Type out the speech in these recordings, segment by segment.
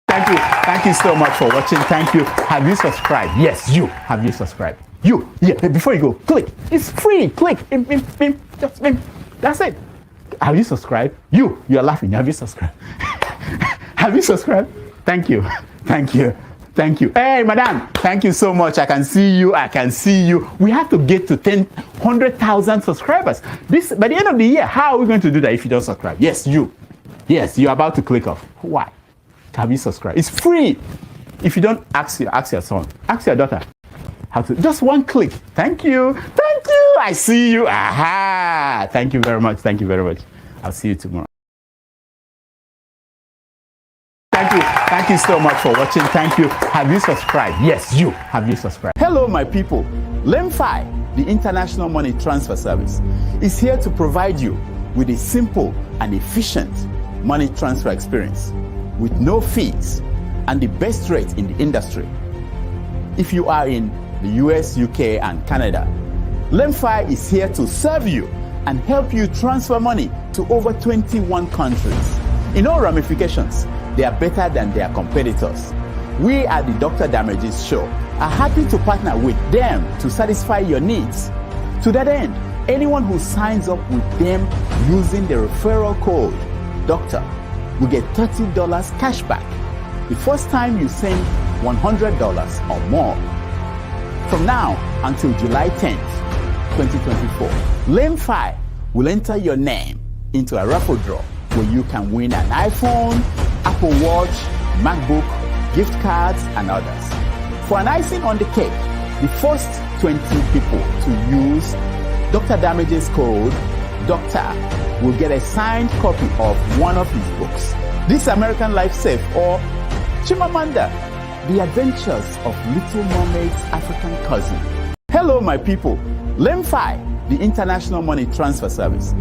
Thank you. Thank you so much for watching. Thank you. Have you subscribed? Yes, you. Have you subscribed? You. Yeah, before you go, click. It's free. Click. Just that's it. Have you subscribed? You are laughing. Have you subscribed? Have you subscribed? Thank you. Thank you. Thank you. Hey, madam. Thank you so much. I can see you. I can see you. We have to get to 100,000 subscribers. This by the end of the year. How are we going to do that if you don't subscribe? Yes, you. Yes, you're about to click off. Why? Have you subscribed? It's free. If you don't, ask your son. Ask your daughter. How to? Just one click. Thank you. Thank you. I see you. Aha. Thank you very much. Thank you very much. I'll see you tomorrow. Thank you. Thank you so much for watching. Thank you. Have you subscribed? Yes, you. Have you subscribed? Hello, my people. LEMFI, the International Money Transfer Service, is here to provide you with a simple and efficient money transfer experience with no fees and the best rate in the industry. If you are in the US, UK, and Canada, LEMFI is here to serve you and help you transfer money to over 21 countries. In all ramifications, they are better than their competitors. We at the Dr. Damages Show are happy to partner with them to satisfy your needs. To that end, anyone who signs up with them using the referral code DOCTOR will get $30 cash back the first time you send $100 or more. From now until July 10th, 2024, LEMFI will enter your name into a raffle draw where you can win an iPhone, Apple Watch, MacBook, gift cards, and others. For an icing on the cake, the first 20 people to use Dr. Damages code DOCTOR will get a signed copy of one of his books, This American Life Safe or Chimamanda, The Adventures of Little Mermaid's African Cousin. Hello, my people. LEMFI, the International Money Transfer Service.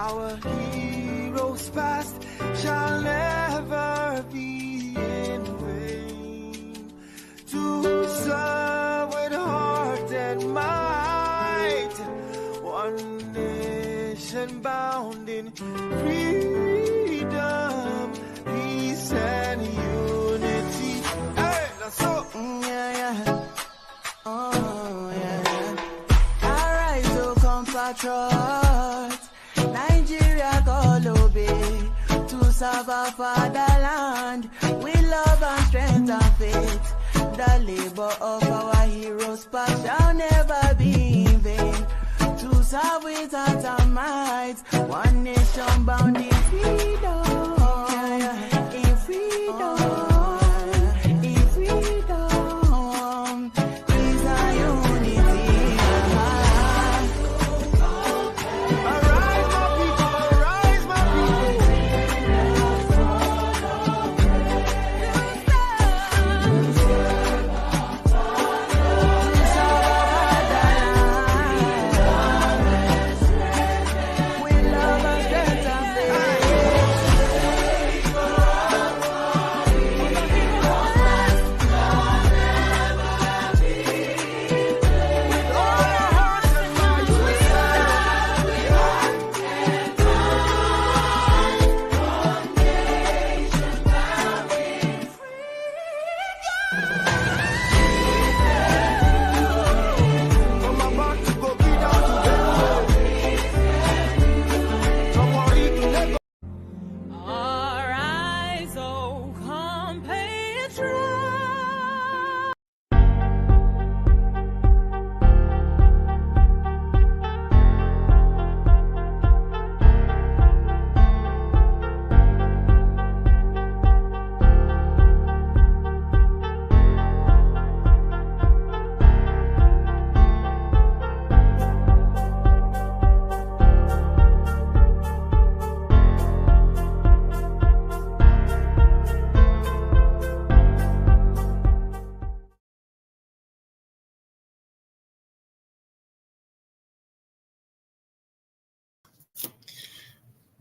Our heroes past shall never be in vain. To serve with heart and might, one nation bound in freedom, peace and unity. Hey, that's so. Oh, yeah. Arise, O compatriots, Nigeria call obey, to serve our fatherland, with love and strength and faith. The labor of our heroes past shall never be in vain. To serve with heart and might, one nation bound in freedom, in freedom.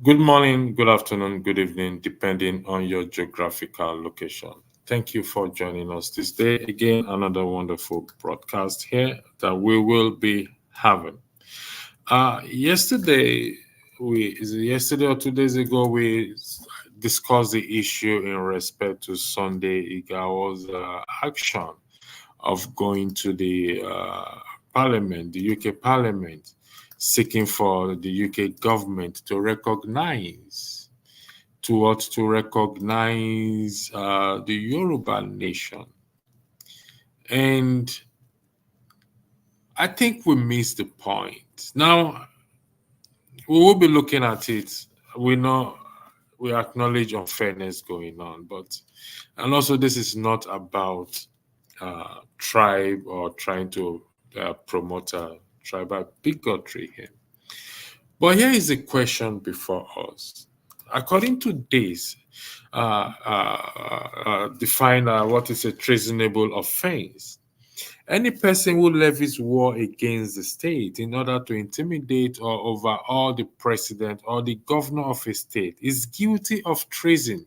Good morning, good afternoon, good evening, depending on your geographical location. Thank you for joining us this day. Again, another wonderful broadcast here that we will be having. Yesterday or 2 days ago, we discussed the issue in respect to Sunday Igawo's action of going to the Parliament, the UK Parliament, seeking for the UK government to recognize the Yoruba nation. And I think we missed the point. Now, we will be looking at it. We acknowledge unfairness going on, and also this is not about tribe or trying to promote tribal bigotry here. But here is a question before us. According to this, define what is a treasonable offense. Any person who levies war against the state in order to intimidate or overawe the president or the governor of a state is guilty of treason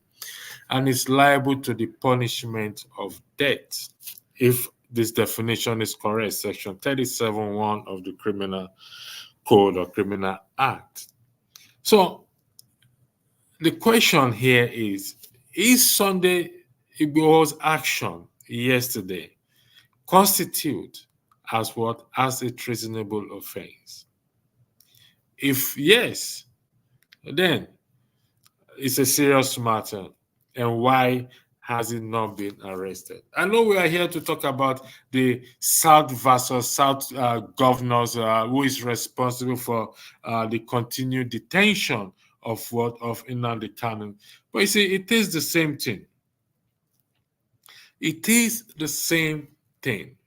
and is liable to the punishment of death. If this definition is correct, section 37(1) of the Criminal Code or Criminal Act. So the question here is Sunday Igbo's action yesterday constitute as what? As a treasonable offense? If yes, then it's a serious matter. And why has it not been arrested? I know we are here to talk about the South versus South governors who is responsible for the continued detention of Nnamdi Kanu. But you see, it is the same thing. It is the same thing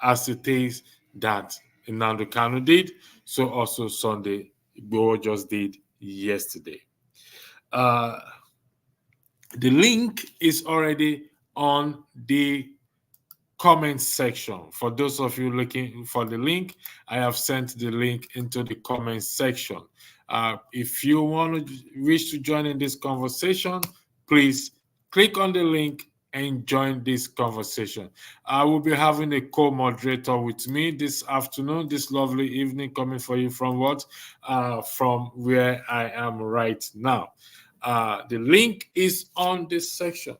as it is that Nnamdi Kanu did, so also Sunday Igbo just did yesterday. The link is already on the comment section. For those of you looking for the link, I have sent the link into the comment section. If you wish to join in this conversation, please click on the link and join this conversation. I will be having a co-moderator with me this afternoon, this lovely evening, coming for you from what? From where I am right now. The link is on this section.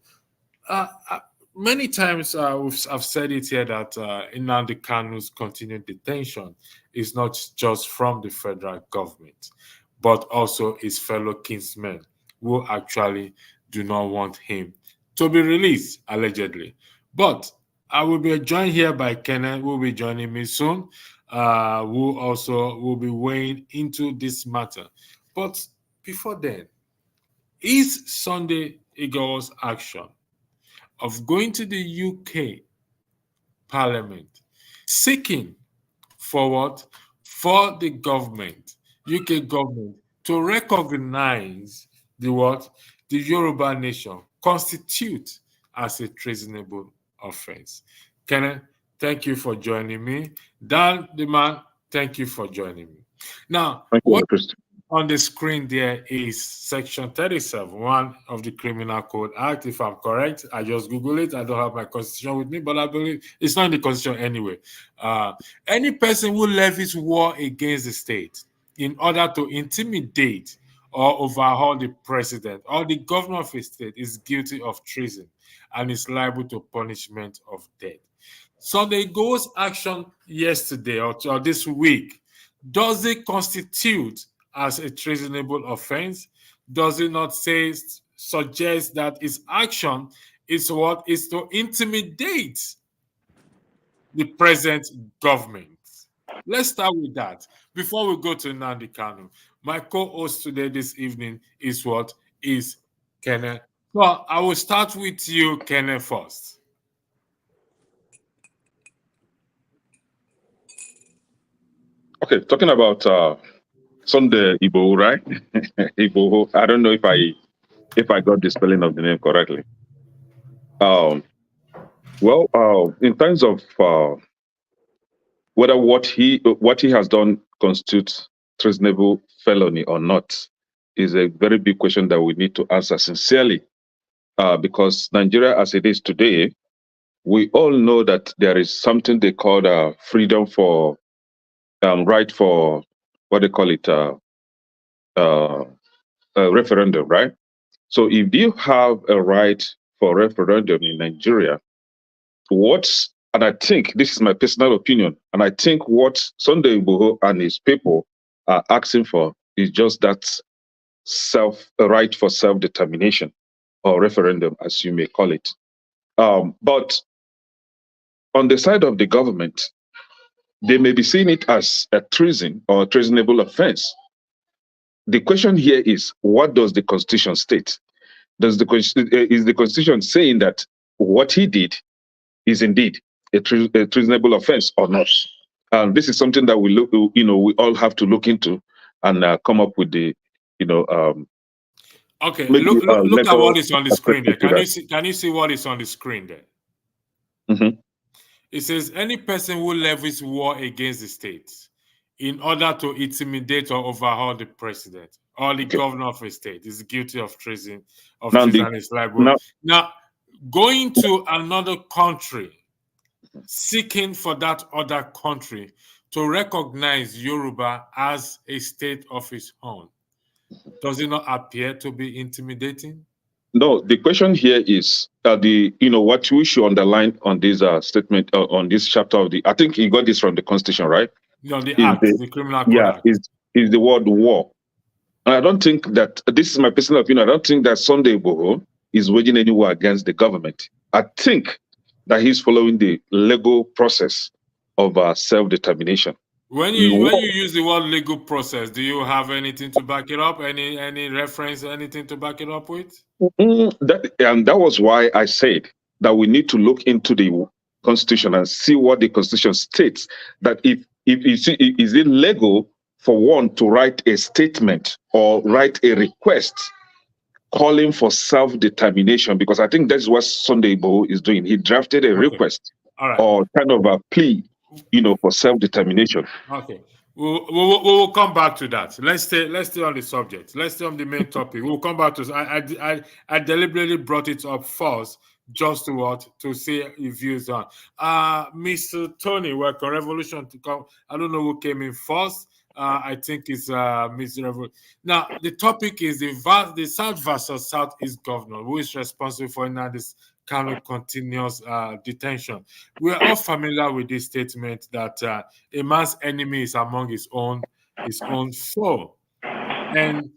Many times I've said it here that Nnamdi Kanu's continued detention is not just from the federal government, but also his fellow kinsmen who actually do not want him to be released, allegedly. But I will be joined here by Kenneth, who will be joining me soon, who also will be weighing into this matter. But before then, is Sunday Igbo's action of going to the UK Parliament, seeking for what? For the government, UK government, to recognize the what? The Yoruba nation constitute as a treasonable offense. Kenneth, thank you for joining me. Dan, the man, thank you for joining me. Now, what on the screen there is section 37, one of the Criminal Code Act, if I'm correct. I just Google it. I don't have my constitution with me, but I believe it's not in the constitution anyway. Any person who levies war against the state in order to intimidate or overhaul the president or the governor of a state is guilty of treason and is liable to punishment of death. So the Igbo's action yesterday or this week, does it constitute as a treasonable offense? Does it not suggest that his action is what is to intimidate the present government? Let's start with that before we go to Nnamdi Kanu. My co-host today this evening is what? Is Kenneth. Well, I will start with you, Kenneth, first. Okay, talking about Sunday Igbo, right? Igbo. I don't know if I got the spelling of the name correctly. In terms of whether what he has done constitutes treasonable felony or not is a very big question that we need to answer sincerely, because Nigeria, as it is today, we all know that there is something they call freedom for right for what they call it a referendum, right? So if you have a right for referendum in Nigeria, and I think this is my personal opinion, and I think what Sunday Igboho and his people are asking for is just that right for self-determination or referendum, as you may call it. But on the side of the government, they may be seeing it as a treason or a treasonable offense. The question here is, what does the Constitution state? Is the Constitution saying that what he did is indeed a treasonable offense or not? And this is something that we all have to look into and come up with the, okay, look at what is on the screen there. Can you see what is on the screen there? Mm-hmm. It says any person who levies war against the state in order to intimidate or overhaul the president or the governor of a state is guilty of treason. Is liable. Now, going to another country, seeking for that other country to recognize Yoruba as a state of its own, does it not appear to be intimidating? No, the question here is what we should underline on this statement on this chapter of I think you got this from the Constitution, right? No, the Criminal Code Act. Is the word war. And I don't think that, this is my personal opinion, I don't think that Sunday Igboho is waging any war against the government. I think that he's following the legal process of self-determination. When you use the word legal process, do you have anything to back it up? Any reference, anything to back it up with? That was why I said that we need to look into the Constitution and see what the Constitution states. That is it legal for one to write a statement or write a request calling for self-determination? Because I think that's what Sunday Igboho is doing. He drafted a request or kind of a plea, for self-determination. Okay. We'll come back to that. Let's stay on the subject. Let's stay on the main topic. We'll come back to. I deliberately brought it up first, just to say your views on. Mr. Tony, welcome. Revolution to come. I don't know who came in first. I think it's Mr. Revolution. Now the topic is the South versus Southeast governor, who is responsible for now this Kanu continuous detention. We're all familiar with this statement that a man's enemy is among his own foe. And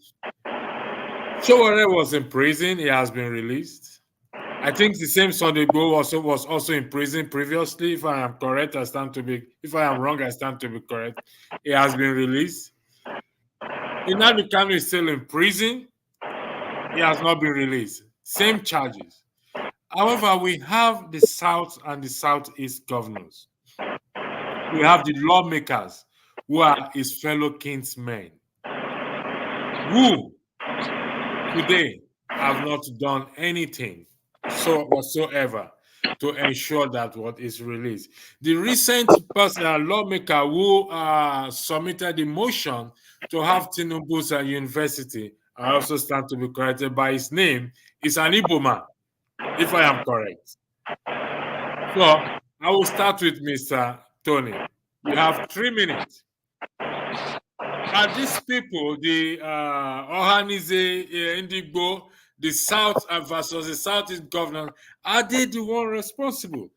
Sowore was in prison. He has been released. I think the same Sunday Igbo was also in prison previously. If I am correct, if I am wrong, I stand to be correct. He has been released. Nnamdi Kanu is still in prison. He has not been released. Same charges. However, we have the South and the Southeast governors. We have the lawmakers who are his fellow kinsmen, who today have not done anything whatsoever to ensure that what is released. The recent lawmaker who submitted the motion to have Tinubu's university, I also stand to be corrected by his name, is an Igbo man, if I am correct. So I will start with Mr. Tony. You have 3 minutes. Are these people, the Ohanaeze Ndigbo, the South versus the Southeast governor, are they the one responsible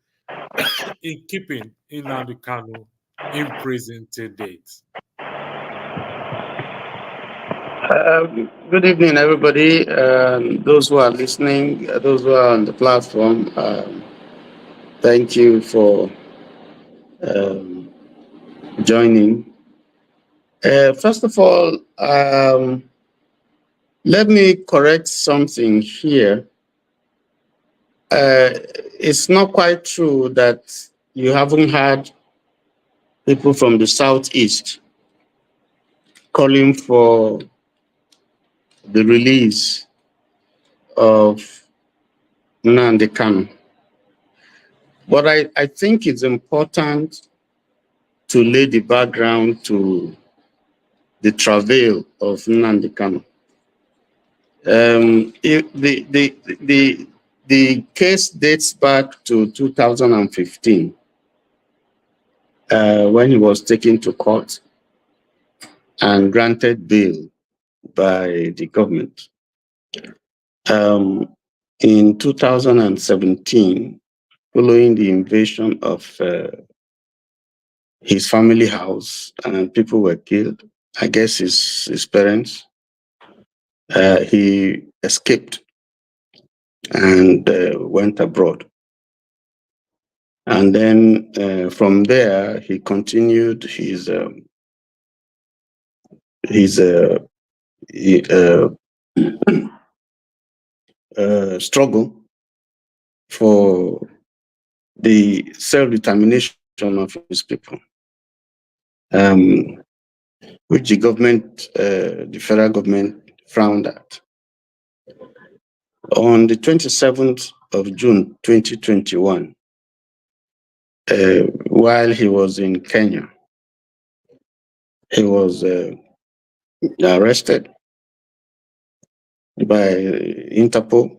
in keeping Nnamdi Kanu in prison to date? Good evening, everybody. Those who are listening, those who are on the platform, thank you for joining. First of all, let me correct something here. It's not quite true that you haven't had people from the Southeast calling for the release of Nnamdi Kanu. But I think it's important to lay the background to the travail of Nnamdi Kanu. The case dates back to 2015, when he was taken to court and granted bail by the government. In 2017, following the invasion of his family house and people were killed, I guess his parents, he escaped and went abroad. And then from there, he continued his struggle for the self-determination of his people, which the government, the federal government, frowned at. On the 27th of June 2021, while he was in Kenya, he was arrested by Interpol,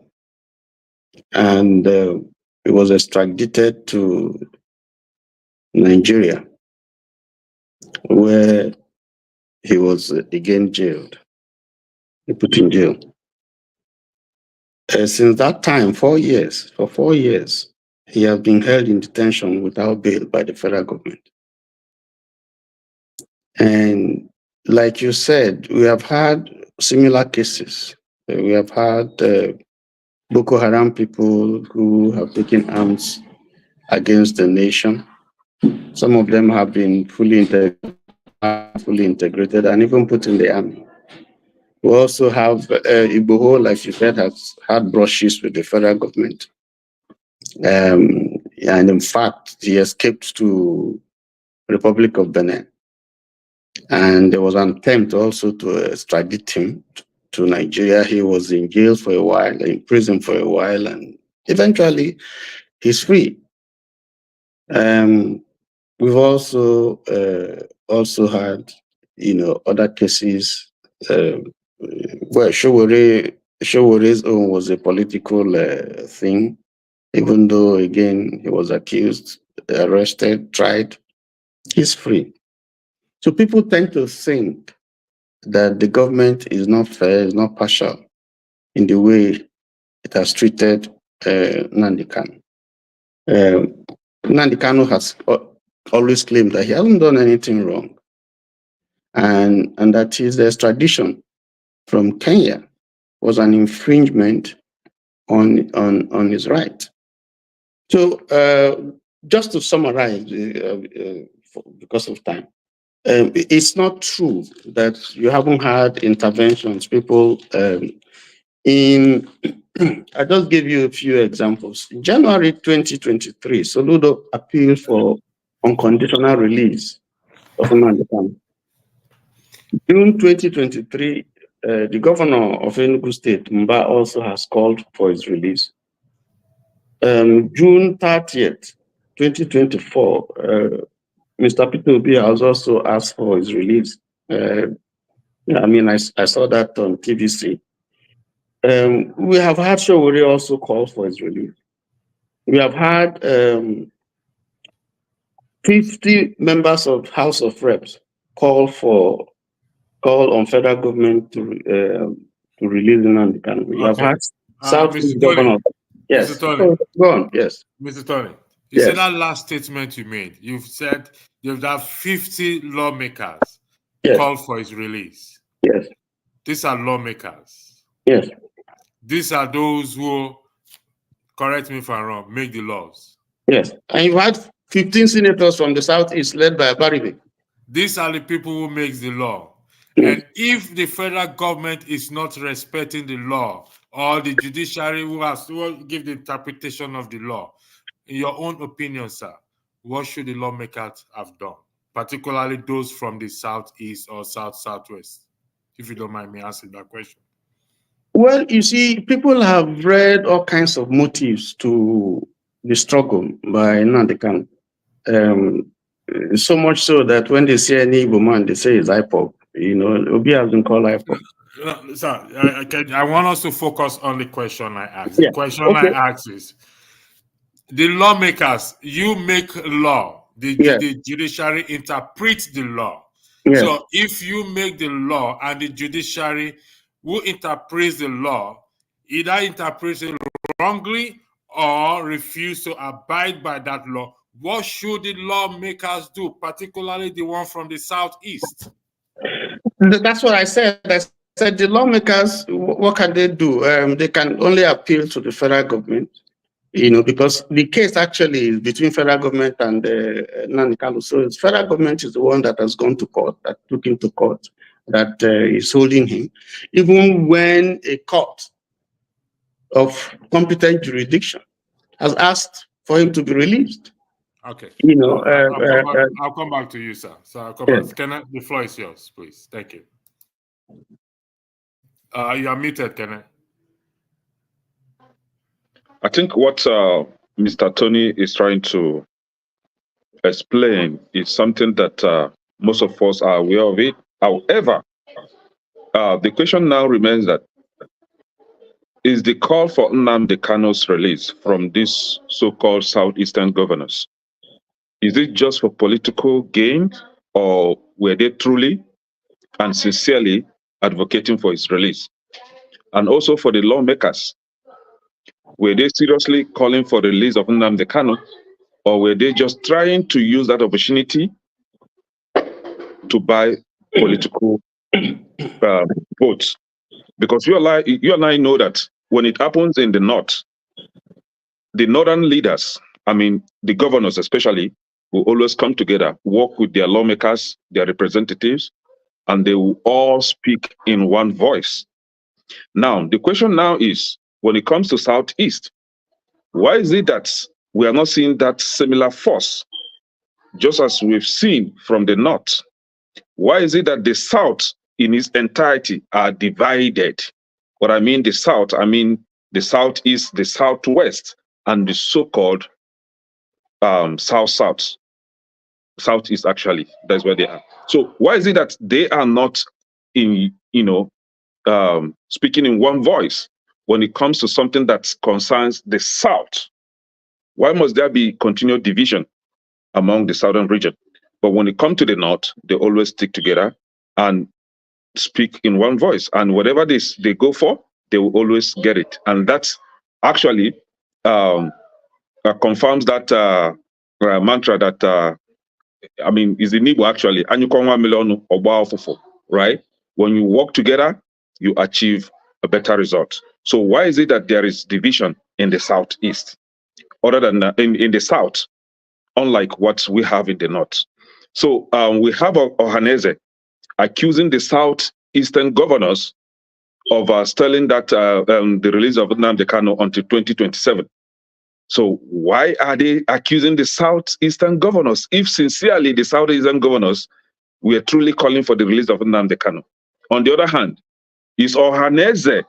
and he was extradited to Nigeria, where he was again jailed, put in jail. Since that time, 4 years, for 4 years, he has been held in detention without bail by the federal government. And like you said, we have had similar cases. We have had Boko Haram people who have taken arms against the nation. Some of them have been fully integrated and even put in the army. We also have Igbo, like you said, has had brushes with the federal government. And in fact, he escaped to the Republic of Benin. And there was an attempt also to extradite him to Nigeria. He was in jail for a while, in prison for a while, and eventually he's free. We've also also had, other cases. Well, Showore's own was a political thing, even though, again, he was accused, arrested, tried. He's free. So people tend to think that the government is not fair, is not partial in the way it has treated Nnamdi Kanu. Nnamdi Kanu has always claimed that he hasn't done anything wrong, and that his extradition from Kenya was an infringement on his right. So just to summarize, because of time, it's not true that you haven't had interventions. People I just give you a few examples. In January 2023, Soludo appealed for unconditional release of Nnamdi Kanu. June 2023, the governor of Enugu State, Mba, also has called for his release. June 30th, 2024, Mr. Peter Obi has also asked for his release. I saw that on TVC. We have had Showore also call for his release. We have had 50 members of House of Reps call on federal government to release Nnamdi Kanu. We have had Southeast governor. Yes. Mr. Tony. Go on. Yes. Mr. Tony, you said that last statement you made. You've said you've had 50 lawmakers call for his release. Yes. These are lawmakers. Yes. These are those who, correct me if I'm wrong, make the laws. Yes. And you had 15 senators from the Southeast led by Baribe. These are the people who make the law. And if the federal government is not respecting the law, or the judiciary who has to give the interpretation of the law, in your own opinion, sir, what should the lawmakers have done? Particularly those from the Southeast or Southwest, if you don't mind me asking that question. Well, you see, people have read all kinds of motives to the struggle by Nnamdi Kanu. So much so that when they see any Igbo man, they say it's IPOB. Obi has been called IPOB. Sir, I want us to focus on the question I asked. The question I asked is, the lawmakers, you make law, the judiciary interprets the law. So if you make the law and the judiciary who interprets the law either interprets it wrongly or refuse to abide by that law, what should the lawmakers do, particularly the one from the Southeast? That's what I said. I said the lawmakers, what can they do? They can only appeal to the federal government, because the case actually is between federal government and Nnamdi Kanu. So the federal government is the one that has gone to court, that took him to court, that is holding him, even when a court of competent jurisdiction has asked for him to be released. Okay. I'll come back to you, sir. So I'll come back. The floor is yours, please. Thank you. You are muted, Kenneth. I think what Mr. Tony is trying to explain is something that most of us are aware of it. However, the question now remains that is the call for Nnamdi Kanu's release from these so-called Southeastern governors, is it just for political gain, or were they truly and sincerely advocating for his release? And also for the lawmakers, were they seriously calling for the release of Nnamdi Kanu, or were they just trying to use that opportunity to buy political votes? Because you and I know that when it happens in the North, the Northern leaders, the governors especially, will always come together, work with their lawmakers, their representatives, and they will all speak in one voice. Now, the question now is, when it comes to Southeast, why is it that we are not seeing that similar force, just as we've seen from the North? Why is it that the South in its entirety are divided? What I mean the South, the Southeast, the Southwest, and the so-called South-South. Southeast, actually. That's where they are. So why is it that they are not in, speaking in one voice when it comes to something that concerns the South? Why must there be continued division among the Southern region? But when it comes to the North, they always stick together and speak in one voice. And whatever they go for, they will always get it. And that's actually confirms that mantra that, is in Igbo actually, right? When you work together, you achieve a better result. So why is it that there is division in the Southeast, other than in the South, unlike what we have in the North? So we have Ohanaeze accusing the Southeastern governors of stalling that the release of Nnamdi Kanu until 2027. So why are they accusing the Southeastern governors if sincerely the Southeastern governors were truly calling for the release of Nnamdi Kanu? On the other hand, is Ohanaeze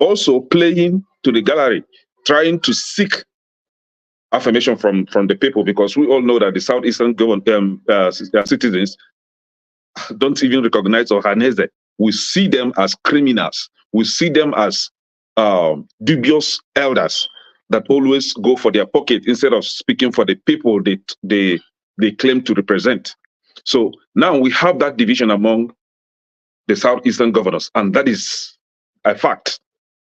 also playing to the gallery, trying to seek affirmation from the people? Because we all know that the Southeastern citizens don't even recognize Ohanaeze. We see them as criminals. We see them as dubious elders that always go for their pocket instead of speaking for the people they claim to represent. So now we have that division among the Southeastern governors, and that is a fact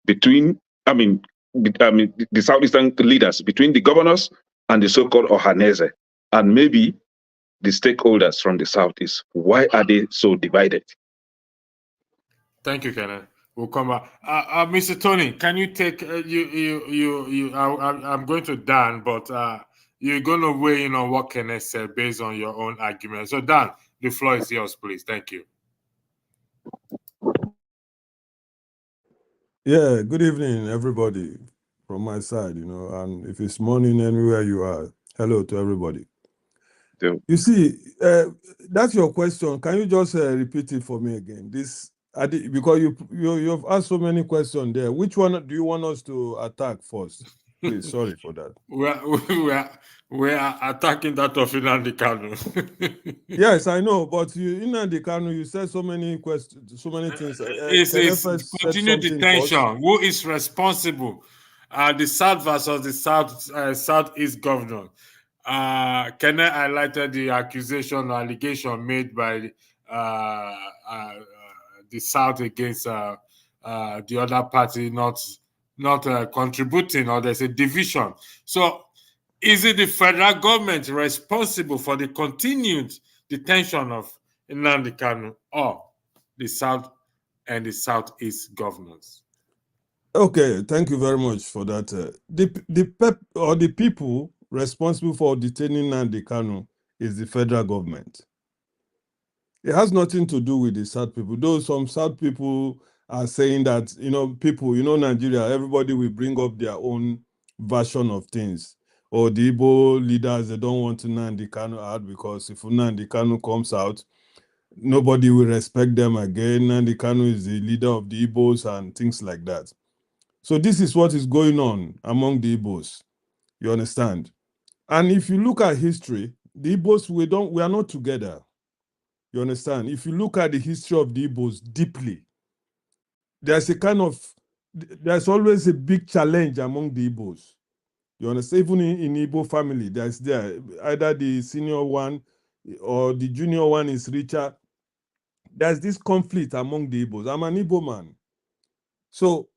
between, the Southeastern leaders, between the governors and the so-called Ohanaeze, and maybe the stakeholders from the Southeast. Why are they so divided? Thank you, Kenneth. We'll come back. Mr. Tony, can you take I'm going to Dan, but you're going to weigh in on what Kenneth said based on your own argument. So Dan, the floor is yours, please. Thank you. Yeah, good evening, everybody, from my side, and if it's morning anywhere you are, hello to everybody. Yeah. You see, that's your question. Can you just repeat it for me again? Because you've asked so many questions there. Which one do you want us to attack first? Please, sorry for that. We're attacking that of Nnamdi Kanu. Yes, I know, but Nnamdi Kanu, you said so many questions, so many things. It's continued detention. Who is responsible? The South versus the Southeast governor. Kenneth highlighted the accusation or allegation made by the South against the other party not contributing, or there's a division. So is it the federal government responsible for the continued detention of Nnamdi Kanu, or the South and the Southeast governors? Okay, thank you very much for that. The people responsible for detaining Nnamdi Kanu is the federal government. It has nothing to do with the South people. Though some South people are saying that, Nigeria, everybody will bring up their own version of things. Or the Igbo leaders, they don't want Nnamdi Kanu out because if Nnamdi Kanu comes out, nobody will respect them again. Nnamdi Kanu is the leader of the Igbos and things like that. So this is what is going on among the Igbos. You understand? And if you look at history, the Igbos, we are not together. You understand? If you look at the history of the Igbos deeply, there's always a big challenge among the Igbos. You understand? Even in Igbo family, there's either the senior one or the junior one is richer. There's this conflict among the Igbos. I'm an Igbo man. So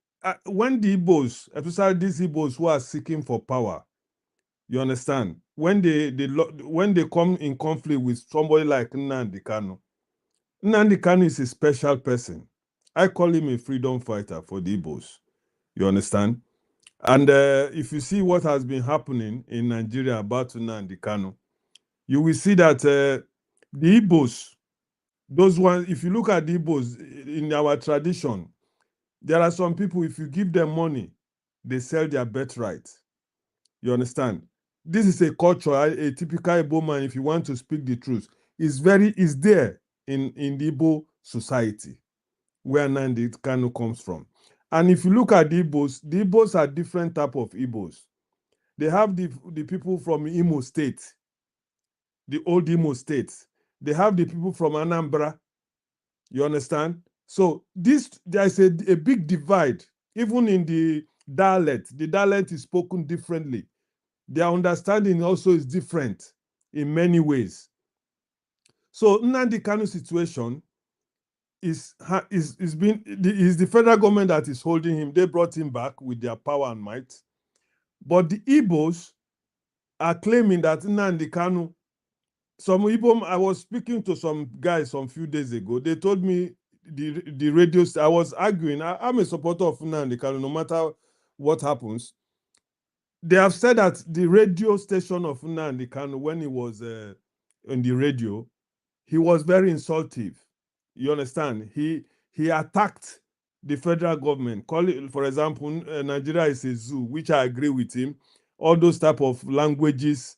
when the Igbos, especially these Igbos who are seeking for power, you understand, when they come in conflict with somebody like Nnamdi Kanu is a special person. I call him a freedom fighter for the Igbos. You understand? And if you see what has been happening in Nigeria about Nnamdi Kanu, you will see that the Igbos, those ones, if you look at the Igbos in our tradition, there are some people, if you give them money, they sell their birthright. You understand? This is a culture, a typical Igbo man, if you want to speak the truth, is there in the Igbo society, where Nnamdi Kanu comes from. And if you look at the Igbos are different type of Igbos. They have the people from Imo State. the old Imo states. They have the people from Anambra. You understand? So there's a big divide, even in the dialect. The dialect is spoken differently. Their understanding also is different in many ways. So Nnamdi Kanu situation is the federal government that is holding him. They brought him back with their power and might. But the Igbos are claiming that Nnamdi Kanu, some Igbo, I was speaking to some guys some few days ago. They told me the radio, I was arguing. I'm a supporter of Nnamdi Kanu, no matter what happens. They have said that the radio station of Nnamdi Kanu, when he was on the radio, he was very insultive. You understand? He attacked the federal government. Call it, for example, Nigeria is a zoo, which I agree with him. All those type of languages.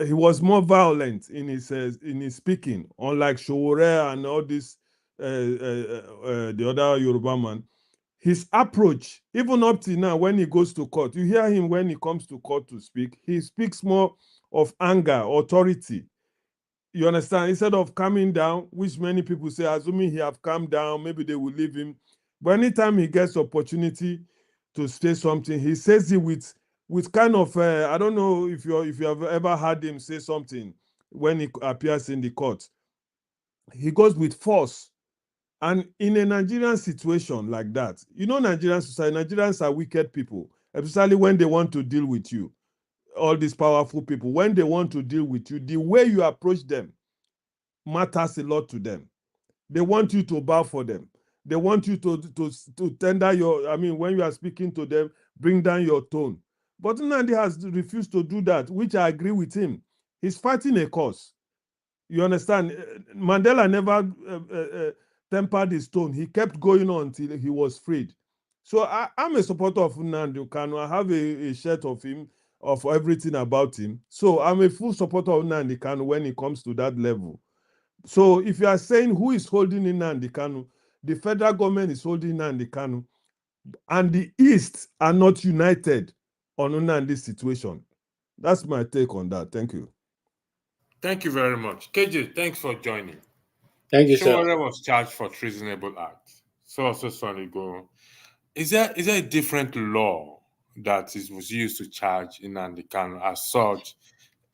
He was more violent in his speaking, unlike Showore and all this the other Yoruba man. His approach, even up to now, when he goes to court, you hear him when he comes to court to speak, he speaks more of anger, authority. You understand? Instead of calming down, which many people say, assuming he have calmed down, maybe they will leave him. But anytime he gets opportunity to say something, he says it with kind of, I don't know if you have ever heard him say something when he appears in the court. He goes with force. And in a Nigerian situation like that, you know, Nigerian society, Nigerians are wicked people, especially when they want to deal with you. All these powerful people, when they want to deal with you, the way you approach them matters a lot to them. They want you to bow for them. They want you to tender your, I mean, when you are speaking to them, bring down your tone. But Nnamdi has refused to do that, which I agree with him. He's fighting a cause. You understand? Mandela never tempered his tone. He kept going on until he was freed. So I'm a supporter of Nnamdi Kanu. I have a shirt of him, of everything about him. So I'm a full supporter of Nnamdi Kanu when it comes to that level. So if you are saying who is holding Nnamdi Kanu, the federal government is holding Nnamdi Kanu, and the East are not united on Nnamdi's situation. That's my take on that. Thank you. Thank you very much. KJ, thanks for joining. Thank you, sir. Showore was charged for treasonable act. So also sorry go. Is there a different law that was used to charge Nnamdi Kanu as such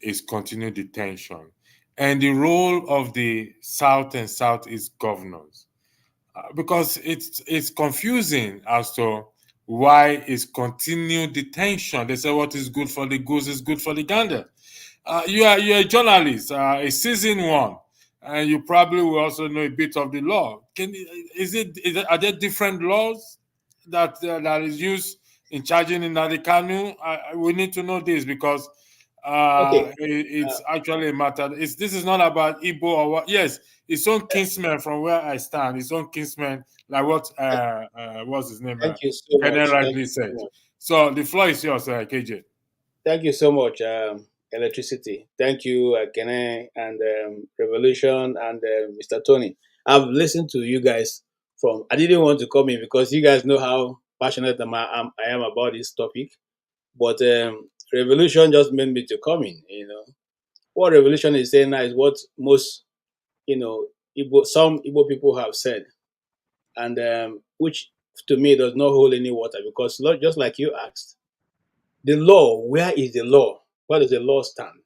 is continued detention? And the role of the South and Southeast governors? Because it's confusing as to why is continued detention. They say what is good for the goose is good for the gander. You're a journalist, a seasoned one, and you probably will also know a bit of the law. Are there different laws that is used in charging Nnamdi Kanu? We need to know this because it's actually a matter. This is not about Igbo or what. Yes, its own kinsman from where I stand. Its own kinsman, like what what's his name? Thank you so much. Rightly said. So the floor is yours, KJ. Thank you so much, Electricity. Thank you, Kene and Revolution and Mr. Tony. I've listened to you guys I didn't want to come in because you guys know how passionate I am about this topic. But Revolution just made me to come in, you know. What Revolution is saying now is what most, some Igbo people have said. And which to me does not hold any water because just like you asked, the law, where is the law? Where does the law stand?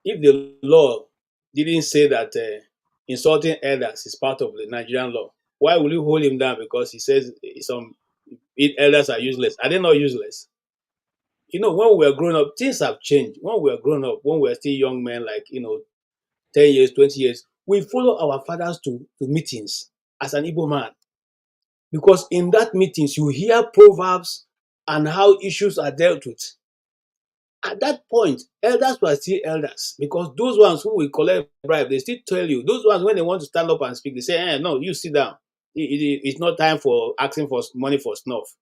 If the law didn't say that insulting elders is part of the Nigerian law, why will you hold him down because he says some elders are useless? Are they not useless? You know, when we were growing up, things have changed. When we were growing up, when we were still young men, like, 10 years, 20 years, we follow our fathers to meetings as an Igbo man. Because in that meetings, you hear proverbs and how issues are dealt with. At that point, elders were still elders because those ones who will collect bribe, they still tell you. Those ones, when they want to stand up and speak, they say, no, you sit down. It's not time for asking for money for snuff.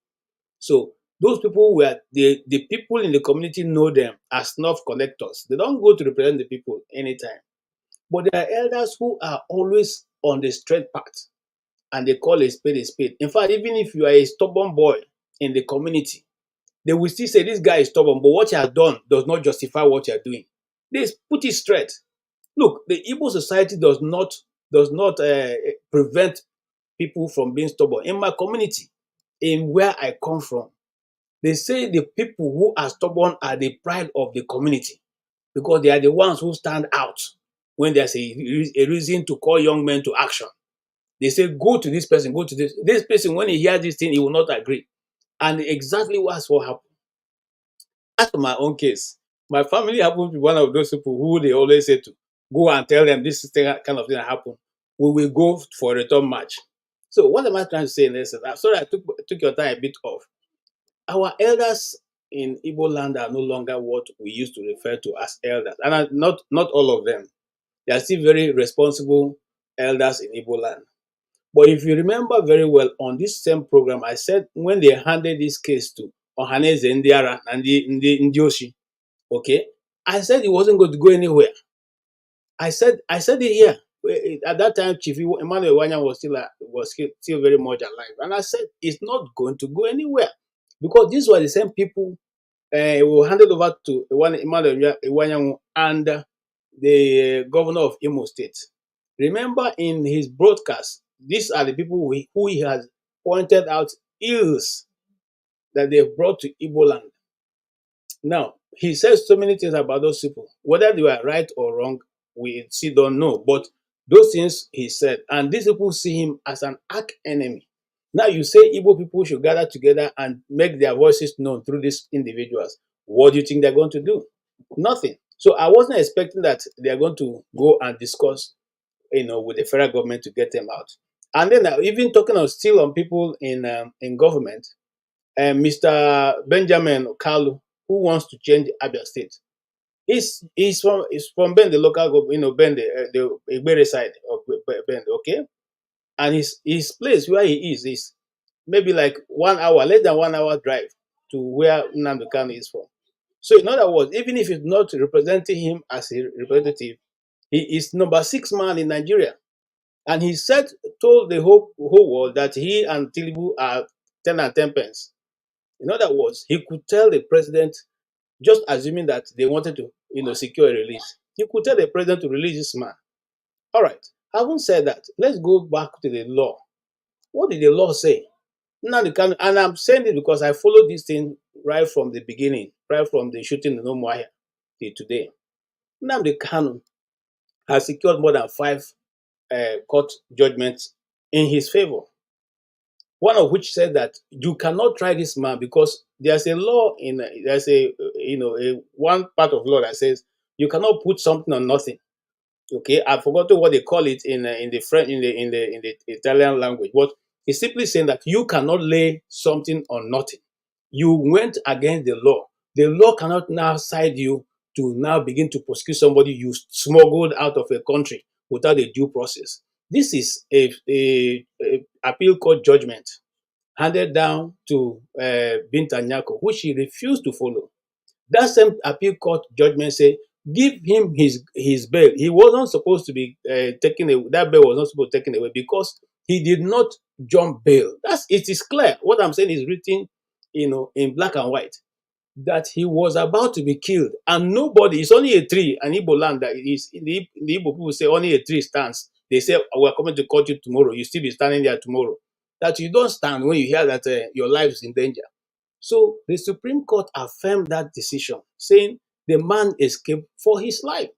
So those people were, the people in the community know them as snuff collectors. They don't go to represent the people anytime. But there are elders who are always on the straight path and they call a spade a spade. In fact, even if you are a stubborn boy in the community, they will still say this guy is stubborn, but what he has done does not justify what you are doing. They put it straight. Look, the Igbo society does not prevent people from being stubborn. In my community, in where I come from, they say the people who are stubborn are the pride of the community because they are the ones who stand out when there's a reason to call young men to action. They say, go to this person, go to this person. When he hears this thing, he will not agree. And exactly what's what happened. As for my own case, my family happened to be one of those people who they always say to go and tell them this kind of thing happened. We will go for a return match. So what am I trying to say in this? I'm sorry I took your time a bit off. Our elders in Igbo land are no longer what we used to refer to as elders. And not all of them. They are still very responsible elders in Igbo land. But if you remember very well, on this same program, I said when they handed this case to Ohanaeze Ndigbo and Ndioshi, okay, I said it wasn't going to go anywhere. I said it here. At that time, Chief Emmanuel Wanya was still very much alive, and I said it's not going to go anywhere because these were the same people who handed over to Emmanuel Wanya and the governor of Imo State. Remember in his broadcast, these are the people who he has pointed out ills that they've brought to Igbo land. Now, he says so many things about those people. Whether they were right or wrong, we still don't know. But those things he said, and these people see him as an arch enemy. Now you say Igbo people should gather together and make their voices known through these individuals. What do you think they're going to do? Nothing. So I wasn't expecting that they're going to go and discuss, with the federal government to get them out. And then even talking of still on people in government, Mr. Benjamin Kalu, who wants to change Abia State, he's from Ben, the local government, Ben, the Igbere side of Ben, okay? And his place where he is maybe like 1 hour, less than 1 hour drive to where Nnamdi Kanu is from. So in other words, even if it's not representing him as a representative, he is number 6 man in Nigeria. And he told the whole world that he and Tinubu are 10 and 10 pence. In other words, he could tell the president, just assuming that they wanted to, secure a release, he could tell the president to release this man. All right. Having said that, let's go back to the law. What did the law say? Nnamdi Kanu, and I'm saying this because I followed this thing right from the beginning, right from the shooting in Umuahia till today. Nnamdi Kanu has secured more than 5 court judgments in his favor. One of which said that you cannot try this man because there's a law there's a one part of law that says you cannot put something on nothing. Okay, I've forgotten what they call it in the French in the Italian language, but it's simply saying that you cannot lay something on nothing. You went against the law. The law cannot now side you to now begin to prosecute somebody you smuggled out of a country without a due process. This is a appeal court judgment handed down to Binta Nyako, which he refused to follow. That same appeal court judgment said, give him his bail. He wasn't supposed to be taken away. That bail was not supposed to be taken away because he did not jump bail. It is clear. What I'm saying is written, in black and white, that he was about to be killed, and nobody. It's only a tree, an Igbo land that is. The Igbo people say only a tree stands. They say we're coming to cut you tomorrow. You still be standing there tomorrow. That you don't stand when you hear that your life is in danger. So the Supreme Court affirmed that decision, saying the man escaped for his life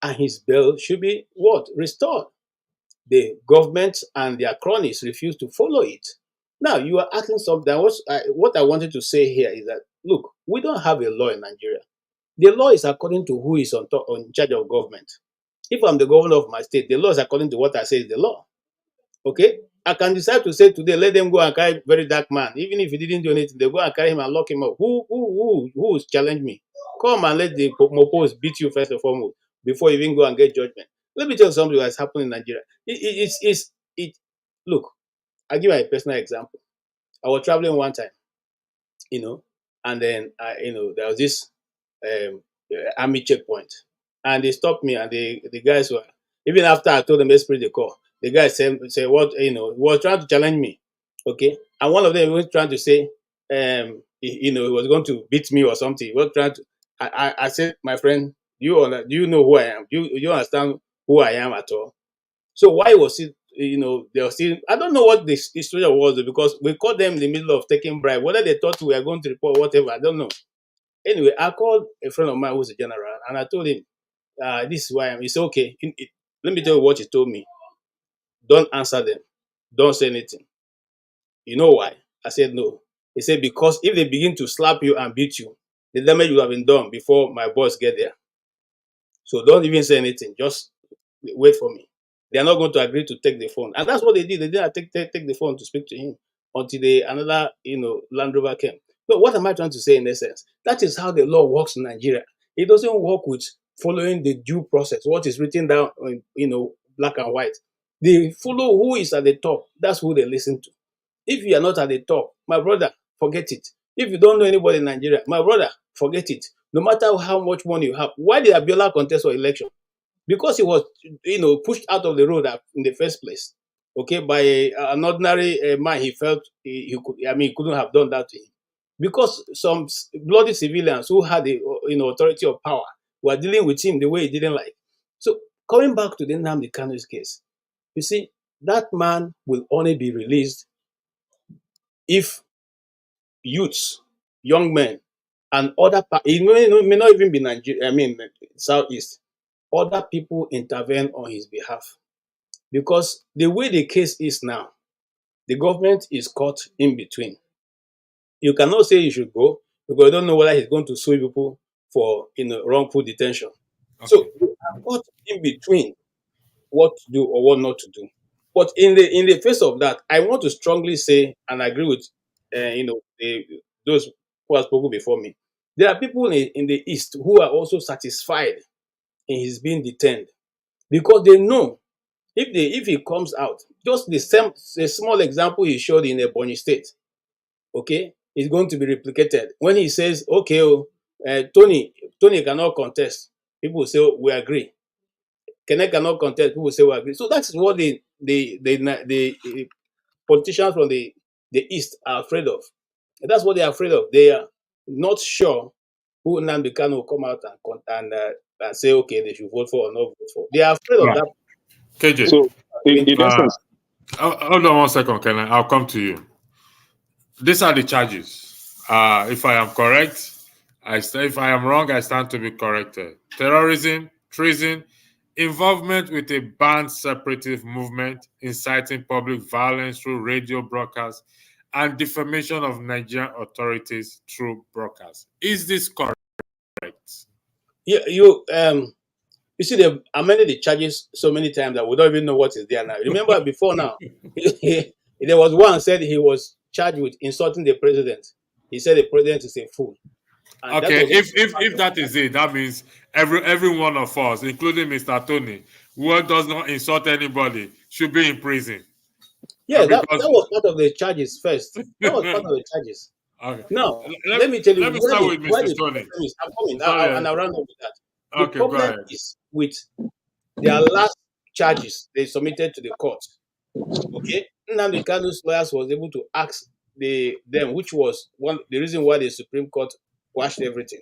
and his bail should be what? Restored. The government and their cronies refused to follow it. Now, you are asking something. What I wanted to say here is that, look, we don't have a law in Nigeria. The law is according to who is in charge of government. If I'm the governor of my state, the law is according to what I say is the law. Okay? I can decide to say today, let them go and carry very dark man. Even if he didn't do anything, they go and carry him and lock him up. Who will challenge me? Come and let the Mopos beat you first and foremost before you even go and get judgment. Let me tell you something that's happening in Nigeria. Look, I'll give you a personal example. I was traveling one time, and then there was this army checkpoint, and they stopped me, and the guys were, even after I told them let's the call, the guy said what, was trying to challenge me, okay, and one of them was trying to say he was going to beat me or something. He was trying to. I said, my friend, Do you know who I am? Do you understand who I am at all? So why was it, they were still, I don't know what the story was, because we caught them in the middle of taking bribe. Whether they thought we were going to report whatever, I don't know. Anyway, I called a friend of mine who's a general, and I told him, this is who I am. He said, okay, let me tell you what he told me. Don't answer them. Don't say anything. You know why? I said, no. He said, because if they begin to slap you and beat you, the damage would have been done before my boss get there. So don't even say anything. Just wait for me. They are not going to agree to take the phone. And that's what they did. They didn't take the phone to speak to him until another, Land Rover came. So what am I trying to say in essence? That is how the law works in Nigeria. It doesn't work with following the due process, what is written down in, black and white. They follow who is at the top. That's who they listen to. If you are not at the top, my brother, forget it. If you don't know anybody in Nigeria, my brother, forget it. No matter how much money you have. Why did Abiola contest for election? Because he was, pushed out of the road in the first place. Okay, by an ordinary man, he felt he could. I mean, he couldn't have done that to him, because some bloody civilians who had the authority of power were dealing with him the way he didn't like. So coming back to the Nnamdi Kanu's case, you see, that man will only be released if youths, young men, and other, it may not even be Nigeria, I mean, Southeast, other people intervene on his behalf. Because the way the case is now, the government is caught in between. You cannot say you should go, because you don't know whether he's going to sue people for wrongful detention. Okay. So you are caught in between what to do or what not to do. But in the face of that, I want to strongly say, and agree with those who have spoken before me, there are people in the East who are also satisfied in his being detained, because they know if he comes out, just the small example he showed in Ebonyi State, okay, is going to be replicated. When he says, okay, Tony cannot contest, people say, oh, we agree. Kene cannot contest, people say we agree. So that's what the politicians from the East are afraid of. And that's what they are afraid of. They are not sure who Nnamdi Kanu will come out and say, okay, they should vote for or not vote for. They are afraid of that. KJ, So, in essence, hold on 1 second, Ken. I'll come to you. These are the charges. If I am correct, if I am wrong, I stand to be corrected. Terrorism, treason, involvement with a banned separatist movement, inciting public violence through radio broadcasts, and defamation of Nigerian authorities through broadcasts. Is this correct? Yeah, you see, they've amended the charges so many times that we don't even know what is there now. Remember, before now, there was one said he was charged with insulting the president. He said the president is a fool. And okay, if that is it, that means every one of us, including Mr. Tony, who does not insult anybody, should be in prison. Yeah, that was part of the charges first. That was part of the charges. Okay. Now, let me tell you, let me start with Mr. Tony. I'm coming, and I'll round up with that. The Okay, go ahead. problem is with their last charges they submitted to the court. Okay, Nnamdi Kanu's lawyers was able to ask them, which was the reason why the Supreme Court quashed everything.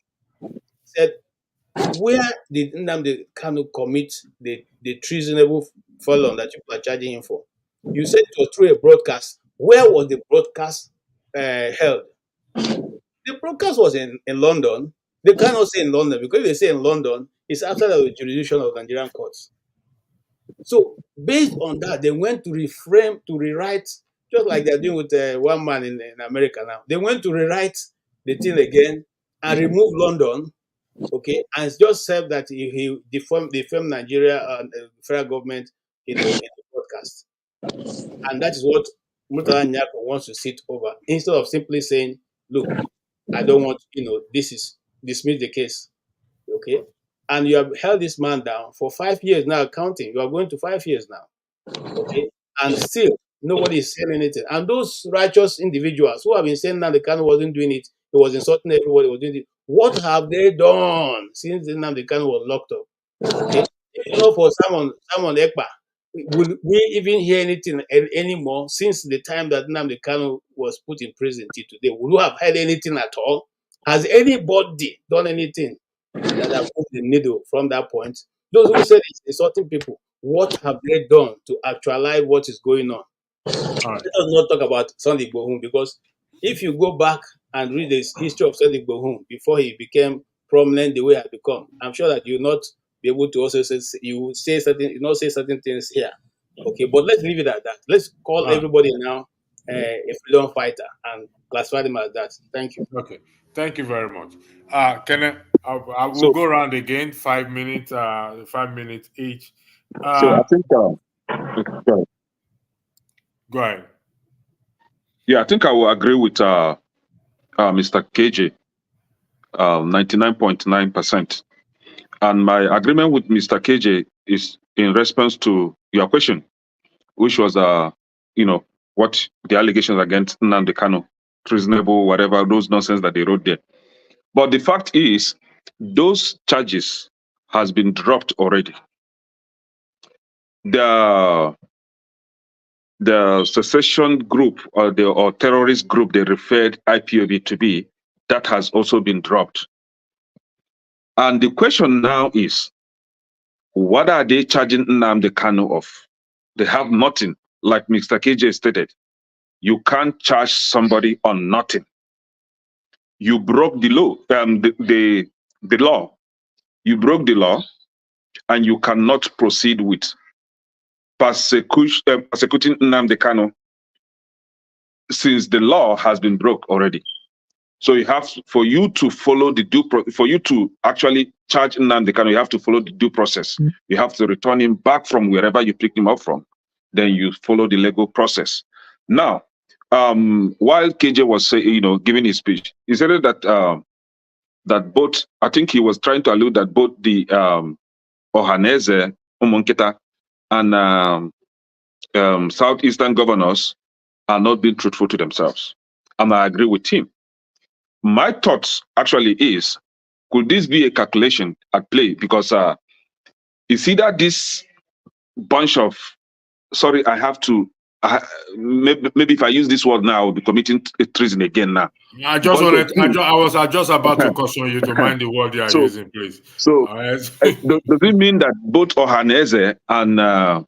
Said, where did Nnamdi Kanu commit the treasonable felon that you are charging him for? You said it was through a broadcast. Where was the broadcast held? The broadcast was in London. They cannot say in London, because if they say in London, it's outside of the jurisdiction of Nigerian courts. So based on that, they went to rewrite, just like they're doing with one man in America now. They went to rewrite the thing again and remove London, okay, and just said that he defamed Nigeria and the federal government in the broadcast. And that is what Murtala Nyako wants to sit over, instead of simply saying, look, I don't want, dismiss the case, okay? And you have held this man down for 5 years now, counting. You are going to 5 years now, okay? And still, nobody is saying anything. And those righteous individuals who have been saying that the Kanu wasn't doing it, he was insulting everybody, was doing it. What have they done since Nnamdi Kanu was locked up? Okay? For Simon Ekpa, will we even hear anything anymore since the time that Nnamdi Kanu was put in prison till today? Will you have heard anything at all? Has anybody done anything that have moved the needle from that point. Those who said it's insulting people, what have they done to actualize what is going on? All right. Let us not talk about Sunday Igbohun, because if you go back and read the history of Sunday Igbohun before he became prominent the way he had become, I'm sure that you will not be able to also say certain things here. Okay, but let's leave it at that. Let's call everybody now a freedom fighter and classify them as that. Thank you. Okay, thank you very much. I will go around again. 5 minutes. 5 minutes each. So I think. Go ahead. Yeah, I think I will agree with Mr. KJ, 99.9%. And my agreement with Mr. KJ is in response to your question, which was, what the allegations against Nnamdi Kanu, treasonable, whatever, those nonsense that they wrote there. But the fact is, those charges has been dropped already. The secession group or terrorist group they referred IPOB to be, that has also been dropped. And the question now is, what are they charging Nnamdi Kanu of? They have nothing, like Mr. KJ stated. You can't charge somebody on nothing. You broke the law, the law. You broke the law, and you cannot proceed with persecuting Nnamdi Kanu since the law has been broke already. So you have, for you to follow the for you to actually charge Nnamdi Kanu, you have to follow the due process. You have to return him back from wherever you picked him up from. Then you follow the legal process. Now, while KJ was saying, giving his speech, he said that that both, I think he was trying to allude that both the Ohanaeze Ndigbo and Southeastern governors are not being truthful to themselves. And I agree with him. My thoughts actually is, could this be a calculation at play? Because it's either this bunch of, sorry, I have to, maybe if I use this word now, I'll be committing treason again now. I was just about to caution you to mind the word you are using, please. So, does it mean that both Ohanaeze and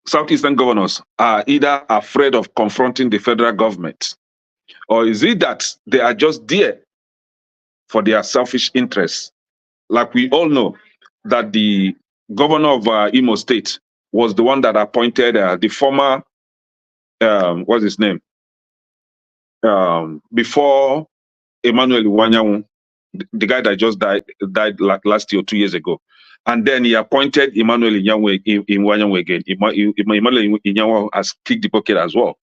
Southeastern governors are either afraid of confronting the federal government, or is it that they are just there for their selfish interests? Like we all know that the governor of Imo State was the one that appointed the former, what's his name? Before Emmanuel Iwanyanwu, the guy that just died like last year or 2 years ago. And then he appointed Emmanuel Iwanyanwu again. Emmanuel Iwanyanwu has kicked the bucket as well.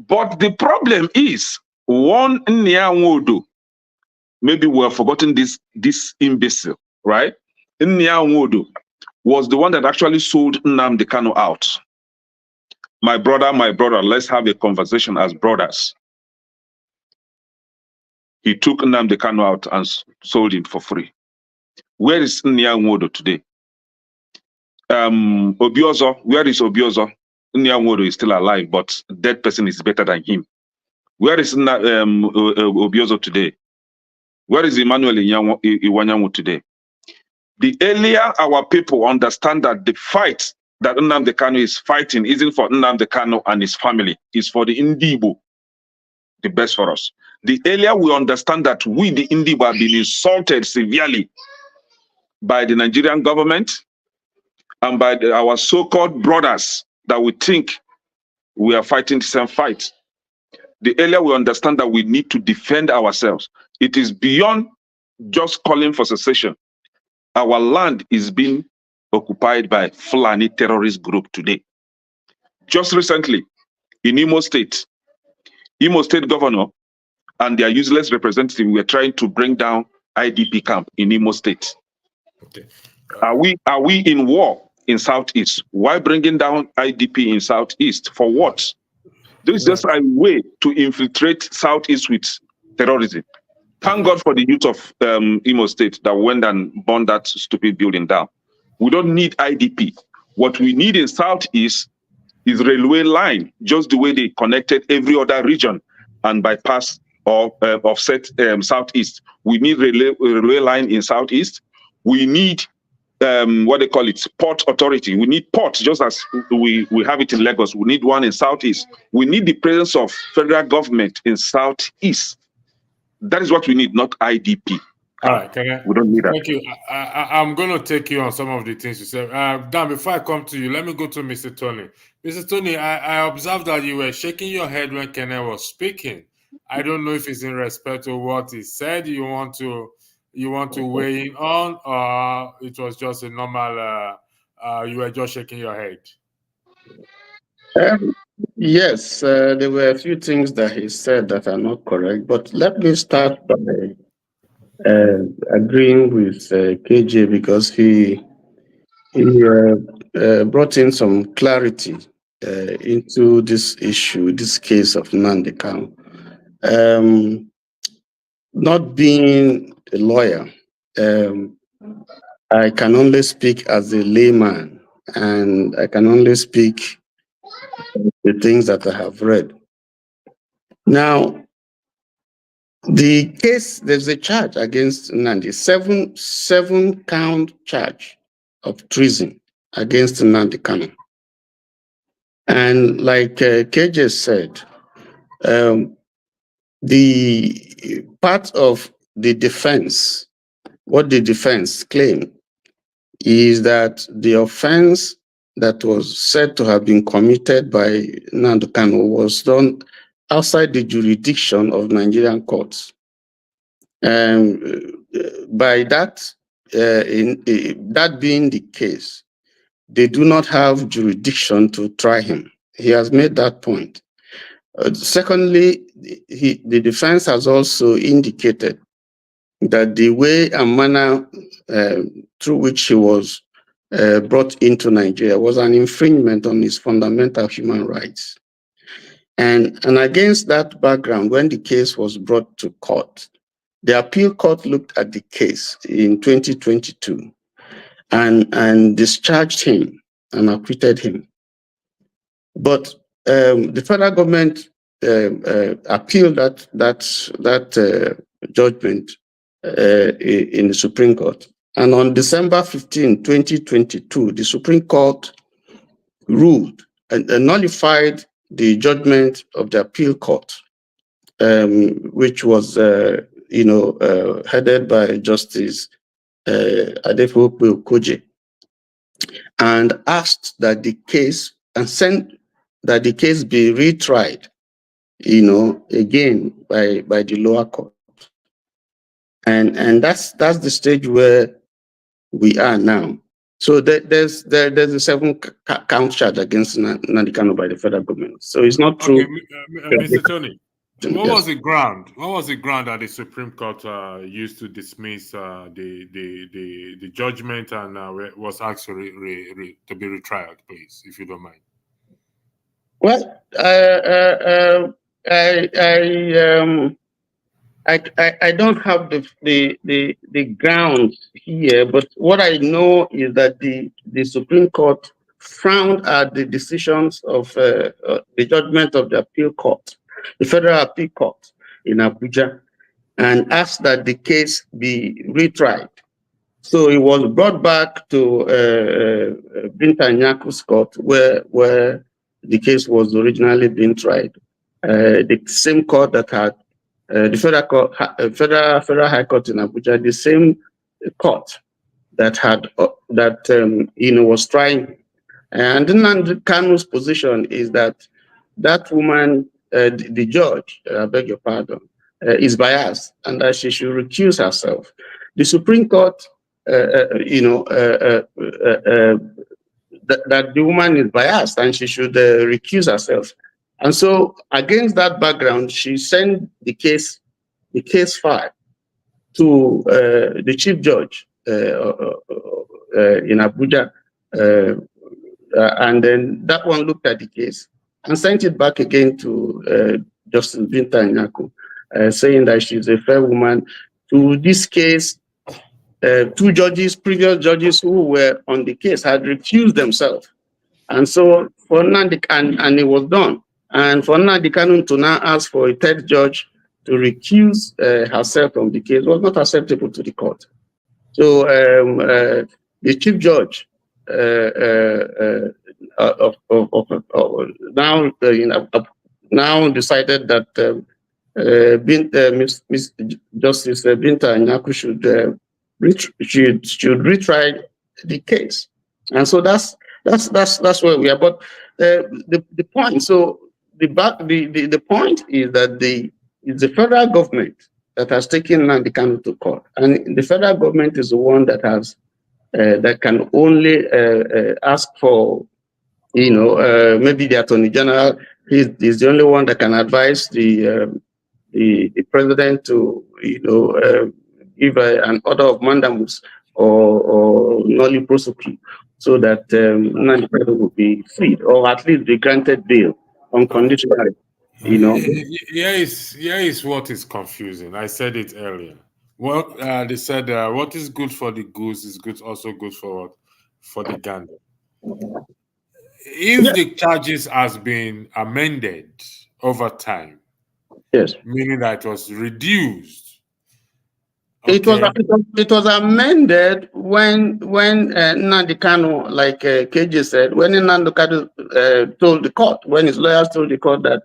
But the problem is, one Nyanwodo, maybe we have forgotten this imbecile, right? Nyanwodo was the one that actually sold Nnamdi Kanu out. My brother, let's have a conversation as brothers. He took Nnamdi Kanu out and sold him for free. Where is Nyanwodo today? Obiozo, where is Obiozo? Nyanwodo is still alive, but dead person is better than him. Where is Obiozo today? Where is Emmanuel Iwanyanwu today? The earlier our people understand that the fight that Nnamdi Kanu is fighting isn't for Nnamdi Kanu and his family, it's for the Ndigbo, the best for us. The earlier we understand that we, the Ndigbo, have been insulted severely by the Nigerian government and by our so-called brothers that we think we are fighting the same fight. The earlier we understand that we need to defend ourselves. It is beyond just calling for secession. Our land is being occupied by Fulani terrorist group today. Just recently, in Imo State governor and their useless representative were trying to bring down IDP camp in Imo State. Okay. Are we in war in Southeast? Why bringing down IDP in Southeast? For what? This is just a way to infiltrate Southeast with terrorism. Thank God for the youth of Imo State that went and burned that stupid building down. We don't need IDP. What we need in Southeast is railway line, just the way they connected every other region and bypass or offset southeast. We need railway line in southeast. We need what they call it, port authority. We need ports, just as we have it in Lagos. We need one in southeast. We need the presence of federal government in southeast. That is what we need, not IDP. All right, we don't need that. Thank you. I'm going to take you on some of the things you said. Dan, before I come to you, let me go to Mr. Tony. Mr. Tony, I observed that you were shaking your head when Kenneth was speaking. I don't know if it's in respect to what he said. You want to weigh in on, or it was just a normal? You were just shaking your head. Yes, there were a few things that he said that are not correct. But let me start by agreeing with KJ, because he brought in some clarity into this issue, this case of Nnamdi Kanu. Not being a lawyer, I can only speak as a layman, and I can only speak the things that I have read. Now, the case, there's a charge against Nnamdi, seven count charge of treason against Nnamdi Kanu. And like KJ said, the part of the defense, what the defense claimed, is that the offense that was said to have been committed by Nnamdi Kanu was done outside the jurisdiction of Nigerian courts. And by that, that being the case, they do not have jurisdiction to try him. He has made that point. Secondly, the defense has also indicated that the way and manner through which he was brought into Nigeria was an infringement on his fundamental human rights. And against that background, when the case was brought to court, the appeal court looked at the case in 2022 and discharged him and acquitted him. But the federal government appealed that judgment in the Supreme Court. And on December 15, 2022, the Supreme Court ruled and nullified the judgment of the appeal court, which was headed by Justice Adefope Okoje, and asked that the case be retried, again by the lower court. And that's the stage where we are now. So there's a 7 count charge against Nnamdi Kanu by the federal government. So it's not true. Okay, Mr. Tony, what was the ground? What was the ground that the Supreme Court used to dismiss the judgment and was asked to be retried, please, if you don't mind? Well, I don't have the grounds here, but what I know is that the Supreme Court frowned at the decisions of the judgment of the appeal court, the Federal Appeal Court in Abuja, and asked that the case be retried. So it was brought back to Binta Nyaku's court, where the case was originally being tried. The same court that had the Federal High Court in Abuja, the same court that had was trying. And Nnamdi Kanu's position is that woman, the judge, I beg your pardon, is biased and that she should recuse herself. The Supreme Court, that the woman is biased and she should recuse herself. And so, against that background, she sent the case file to the chief judge in Abuja, and then that one looked at the case and sent it back again to Justice Binta Nyaku, saying that she's a fair woman. To this case, 2 previous judges who were on the case had recused themselves, and so for Nnamdi, and it was done. And for Nnamdi Kanu to now ask for a 3rd judge to recuse herself from the case was not acceptable to the court. So the chief judge now decided that Miss Justice Binta Nyaku should retry the case, and so that's where we are. But the point, so the point is that it's the federal government that has taken Nnamdi Kanu to court, and the federal government is the one that has that can only ask for, maybe the Attorney General is the only one that can advise the president to, give an order of mandamus or nulli prosecute, so that Nnamdi Kanu will be freed, or at least be granted bail unconditionally. Here is what is confusing. I said it earlier. Well, they said what is good for the goose is also good for the gander. If the charges has been amended over time, yes, meaning that it was reduced. Okay. It was amended when Nnamdi Kanu, like KJ said, when Nnamdi Kanu told the court, when his lawyers told the court that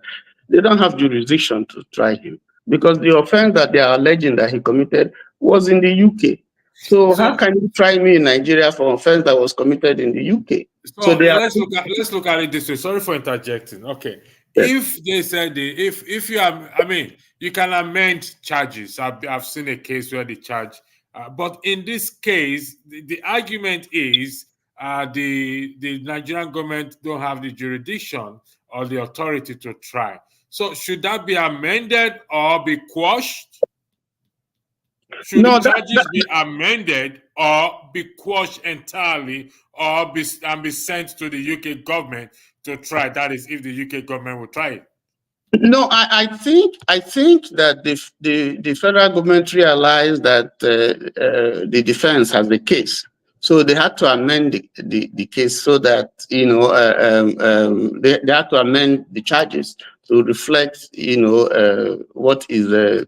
they don't have jurisdiction to try him because the offense that they are alleging that he committed was in the UK. So how can you try me in Nigeria for offense that was committed in the UK? So let's look at it this way. Sorry for interjecting. Okay. Yes. If they said if you are, I mean, you can amend charges. I've seen a case where the charge, but in this case, the argument is the Nigerian government don't have the jurisdiction or the authority to try. So should that be amended or be quashed? Should the charges be amended or be quashed entirely, or be sent to the UK government to try? That is, if the UK government will try it. No, I think that the federal government realized that the defense has the case, so they had to amend the case so that they had to amend the charges to reflect what is the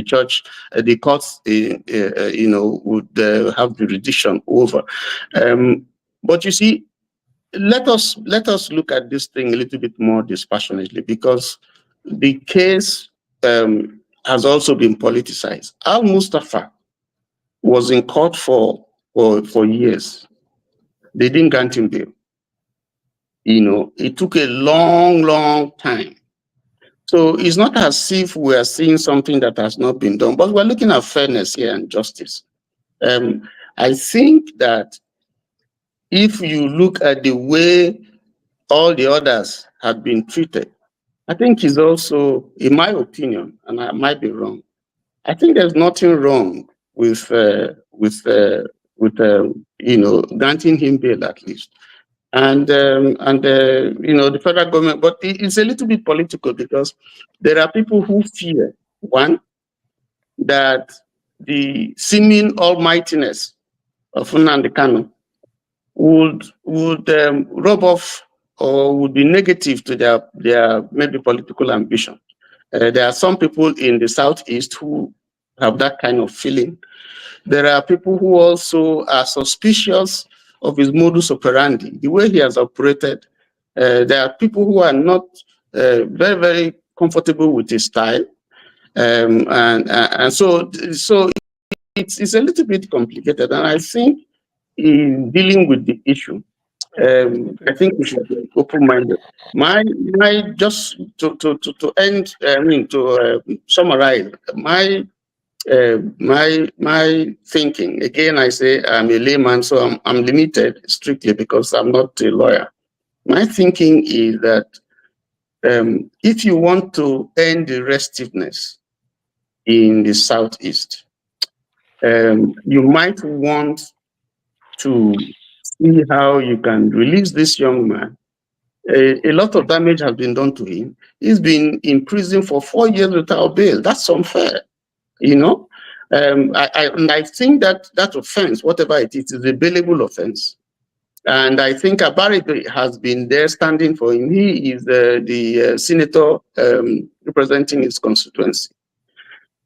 church, the courts, would have jurisdiction over. But you see, let us look at this thing a little bit more dispassionately, because the case has also been politicized. Al Mustafa was in court for years. They didn't grant him bail. It took a long time. So it's not as if we are seeing something that has not been done, but we're looking at fairness here and justice. I think that if you look at the way all the others have been treated, I think it's also, in my opinion, and I might be wrong, I think there's nothing wrong with granting him bail at least. And the federal government, but it's a little bit political, because there are people who fear, one, that the seeming almightiness of Nnamdi Kanu would rub off or would be negative to their maybe political ambition. There are some people in the Southeast who have that kind of feeling. There are people who also are suspicious of his modus operandi, the way he has operated. There are people who are not very, very comfortable with his style. And so it's a little bit complicated. And I think in dealing with the issue, I think we should be open-minded. My just to end, to summarize my thinking. Again, I say I'm a layman, so I'm limited strictly because I'm not a lawyer. My thinking is that if you want to end the restiveness in the Southeast, you might want to see how you can release this young man. A lot of damage has been done to him. He's been in prison for 4 years without bail. That's unfair. I think that offense, whatever it is a bailable offense. And I think Abari has been there standing for him. He is the senator representing his constituency.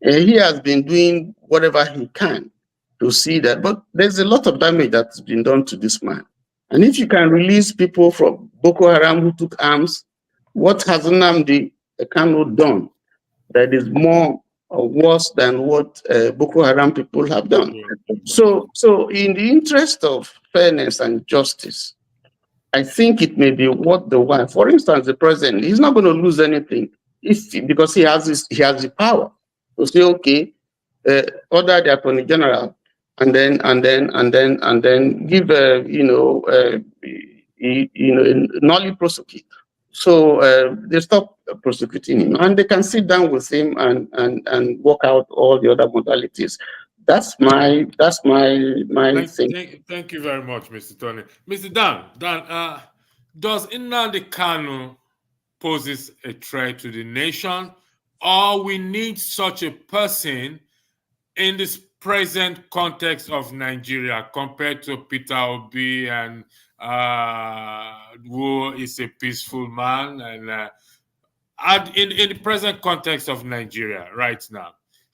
He has been doing whatever he can to see that, but there's a lot of damage that's been done to this man. And if you can release people from Boko Haram who took arms, what has Nnamdi Kanu done that is more or worse than what Boko Haram people have done? So in the interest of fairness and justice, I think it may be worth the while. For instance, the president, he's not going to lose anything because he has the power to say, okay, order the attorney general, and then give nulli prosecute. So they stop prosecuting him, and they can sit down with him and work out all the other modalities. That's my thing. Thank you very much, Mr. Tony. Mr. Dan, does Nnamdi Kanu poses a threat to the nation, or we need such a person in this present context of Nigeria compared to Peter Obi and who is a peaceful man, and in the present context of Nigeria right now,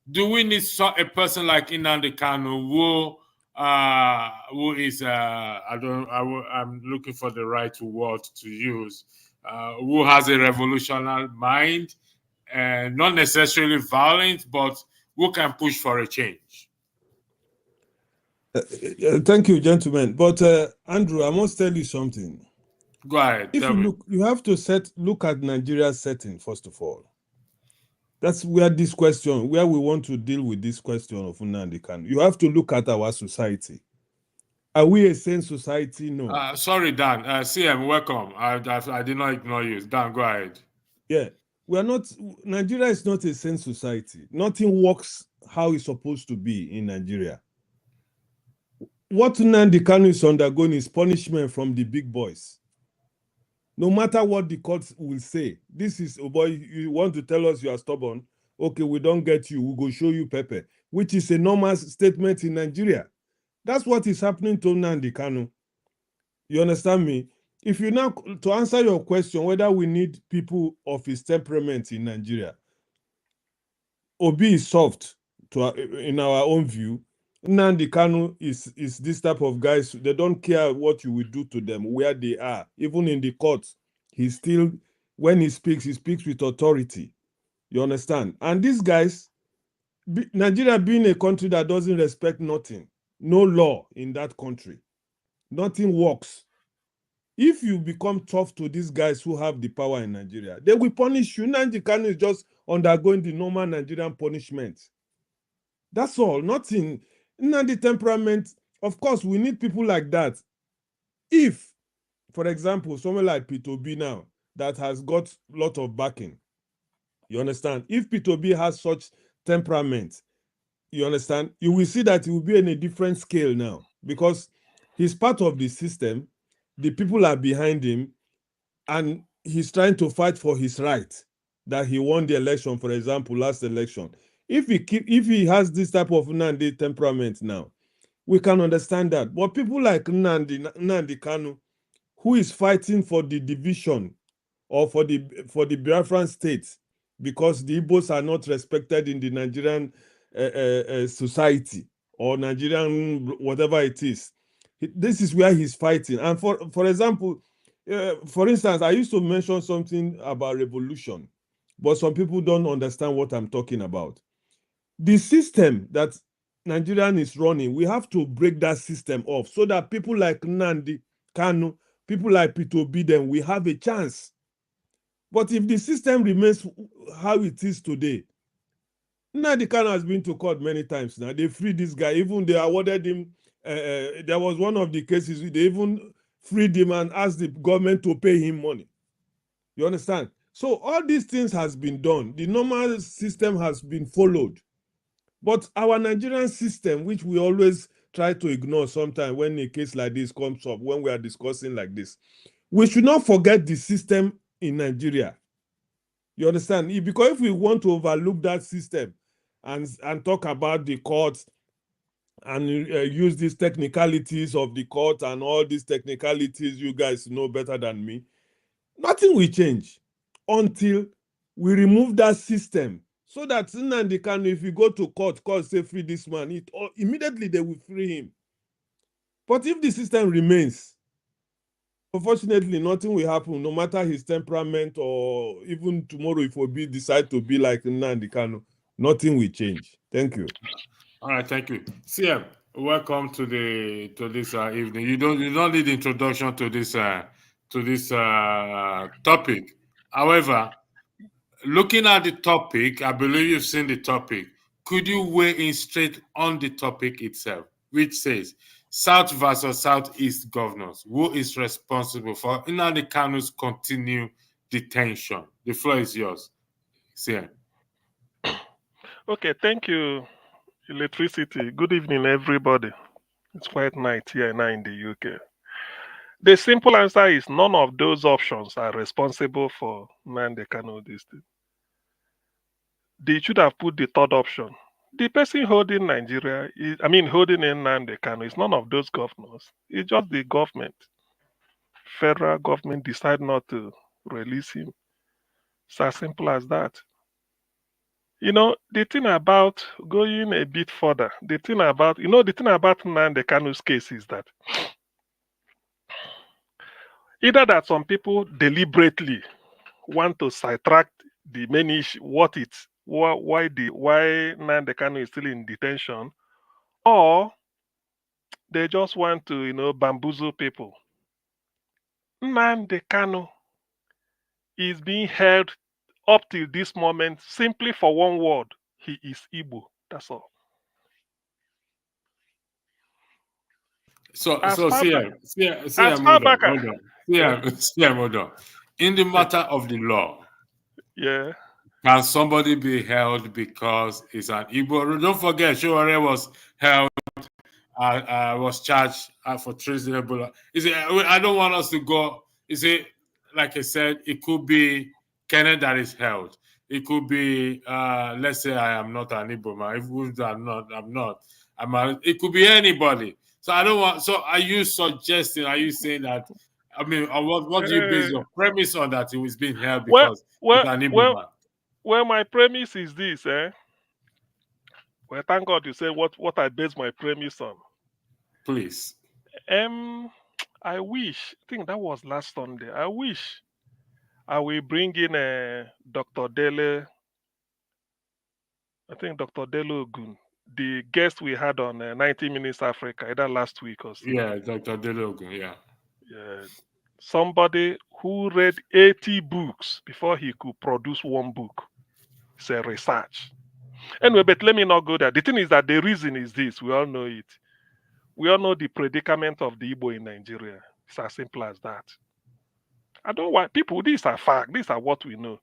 do we need a person like Nnamdi Kanu who is I'm looking for the right word to use, who has a revolutionary mind and not necessarily violent, but who can push for a change? Thank you, gentlemen. But Andrew, I must tell you something. Go ahead. If you look, you have to look at Nigeria's setting first of all. That's where we want to deal with this question of Nnamdi Kanu. You have to look at our society. Are we a sane society? No. Sorry, Dan. CM, welcome. I did not ignore you. Dan, go ahead. Yeah, we are not. Nigeria is not a sane society. Nothing works how it's supposed to be in Nigeria. What Nnamdi Kanu is undergoing is punishment from the big boys. No matter what the courts will say, this is, oh boy, you want to tell us you are stubborn? Okay, we don't get you. We go show you pepper, which is a normal statement in Nigeria. That's what is happening to Nnamdi Kanu. You understand me? If you now, to answer your question, whether we need people of his temperament in Nigeria, Obi is soft in our own view. Nnamdi Kanu is this type of guys. They don't care what you will do to them, where they are. Even in the courts, he still, when he speaks with authority. You understand? And these guys, Nigeria being a country that doesn't respect nothing, no law in that country, nothing works. If you become tough to these guys who have the power in Nigeria, they will punish you. Nnamdi Kanu is just undergoing the normal Nigerian punishment. That's all. Nothing. Nnamdi temperament, of course, we need people like that. If, for example, someone like Peter Obi now that has got a lot of backing, you understand? If Peter Obi has such temperament, you understand? You will see that he will be in a different scale now because he's part of the system. The people are behind him, and he's trying to fight for his right that he won the election, for example, last election. If he has this type of Nnamdi temperament now, we can understand that. But people like Nnamdi Kanu, who is fighting for the division or for the Biafran state, because the Igbos are not respected in the Nigerian society or Nigerian whatever it is. This is where he's fighting. And for example, for instance, I used to mention something about revolution, but some people don't understand what I'm talking about. The system that Nigerian is running, we have to break that system off so that people like Nnamdi Kanu, people like Peter Obi, then we have a chance. But if the system remains how it is today, Nnamdi Kanu has been to court many times now. They freed this guy. Even they awarded him. There was one of the cases they even freed him and asked the government to pay him money. You understand? So all these things has been done. The normal system has been followed. But our Nigerian system, which we always try to ignore sometimes when a case like this comes up, when we are discussing like this, we should not forget the system in Nigeria. You understand? Because if we want to overlook that system and talk about the courts and use these technicalities of the court and all these technicalities, you guys know better than me, nothing will change until we remove that system so that Nnamdi Kanu, if you go to court say free this man, immediately they will free him. But if the system remains, unfortunately, nothing will happen, no matter his temperament, or even tomorrow if we decide to be like Nnamdi Kanu, nothing will change. Thank you. All right, thank you. CM, welcome to this evening. You don't need introduction to this topic. However, looking at the topic, I believe you've seen the topic. Could you weigh in straight on the topic itself, which says South versus Southeast governors? Who is responsible for Nnamdi Kanu's continued detention? The floor is yours, CM. Okay, thank you, Electricity. Good evening, everybody. It's quite night here now in the UK. The simple answer is none of those options are responsible for Nnamdi Kanu this thing. They should have put the third option. The person holding Nigeria, holding in Nnamdi Kanu is none of those governors. It's just the government. Federal government decide not to release him. It's as simple as that. You know, the thing about going a bit further, the thing about Nnamdi Kanu's case is that either that some people deliberately want to sidetrack the main issue, why Nnamdi Kanu is still in detention, or they just want to, bamboozle people. Nnamdi Kanu is being held up till this moment simply for one word: he is Igbo. That's all. So As far hold on. In the matter of the law, yeah, can somebody be held because he's an Igbo? Don't forget, Showore was held, was charged for treasonable. I don't want us to go. Is it, like I said, it could be Kenneth that is held. It could be, let's say I am not an Igbo man. If I'm not. It could be anybody. So I don't want. So are you suggesting? Are you saying that? I mean, what do you base your premise on, that he was being held because he's an Igbo man? Well, my premise is this, Well, thank God you said what I base my premise on. Please. I think that was last Sunday. I wish I will bring in Dr. Dele. I think Dr. Dele Ogun, the guest we had on 90 Minutes Africa, either last week or so. Yeah, Dr. Dele Ogun, yeah. Somebody who read 80 books before he could produce one book. It's a research. Anyway, but let me not go there. The thing is that the reason is this. We all know it. We all know the predicament of the Igbo in Nigeria. It's as simple as that. I don't want people, these are facts. These are what we know.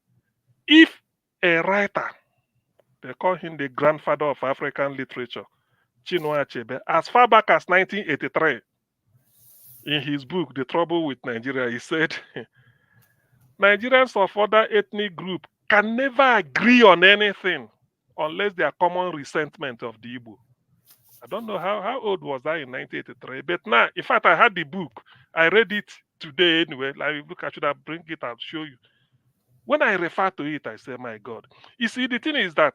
If a writer, they call him the grandfather of African literature, Chinua Achebe, as far back as 1983, in his book, The Trouble with Nigeria, he said, Nigerians of other ethnic groups can never agree on anything unless there are common resentment of the Igbo. I don't know how old was I in 1983, but now, in fact, I had the book. I read it today anyway. Like, look, I should have bring it and show you. When I refer to it, I say, my God. You see, the thing is that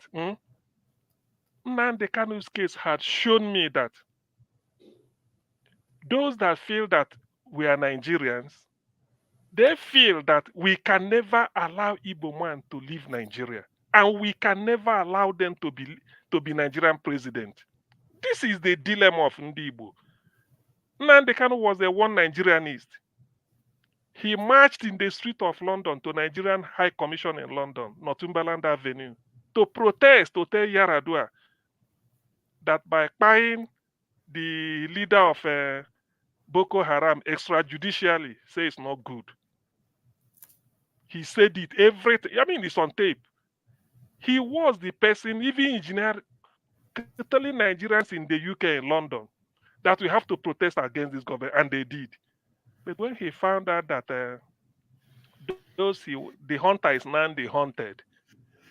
Nnamdi Kanu's case had shown me that those that feel that we are Nigerians, they feel that we can never allow Igbo man to leave Nigeria, and we can never allow them to be Nigerian president. This is the dilemma of Ndigbo. Nnamdi Kanu was a one Nigerianist. He marched in the street of London to Nigerian High Commission in London, Northumberland Avenue, to protest, to tell Yaradua that by buying the leader of Boko Haram extrajudicially, say it's not good. He said it everything. I mean, it's on tape. He was the person, even engineer, telling Nigerians in the UK and London that we have to protest against this government, and they did. But when he found out that the hunter is now the hunted,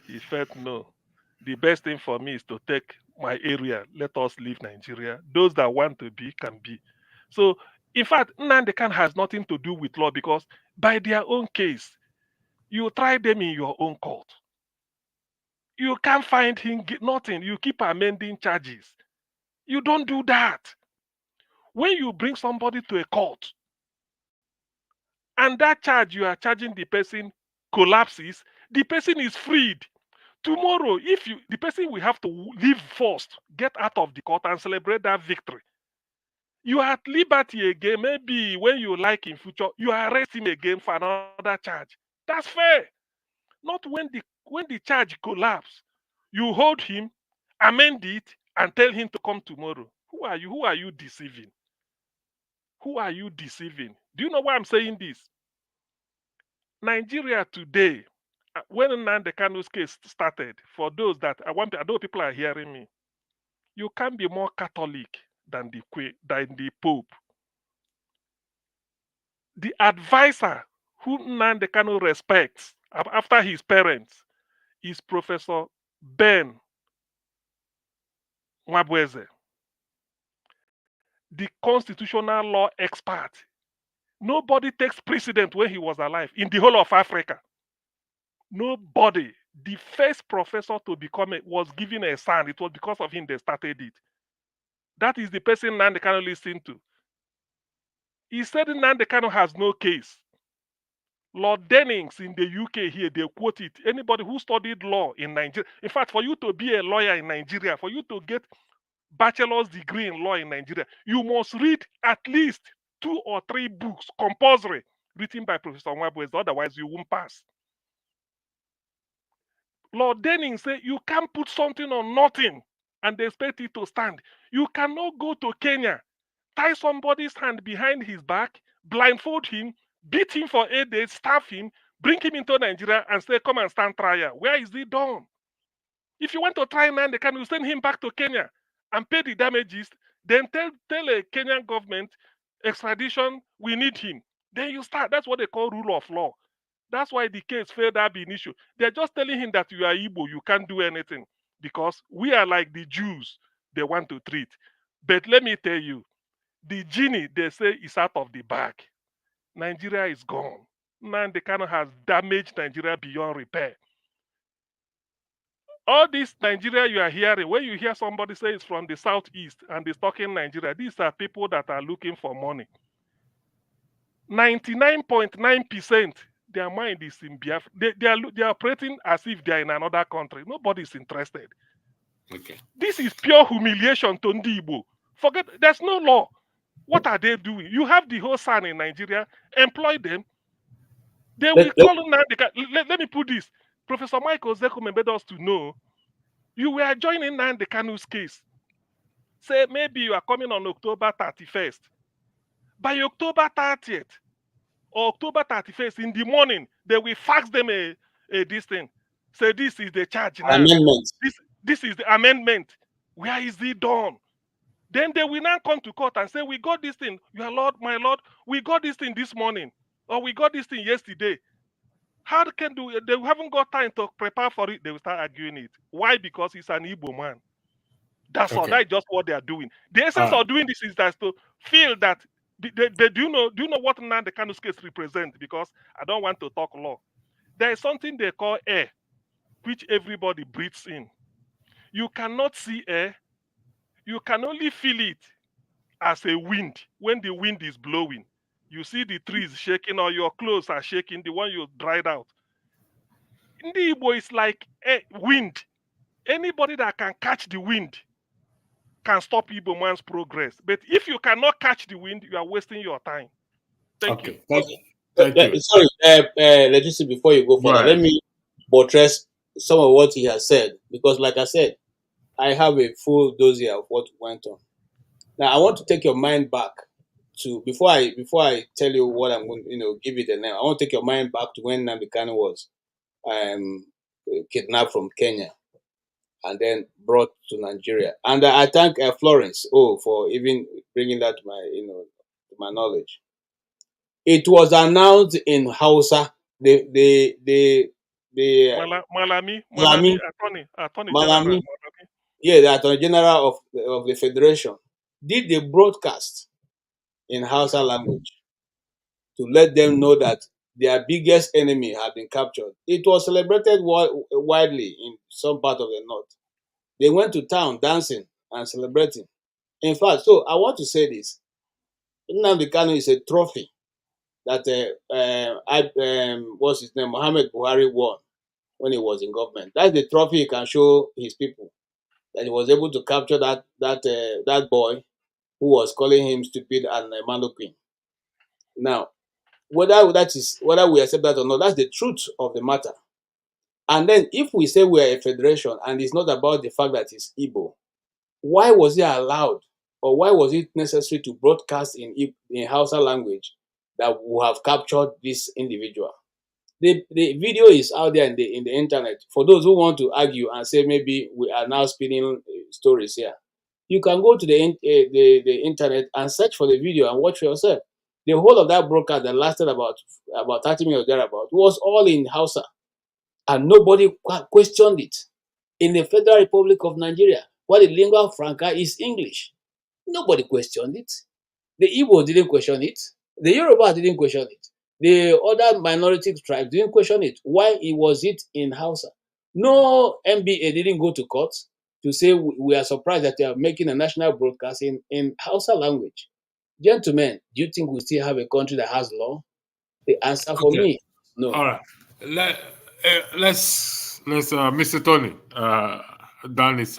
he felt, no, the best thing for me is to take my area. Let us leave Nigeria. Those that want to be can be. So, in fact, Nnamdi Kanu has nothing to do with law, because by their own case, You try them in your own court. You can't find him nothing. You keep amending charges. You don't do that. When you bring somebody to a court and that charge you are charging the person collapses, the person is freed. Tomorrow, if the person will have to leave first, get out of the court and celebrate that victory. You are at liberty again. Maybe when you like in future, you arrest him again for another charge. That's fair. Not when the charge collapse. You hold him, amend it, and tell him to come tomorrow. Who are you? Who are you deceiving? Who are you deceiving? Do you know why I'm saying this? Nigeria today, when Nnamdi Kanu's case started, for those that I know people are hearing me, you can't be more Catholic than the Pope. The advisor who Nnamdi Kanu respects after his parents is Professor Ben Nwabweze, the constitutional law expert. Nobody takes precedent when he was alive in the whole of Africa. Nobody. The first professor to become was given a son. It was because of him they started it. That is the person Nnamdi Kanu listened to. He said Nnamdi Kanu has no case. Lord Dennings in the UK here, they quote it. Anybody who studied law in Nigeria, in fact, for you to be a lawyer in Nigeria, for you to get bachelor's degree in law in Nigeria, you must read at least 2 or 3 books, compulsory, written by Professor Nwabweze, otherwise you won't pass. Lord Denning said you can't put something on nothing and expect it to stand. You cannot go to Kenya, tie somebody's hand behind his back, blindfold him, beat him for 8 days, starve him, bring him into Nigeria and say, come and stand trial. Where is he done? If you want to try Nnamdi Kanu, you send him back to Kenya and pay the damages, then tell a Kenyan government, extradition, we need him. Then you start. That's what they call rule of law. That's why the case failed to be an issue. They're just telling him that you are Igbo, you can't do anything because we are like the Jews they want to treat. But let me tell you, the genie they say is out of the bag. Nigeria is gone. Nnamdi Kanu has damaged Nigeria beyond repair. All this Nigeria you are hearing, when you hear somebody say it's from the southeast and is talking Nigeria, these are people that are looking for money. 99.9%, their mind is in Biafra. They are operating as if they are in another country. Nobody is interested. Okay. This is pure humiliation to Ndigbo. Forget, there's no law. What are they doing? You have the whole son in Nigeria, employ them. They will call Nnamdi Kanu. Let me put this. Professor Michael Zekum made us to know you were joining Nnamdi Kanu's case. Say maybe you are coming on October 31st. By October 30th or October 31st in the morning, they will fax them this thing. Say this is the charge now. Amendment. This is the amendment. Where is it done? Then they will now come to court and say, we got this thing. Your Lord, my Lord, we got this thing this morning. Or we got this thing yesterday. How can they haven't got time to prepare for it? They will start arguing it. Why? Because he's an Igbo man. That's all. That's just what they are doing. The essence of doing this is that to feel that they do you know what Nnamdi Kanu's case represents? Because I don't want to talk law. There is something they call air, which everybody breathes in. You cannot see air. You can only feel it as a wind. When the wind is blowing, you see the trees shaking or your clothes are shaking, the one you dried out. In the Igbo, it's like wind. Anybody that can catch the wind can stop Igbo man's progress. But if you cannot catch the wind, you are wasting your time. Thank you. Thank you. Sorry, Legacy, before you go further, let me buttress some of what he has said. Because like I said, I have a full dossier of what went on. Now, I want to take your mind back to, before I tell you what I'm going to, give it a name, I want to take your mind back to when Nnamdi Kanu was kidnapped from Kenya and then brought to Nigeria. And I thank Florence, for even bringing that to my, to my knowledge. It was announced in Hausa, Malami, Attorney General. Yeah, the Attorney General of the Federation did a broadcast in Hausa language to let them know that their biggest enemy had been captured. It was celebrated widely in some part of the north. They went to town dancing and celebrating. In fact, so I want to say this. Nnamdi Kanu is a trophy that what's his name? Mohammed Buhari won when he was in government. That's the trophy he can show his people, that he was able to capture that boy who was calling him stupid and mannequin. Now, whether we accept that or not, that's the truth of the matter. And then if we say we are a federation and it's not about the fact that it's Igbo, why was it allowed, or why was it necessary to broadcast in Hausa language that we have captured this individual? The video is out there in the internet. For those who want to argue and say maybe we are now spinning stories here, you can go to the internet and search for the video and watch for yourself. The whole of that broadcast that lasted about 30 minutes thereabout was all in Hausa, and nobody questioned it. In the Federal Republic of Nigeria, where the lingua franca is English, nobody questioned it. The Igbo didn't question it. The Yoruba didn't question it. The other minority tribes didn't question it. Why was it in Hausa? No MBA didn't go to court to say we are surprised that they are making a national broadcast in Hausa language. Gentlemen, do you think we still have a country that has law? The answer for me, no. All right. Let's Mr. Tony, Dan is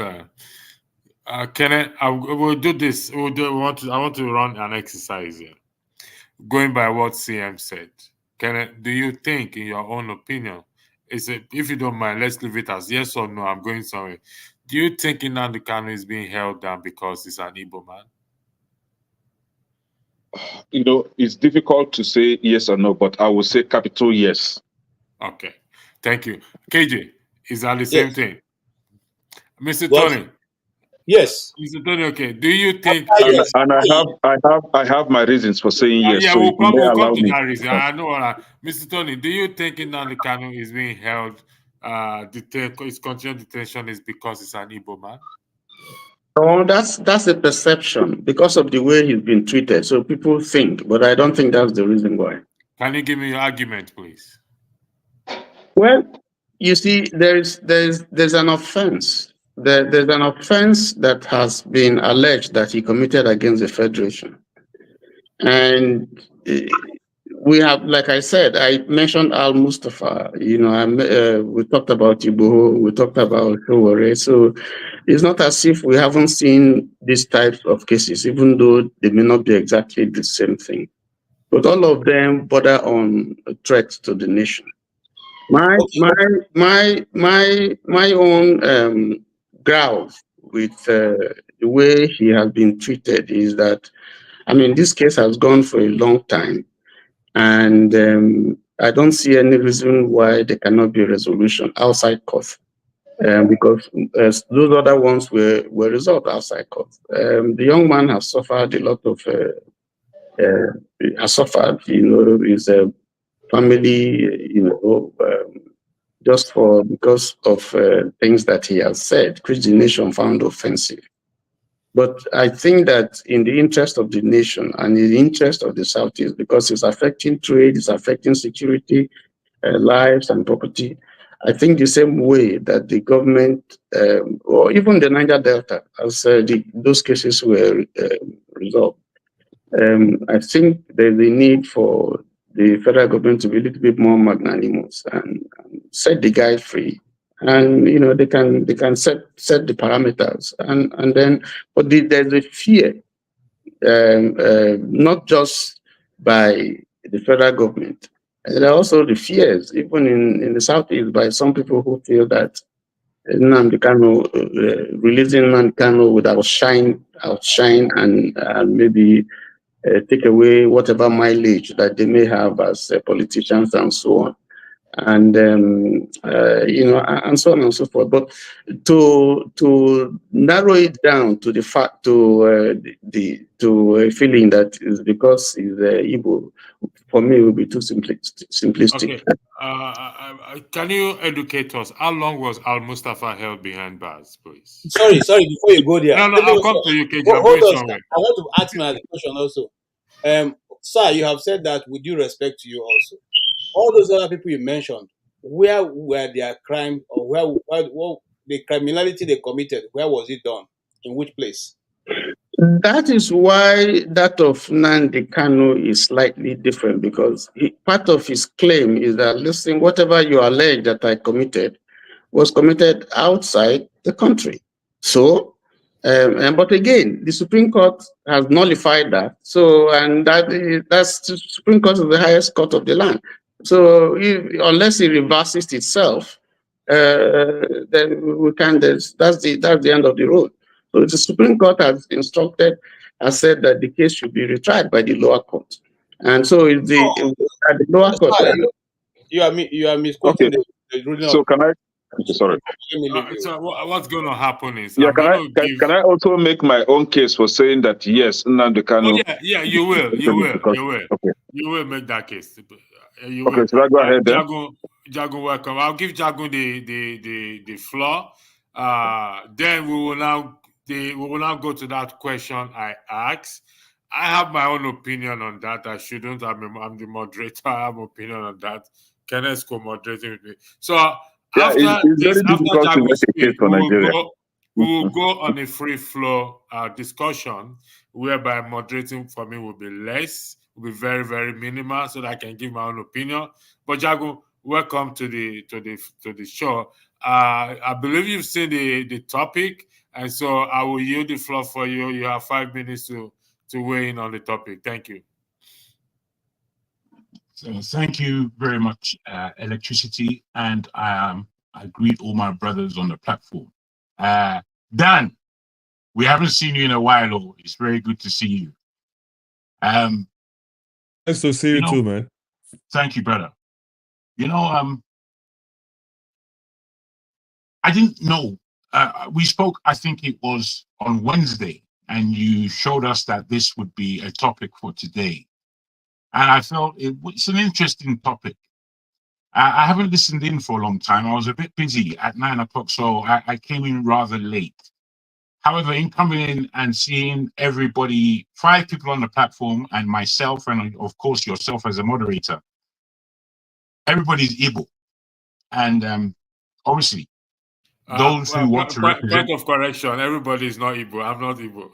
we'll do this. I want to run an exercise here. Going by what CM said. Do you think, in your own opinion, if you don't mind, let's leave it as yes or no, I'm going somewhere. Do you think Nnamdi Kanu is being held down because he's an Igbo man? It's difficult to say yes or no, but I will say capital yes. Okay. Thank you. KJ, is that the same thing? Mr. Tony? Yes. Mr. Tony, okay. Do you think... And I have my reasons for saying yes. Yeah, so we'll come to me. that reason. I know. Mr. Tony, do you think Nnamdi Kanu is being held, his continued detention is because he's an Igbo man? No, that's a perception because of the way he's been treated. So people think, but I don't think that's the reason why. Can you give me your argument, please? Well, you see, there's an offense. There's an offense that has been alleged that he committed against the Federation. And we have, like I said, I mentioned Al Mustafa, we talked about Igbo, we talked about Showore. So it's not as if we haven't seen these types of cases, even though they may not be exactly the same thing. But all of them border on a threat to the nation. My own growl with the way he has been treated is that, this case has gone for a long time, and I don't see any reason why there cannot be a resolution outside court, because those other ones were resolved outside court. The young man has suffered a lot of, his family, just because of things that he has said, which the nation found offensive. But I think that in the interest of the nation and in the interest of the Southeast, because it's affecting trade, it's affecting security, lives and property, I think the same way that the government, or even the Niger Delta, as those cases were resolved, I think there's a need for the federal government to be a little bit more magnanimous and set the guy free. And they can set the parameters, and then, but there's a fear, not just by the federal government. And there are also the fears, even in the Southeast, by some people who feel that Nnamdi Kanu, releasing Nnamdi Kanu would outshine and maybe take away whatever mileage that they may have as politicians and so on. And and so on and so forth. But to narrow it down to the fact, to a feeling that is because he's Igbo, for me, it would be too simplistic. Okay. Can you educate us? How long was Al Mustafa held behind bars, please? Sorry. Before you go there, no, I'll come to you, KJ. Hold on. I want to ask my question also. Sir, you have said that with due respect to you also. all those other people you mentioned, where were their crime, or what the criminality they committed, where was it done? In which place? That is why that of Nnamdi Kanu is slightly different, because part of his claim is that, listen, whatever you allege that I committed was committed outside the country. So, but again, the Supreme Court has nullified that. So, and that's the Supreme Court is the highest court of the land. So, unless it reverses itself, then we can. That's the end of the road. So, the Supreme Court has said that the case should be retried by the lower court, and so at the lower court. You are misquoting Okay. the ruling So of. can I? Sorry. So what's going to happen is Yeah, can I also make my own case for saying that yes, Nnamdi Kanu? Oh, yeah, you will. Okay. You will make that case. You Okay, will. so I go ahead then. Jagun, welcome. I'll give Jagun the floor. Then we will now go to that question I asked. I have my own opinion on that. I shouldn't. I'm the moderator. I have an opinion on that. Kenneth co-moderating with me. So after Jagun speaks, we will go on a free flow discussion whereby moderating for me will be very, very minimal, so that I can give my own opinion. But Jagun, welcome to the show. I believe you've seen the topic, and so I will yield the floor for you. You have 5 minutes to weigh in on the topic. Thank you. So thank you very much, Electricity, and I greet all my brothers on the platform. Dan, we haven't seen you in a while. Oh, it's very good to see you. Nice to see you too, man. Thank you, brother. I didn't know. We spoke, I think it was on Wednesday, and you showed us that this would be a topic for today. And I felt it's an interesting topic. I haven't listened in for a long time. I was a bit busy at 9 o'clock, so I came in rather late. However, in coming in and seeing everybody, 5 people on the platform and myself, and of course yourself as a moderator, everybody's Igbo. And obviously, those who want to represent... Point of correction, everybody is not Igbo. I'm not Igbo.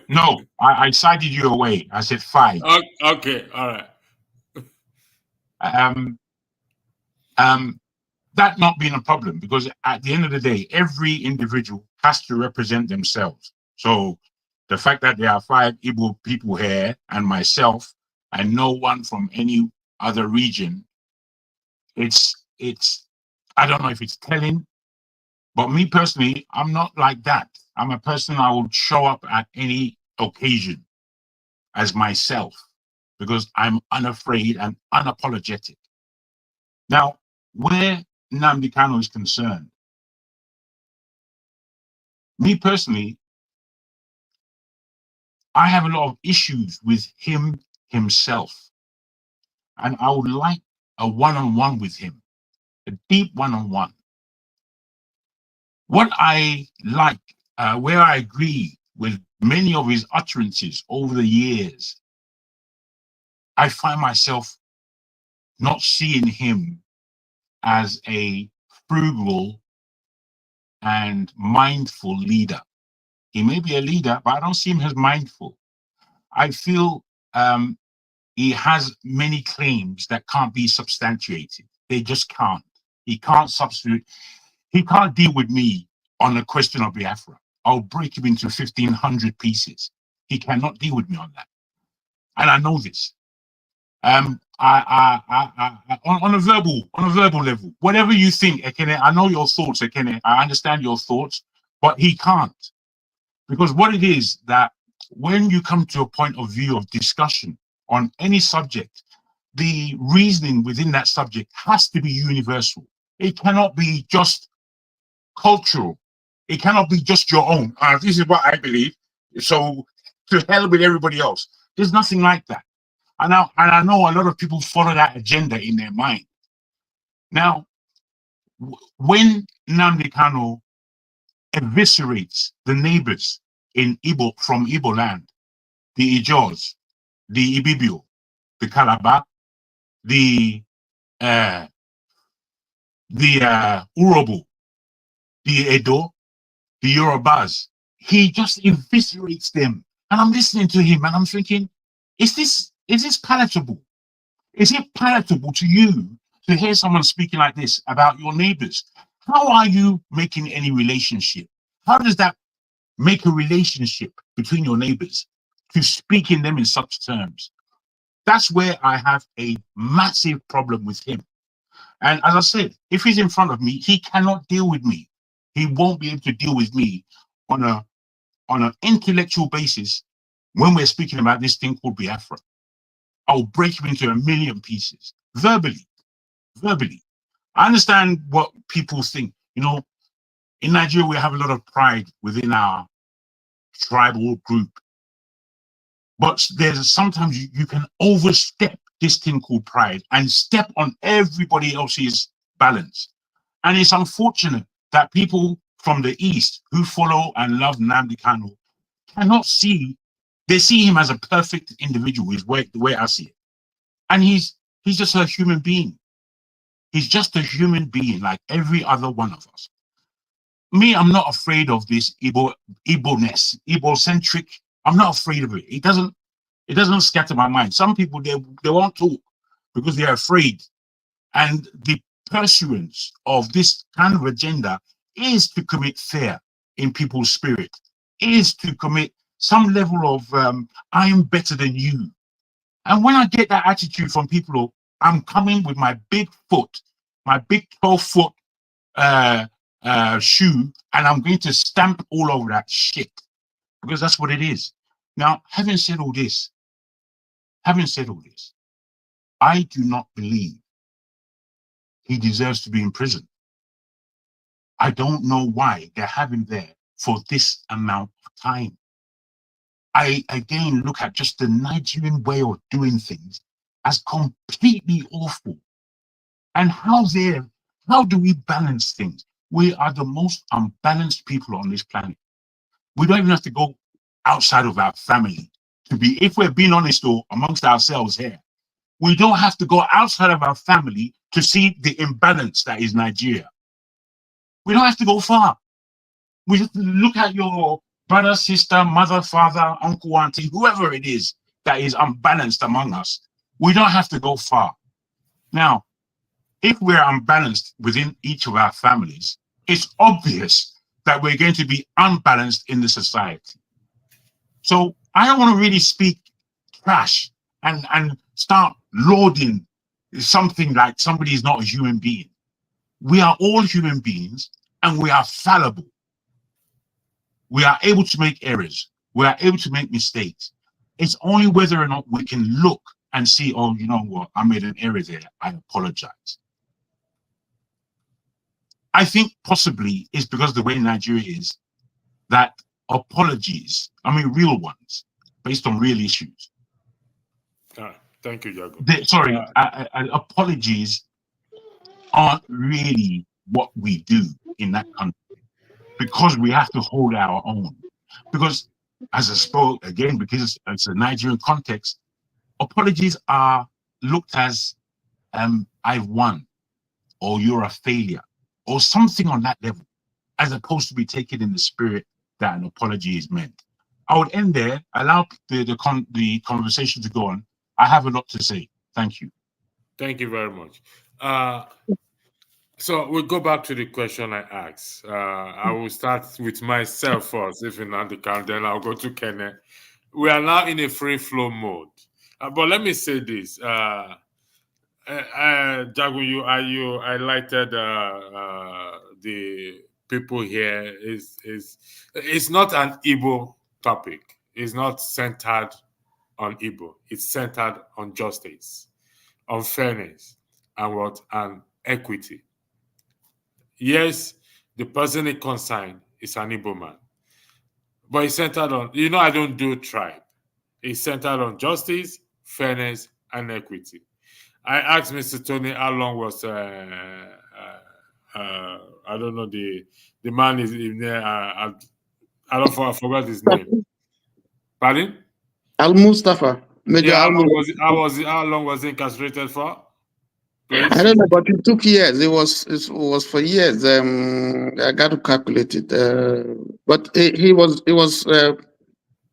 No, I sided you away. I said 5. Okay, all right. That not being a problem, because at the end of the day, every individual has to represent themselves. So the fact that there are 5 Igbo people here and myself and no one from any other region, it's I don't know if it's telling, but me personally, I'm not like that. I'm a person, I would show up at any occasion as myself because I'm unafraid and unapologetic. Now, where Nnamdi Kanu is concerned, me personally, I have a lot of issues with him himself. And I would like a one-on-one with him, a deep one-on-one. What I like, where I agree with many of his utterances over the years, I find myself not seeing him as a frugal and mindful leader. He may be a leader, but I don't see him as mindful. I feel he has many claims that can't be substantiated. They just can't. He can't substitute. He can't deal with me on the question of Biafra. I'll break him into 1,500 pieces. He cannot deal with me on that. And I know this. On a verbal level, whatever you think, Ekene, I know your thoughts, Ekene. I understand your thoughts, but he can't. Because what it is that when you come to a point of view of discussion on any subject, the reasoning within that subject has to be universal. It cannot be just cultural. It cannot be just your own. This is what I believe. So to hell with everybody else. There's nothing like that. And I know a lot of people follow that agenda in their mind. Now, when Nnamdi Kanu eviscerates the neighbors in Igbo, from Igbo land, the Ijos, the Ibibio, the Calabar, the Urobo, the Edo, the Yorubas. He just eviscerates them. And I'm listening to him and I'm thinking, is this palatable? Is it palatable to you to hear someone speaking like this about your neighbors? How are you making any relationship? How does that make a relationship between your neighbors to speak in them in such terms? That's where I have a massive problem with him. And as I said, if he's in front of me, he cannot deal with me. He won't be able to deal with me on an intellectual basis when we're speaking about this thing called Biafra. I'll break him into a million pieces, verbally. I understand what people think. You know, in Nigeria, we have a lot of pride within our tribal group. But there's sometimes you can overstep this thing called pride and step on everybody else's balance. And it's unfortunate that people from the East who follow and love Nnamdi Kanu cannot see, they see him as a perfect individual, is the way I see it. And he's just a human being. He's just a human being like every other one of us. Me, I'm not afraid of this Igbo-ness, Igbo-centric. I'm not afraid of it. It doesn't scatter my mind. Some people, they won't talk because they're afraid. And the pursuance of this kind of agenda is to commit fear in people's spirit, is to commit some level of I'm better than you. And when I get that attitude from people, I'm coming with my big foot, my big 12-foot shoe, and I'm going to stamp all over that shit, because that's what it is. Now, having said all this, I do not believe he deserves to be in prison. I don't know why they have him there for this amount of time. I again look at just the Nigerian way of doing things as completely awful. And how do we balance things? We are the most unbalanced people on this planet. We don't even have to go outside of our family to be, if we're being honest though, amongst ourselves here, we don't have to go outside of our family to see the imbalance that is Nigeria. We don't have to go far. We just look at your brother, sister, mother, father, uncle, auntie, whoever it is that is unbalanced among us. We don't have to go far. Now, if we're unbalanced within each of our families, it's obvious that we're going to be unbalanced in the society. So I don't want to really speak trash and start lauding something like somebody is not a human being. We are all human beings and we are fallible. We are able to make errors. We are able to make mistakes. It's only whether or not we can look and see, oh, you know what, I made an error there, I apologize. I think possibly it's because the way Nigeria is, that apologies, I mean real ones, based on real issues. Thank you, Jago. Apologies aren't really what we do in that country, because we have to hold our own. Because as I spoke again, because it's a Nigerian context, apologies are looked as I've won, or you're a failure, or something on that level, as opposed to be taken in the spirit that an apology is meant. I would end there, allow the conversation to go on. I have a lot to say. Thank you. Thank you very much. So we'll go back to the question I asked. I will start with myself first, if Nnamdi Kanu, then I'll go to Kenneth. We are now in a free flow mode. But let me say this. Jago, you highlighted the people here. It's not an Igbo topic. It's not centered on Igbo. It's centered on justice, on fairness, and equity. Yes, the person it concerned is an Igbo man, but it's centered on, I don't do tribe. It's centered on justice, fairness, and equity. I asked Mr. Tony how long was I don't know, the man is in there. I forgot his name. Pardon? Al Mustafa. Major Yeah, Al Mustafa. how long was he incarcerated for? Please. I don't know, but it took years. It was for years. I got to calculate it. But he was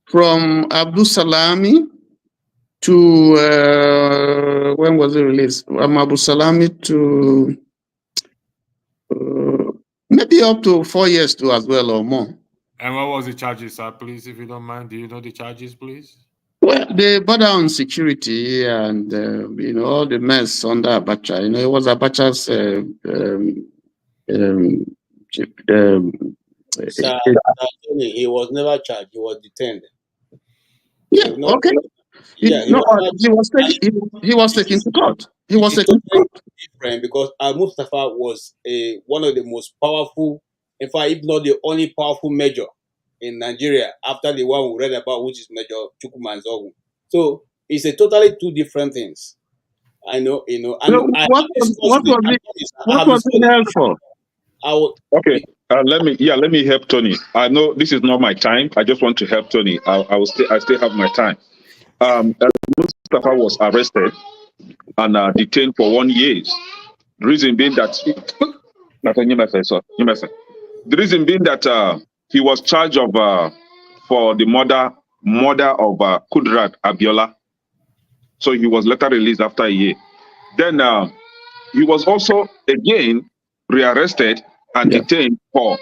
from Abdul Salami to when was it released? From Abu Salami to maybe up to 4 years too, as well, or more. And what was the charges, sir? Please, if you don't mind, do you know the charges, please? Well, they border on security and all the mess under Abacha. It was Abacha's. Sir, he was never charged. He was detained. Yeah. No, Okay. yeah, He was taken to court. He was taken to court. Different because Mustafa was one of the most powerful, in fact, if not the only powerful major in Nigeria after the one we read about, which is Major Chukwuma Nzogu. So it's a totally two different things. I know. And So what was it held for? Okay. Let me help Tony. I know this is not my time. I just want to help Tony. I still have my time. Mustafa was arrested and detained for 1 year. The reason being that he was charged of for the murder of Kudrat Abiola. So he was later released after a year. Then he was also again rearrested and detained for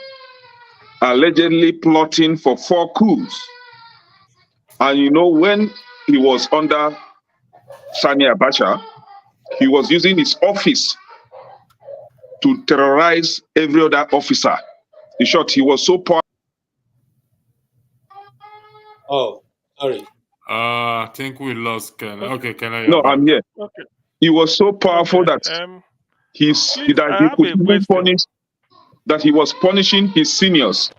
allegedly plotting for 4 coups. And when he was under Sani Abacha, he was using his office to terrorize every other officer. In short, he was so powerful. Oh, sorry. I think we lost Ken. Okay, can I? No, I'm here. Okay. He was so powerful that he was punishing his seniors.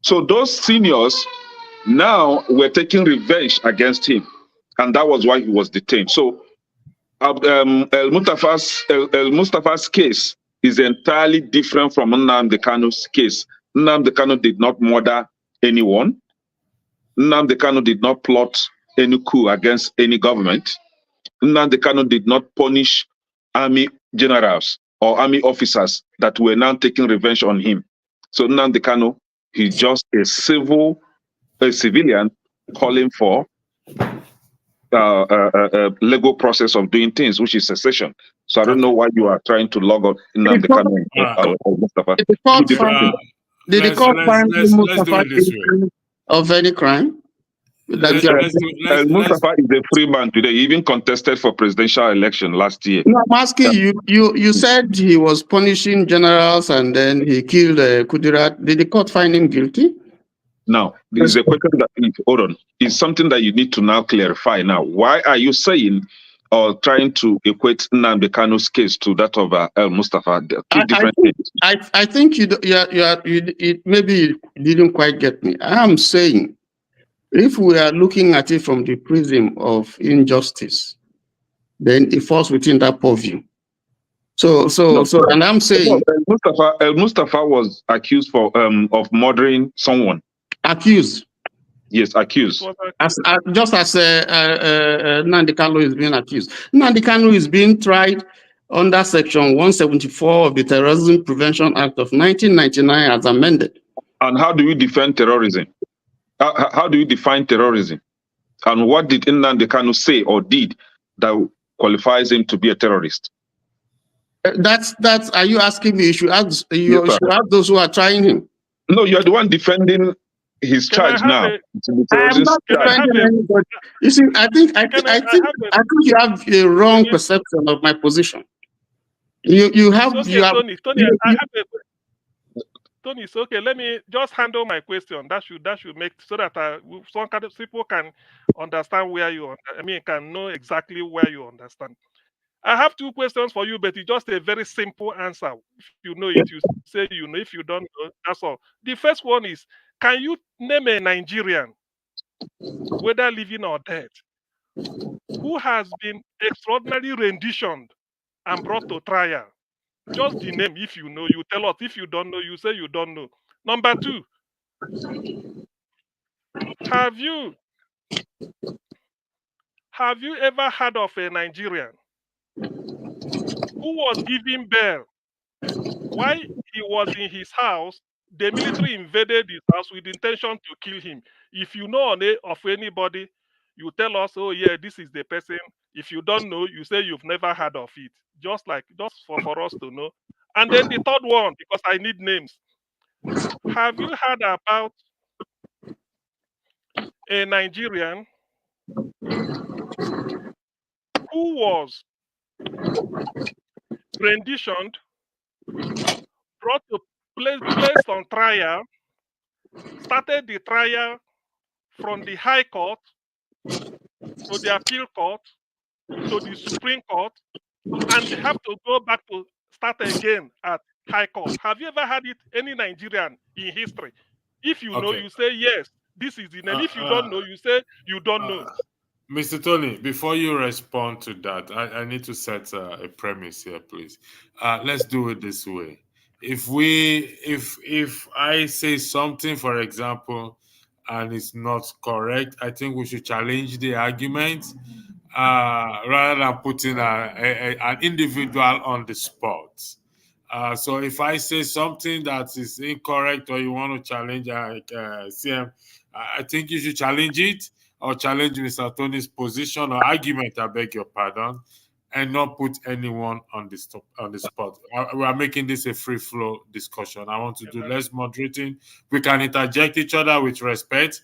So those seniors now were taking revenge against him, and that was why he was detained. So El Mustafa's case is entirely different from Nnamdi Kanu's case. Nnamdi Kanu did not murder anyone. Nnamdi Kanu did not plot any coup against any government. Nnamdi Kanu did not punish army generals or army officers that were now taking revenge on him. So Nnamdi Kanu, he's just a civilian calling for legal process of doing things, which is secession. So I don't know why you are trying to log on Nnamdi Kanu or Mustafa. Did the court find Mustafa guilty of any crime? Mustafa is a free man today. He even contested for presidential election last year. No, I'm asking you. You said he was punishing generals and then he killed Kudirat. Did the court find him guilty? Now, there is a question that hold on. It's something that you need to now clarify. Now, why are you saying or trying to equate Nnamdi Kanu's case to that of El Mustafa? Two different things. I think you maybe you didn't quite get me. I am saying, if we are looking at it from the prism of injustice, then it falls within that purview. And I'm saying El Mustafa was accused of murdering someone. Accused. Yes, accused. Just as Nnamdi Kanu is being accused. Nnamdi Kanu is being tried under Section 174 of the Terrorism Prevention Act of 1999 as amended. And how do you defend terrorism? How do you define terrorism? And what did Nnamdi Kanu say or did that qualifies him to be a terrorist? That's. Are you asking me? You should ask those who are trying him. No, you are the one defending his charge now. I am not defending anybody. You see, I think you have a wrong perception of my position. Tony, it's okay. Let me just handle my question. That should make so that some kind of people can understand where you are. Can know exactly where you understand. I have 2 questions for you, but it's just a very simple answer. If you know it, you say you know. If you don't know, that's all. The first one is, can you name a Nigerian, whether living or dead, who has been extraordinarily renditioned and brought to trial? Just the name, if you know, you tell us. If you don't know, you say you don't know. Number 2, have you ever heard of a Nigerian who was giving bail. While he was in his house, the military invaded his house with the intention to kill him. If you know of anybody, you tell us, oh yeah, this is the person. If you don't know, you say you've never heard of it. Just for us to know. And then the third one, because I need names. Have you heard about a Nigerian who was renditioned, brought to placed on trial, started the trial from the High Court to the Appeal Court to the Supreme Court, and they have to go back to start again at High Court? Have you ever had it? Any Nigerian in history? If you know, you say yes, this is the name. If you don't know, you say you don't know. Mr. Tony, before you respond to that, I need to set a premise here, please. Let's do it this way. If I say something, for example, and it's not correct, I think we should challenge the argument rather than putting an individual on the spot. So if I say something that is incorrect or you want to challenge CM, I think you should challenge it, or challenge Mr. Tony's position or argument, I beg your pardon, and not put anyone on the spot. We are making this a free flow discussion. I want to do less moderating. We can interject each other with respect,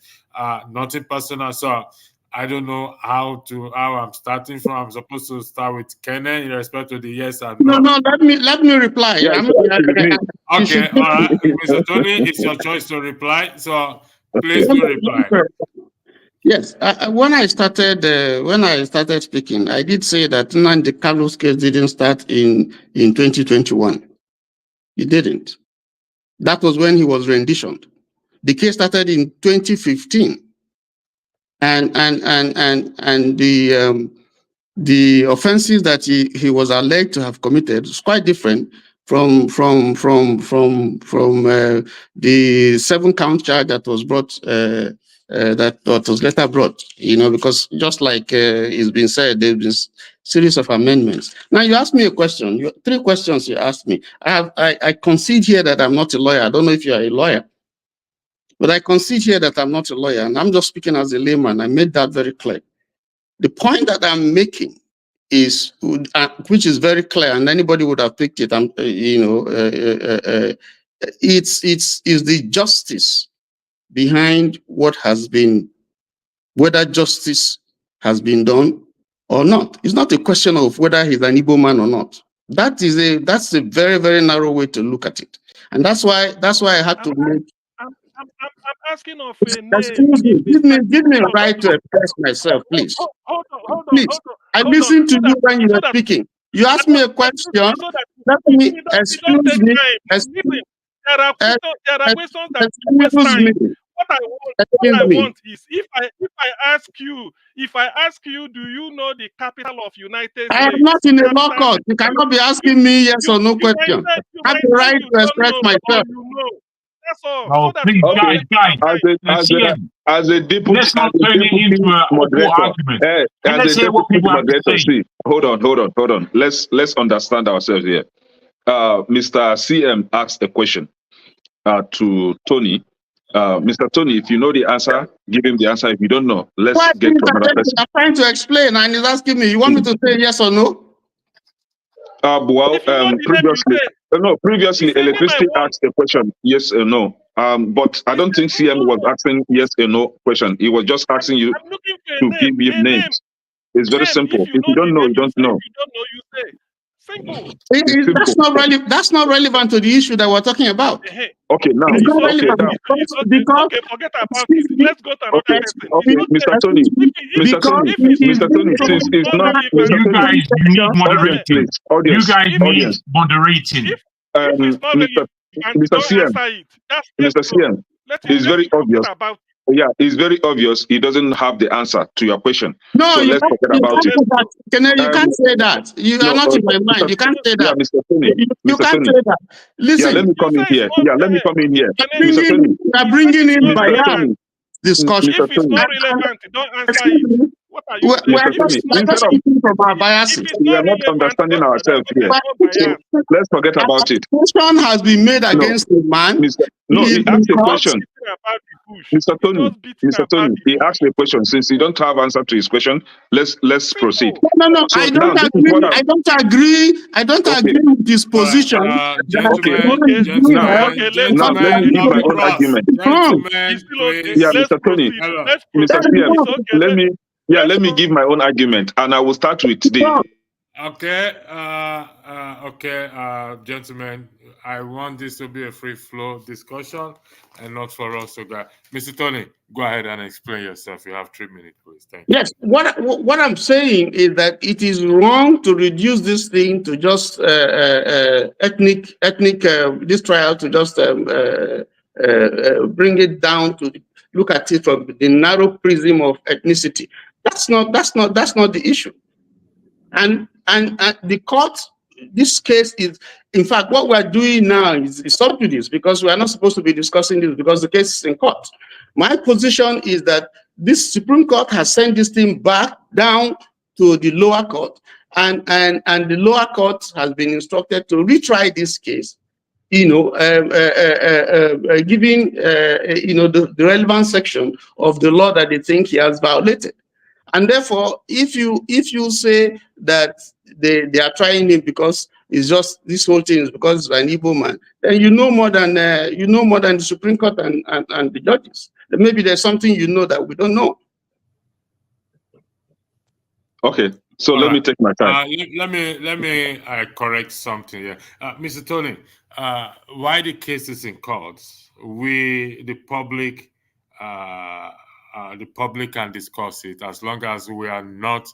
nothing personal. So I don't know how I'm starting from. I'm supposed to start with Kenneth in respect to the yes and no. No, let me reply. Yeah, okay, all right. Mr. Tony, it's your choice to reply. So please do reply. Yes, when I started speaking, I did say that Nnamdi Kanu's case didn't start in 2021. It didn't. That was when he was renditioned. The case started in 2015, and the offenses that he was alleged to have committed was quite different from the 7-count charge that was brought. That was later brought, because just like it's been said, there's been series of amendments. Now you asked me a question. 3 questions you asked me. I concede here that I'm not a lawyer. I don't know if you are a lawyer, but I concede here that I'm not a lawyer, and I'm just speaking as a layman. I made that very clear. The point that I'm making is, which is very clear, and anybody would have picked it. It's the justice behind what has been, whether justice has been done or not. It's not a question of whether he's an Igbo man or not. That's a very, very narrow way to look at it, and that's why I had to make. I'm asking of a name. Excuse me, give me a right to express myself, please. Hold on. Please, I listened to you when you were speaking. You asked me a question. Let me excuse me. There are questions that waste time. What I want is, if I ask you, do you know the capital of United States? I am not in a law court. You cannot be asking me yes or no question. I have the right to express myself. That's all. Oh, so please, guys. As a deputy, let's not turn it into a argument. As a deputy moderator, see, hold on. Let's understand ourselves here. Mr. CM asked a question to Tony. Mr. Tony, if you know the answer, give him the answer. If you don't know, let's get to another person. I'm trying to explain, and he's asking me, you want me to say yes or no? Previously, Electricity asked a question, yes or no. But I don't think CM was asking yes or no question. He was just asking you to give him names. It's very simple. If you don't know, you don't know. If you don't know, you say. Simple. That's not relevant to the issue that we're talking about. Okay, now. Okay, forget about it. Let's go to another person. Okay, Mr. Tony, since it's not. You guys need moderating. You guys need moderating. Mr. CM, it's very obvious. Yeah, it's very obvious he doesn't have the answer to your question. No, so let's forget about it. You can't say that. You are not in my mind. You can't say that. Mr. Tony, you can't say that. Listen. Let me come in here. Mr. Tony. You are bringing in bias discussion. If it's not relevant, don't answer it. What are you We're, saying? Mr. Tony, we're instead just of speaking from our If biases. it's we are not not relevant, understanding there's ourselves here. no bias. Let's forget about it. Accusation has been made No, against a man. Mr. No, He he is asked in a court. question. Beating about the bush. Mr. Tony, Just beating Mr. about Tony, the he bush. asked a question. Since you don't have answer to his question, let's proceed. Simple. No, So I now don't this is what agree. I don't agree. I don't okay. agree with his All right, position that Okay. gentlemen, what is being Now, held Okay, in now court let gentlemen, me give my own bros, argument. is wrong. gentlemen, it's still okay. please. Yeah, Let's Mr. Tony, proceed. Hello. Let's Mr. proceed. PM, It's okay. let me give my own argument, and I will start with It's the. wrong. Okay, gentlemen, I want this to be a free flow discussion and not for us to go. Mr. Tony, go ahead and explain yourself. You have 3 minutes, please. Thank you. Yes, what I'm saying is that it is wrong to reduce this thing to just ethnic this trial to just bring it down to look at it from the narrow prism of ethnicity. That's not the issue. And the court, this case is, in fact, what we're doing now is subjudice, because we are not supposed to be discussing this because the case is in court. My position is that this Supreme Court has sent this thing back down to the lower court, and the lower court has been instructed to retry this case, giving the relevant section of the law that they think he has violated. And therefore, if you say that they are trying him because it's just this whole thing is because he's an Igbo man, then you know more than the Supreme Court and the judges. Maybe there's something you know that we don't know. Okay, so All let right. me take my time. Let me correct something here, Mr. Tony. Why the case is in court? The public can discuss it as long as we are not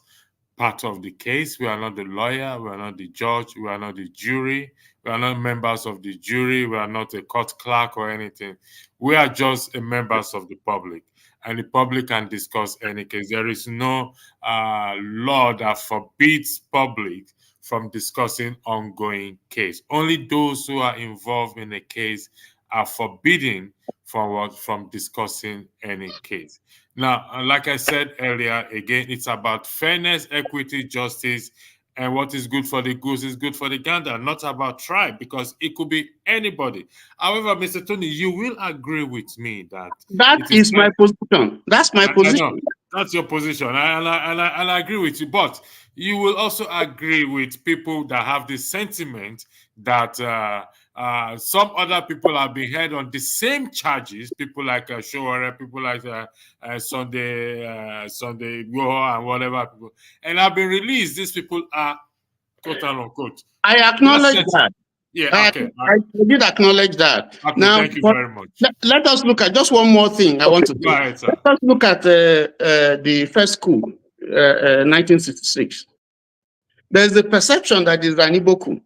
part of the case. We are not the lawyer. We are not the judge. We are not the jury. We are not members of the jury. We are not a court clerk or anything. We are just members of the public, and the public can discuss any case. There is no law that forbids public from discussing ongoing case. Only those who are involved in a case are forbidden from discussing any case. Now, like I said earlier, again, it's about fairness, equity, justice, and what is good for the goose is good for the gander, not about tribe, because it could be anybody. However, Mr. Tony, you will agree with me that That is my position. That's my position. I know. That's your position, and I agree with you. But you will also agree with people that have the sentiment that some other people have been held on the same charges. People like Showore, people like Sunday Igbo and whatever people, and have been released. These people are quote unquote. I acknowledge that. Yeah, okay. I did acknowledge that. Okay, now, thank you very much. Let us look at just one more thing I want to do. Go ahead, sir. Let us look at the first coup, 1966. There's a perception that is an Igbo coup.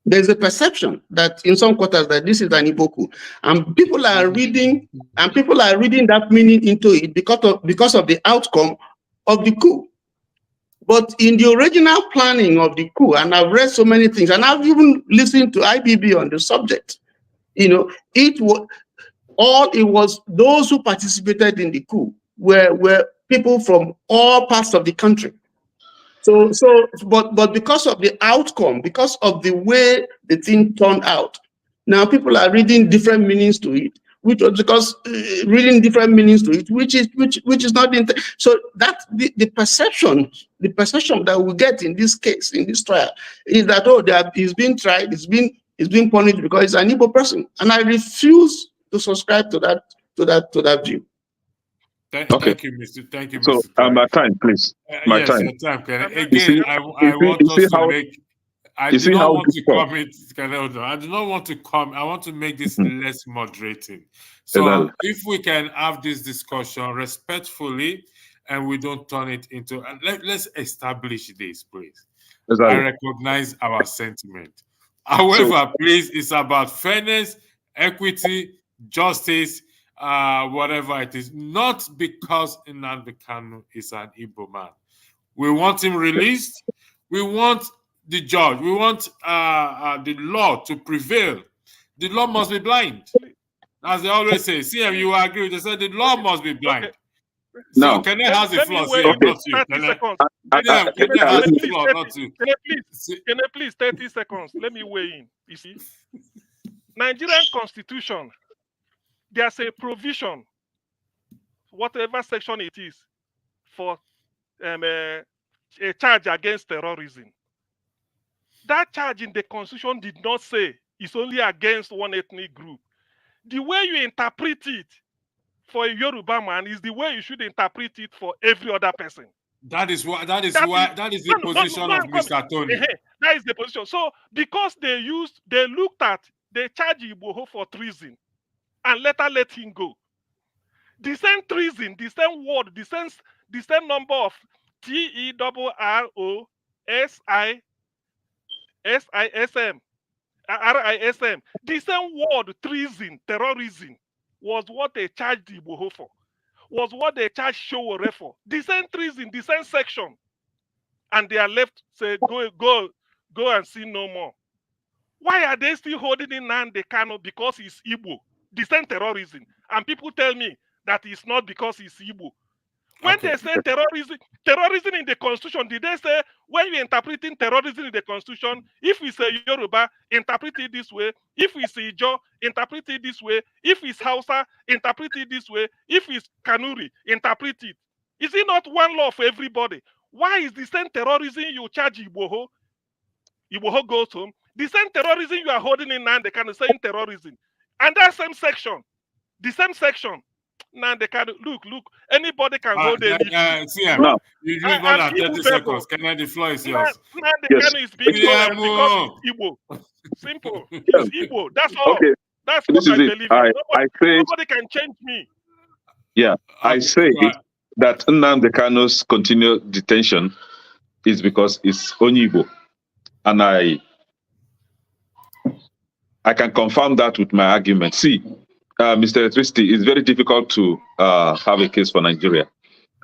There's a perception that in some quarters that this is an Igbo coup, and people are reading that meaning into it because of the outcome of the coup. But in the original planning of the coup, and I've read so many things, and I've even listened to IBB on the subject, it was those who participated in the coup were people from all parts of the country. But because of the outcome, because of the way the thing turned out, now people are reading different meanings to it. Which is not so that the perception that we get in this case, in this trial, is that he's been tried, he's been punished because he's an Igbo person, and I refuse to subscribe to that view. Thank you, Mr. Thank you, So, Mr. my time, please. My yes, time. your time, Ken. Again, You see, I want us to make. I do not want to comment. I do not want to comment. I want to make this less moderating. So, if we can have this discussion respectfully, and we don't turn it into. Let's establish this, please. I recognize our sentiment. However, please, it's about fairness, equity, justice, whatever it is. Not because Nnamdi Kanu is an Igbo man. We want him released. We want the judge. We want the law to prevail. The law must be blind. As they always say, CM, you agree. They said the law must be blind. Now, Can I have the Let me floor? weigh See, in not you. 30 seconds. Can I have the floor? Not you. Can I please 30 seconds? Let me weigh in. You see, Nigerian Constitution, there's a provision, whatever section it is, for a charge against terrorism. That charge in the Constitution did not say it's only against one ethnic group. The way you interpret it for a Yoruba man is the way you should interpret it for every other person. That is the position of Mr. Tony. That is the position. So because they charge Igbo for treason and later let him go. The same treason, the same word, the same number of TERRORISM, the same word treason, terrorism, was what they charged Igbo for, was what they charged Showore for. The same treason, the same section. And they are left, say, go and see no more. Why are they still holding in Nnamdi Kanu? Because he's Igbo. The same terrorism. And people tell me that it's not because he's Igbo. When they say terrorism in the Constitution, did they say when you're interpreting terrorism in the Constitution, if it's a Yoruba, interpret it this way. If it's Ijo, interpret it this way. If it's Hausa, interpret it this way. If it's Kanuri, interpret it. Is it not one law for everybody? Why is the same terrorism you charge Igboho goes home? The same terrorism you are holding in Nnamdi Kanu, same terrorism. And that same section, the same section, Nnamdi Kanu, look, anybody can hold it. No. You use more than 30 seconds. Can I, the floor is yours. Nnamdi Kanu is being tolerant because he's Igbo. Simple. He's Igbo. That's all. Okay. That's what I believe in. Nobody can change me. Yeah, I say that Nnamdi Kanu's continued detention is because it's Onyibo. And I can confirm that with my argument. See, Mr. Electricity, it's very difficult to have a case for Nigeria.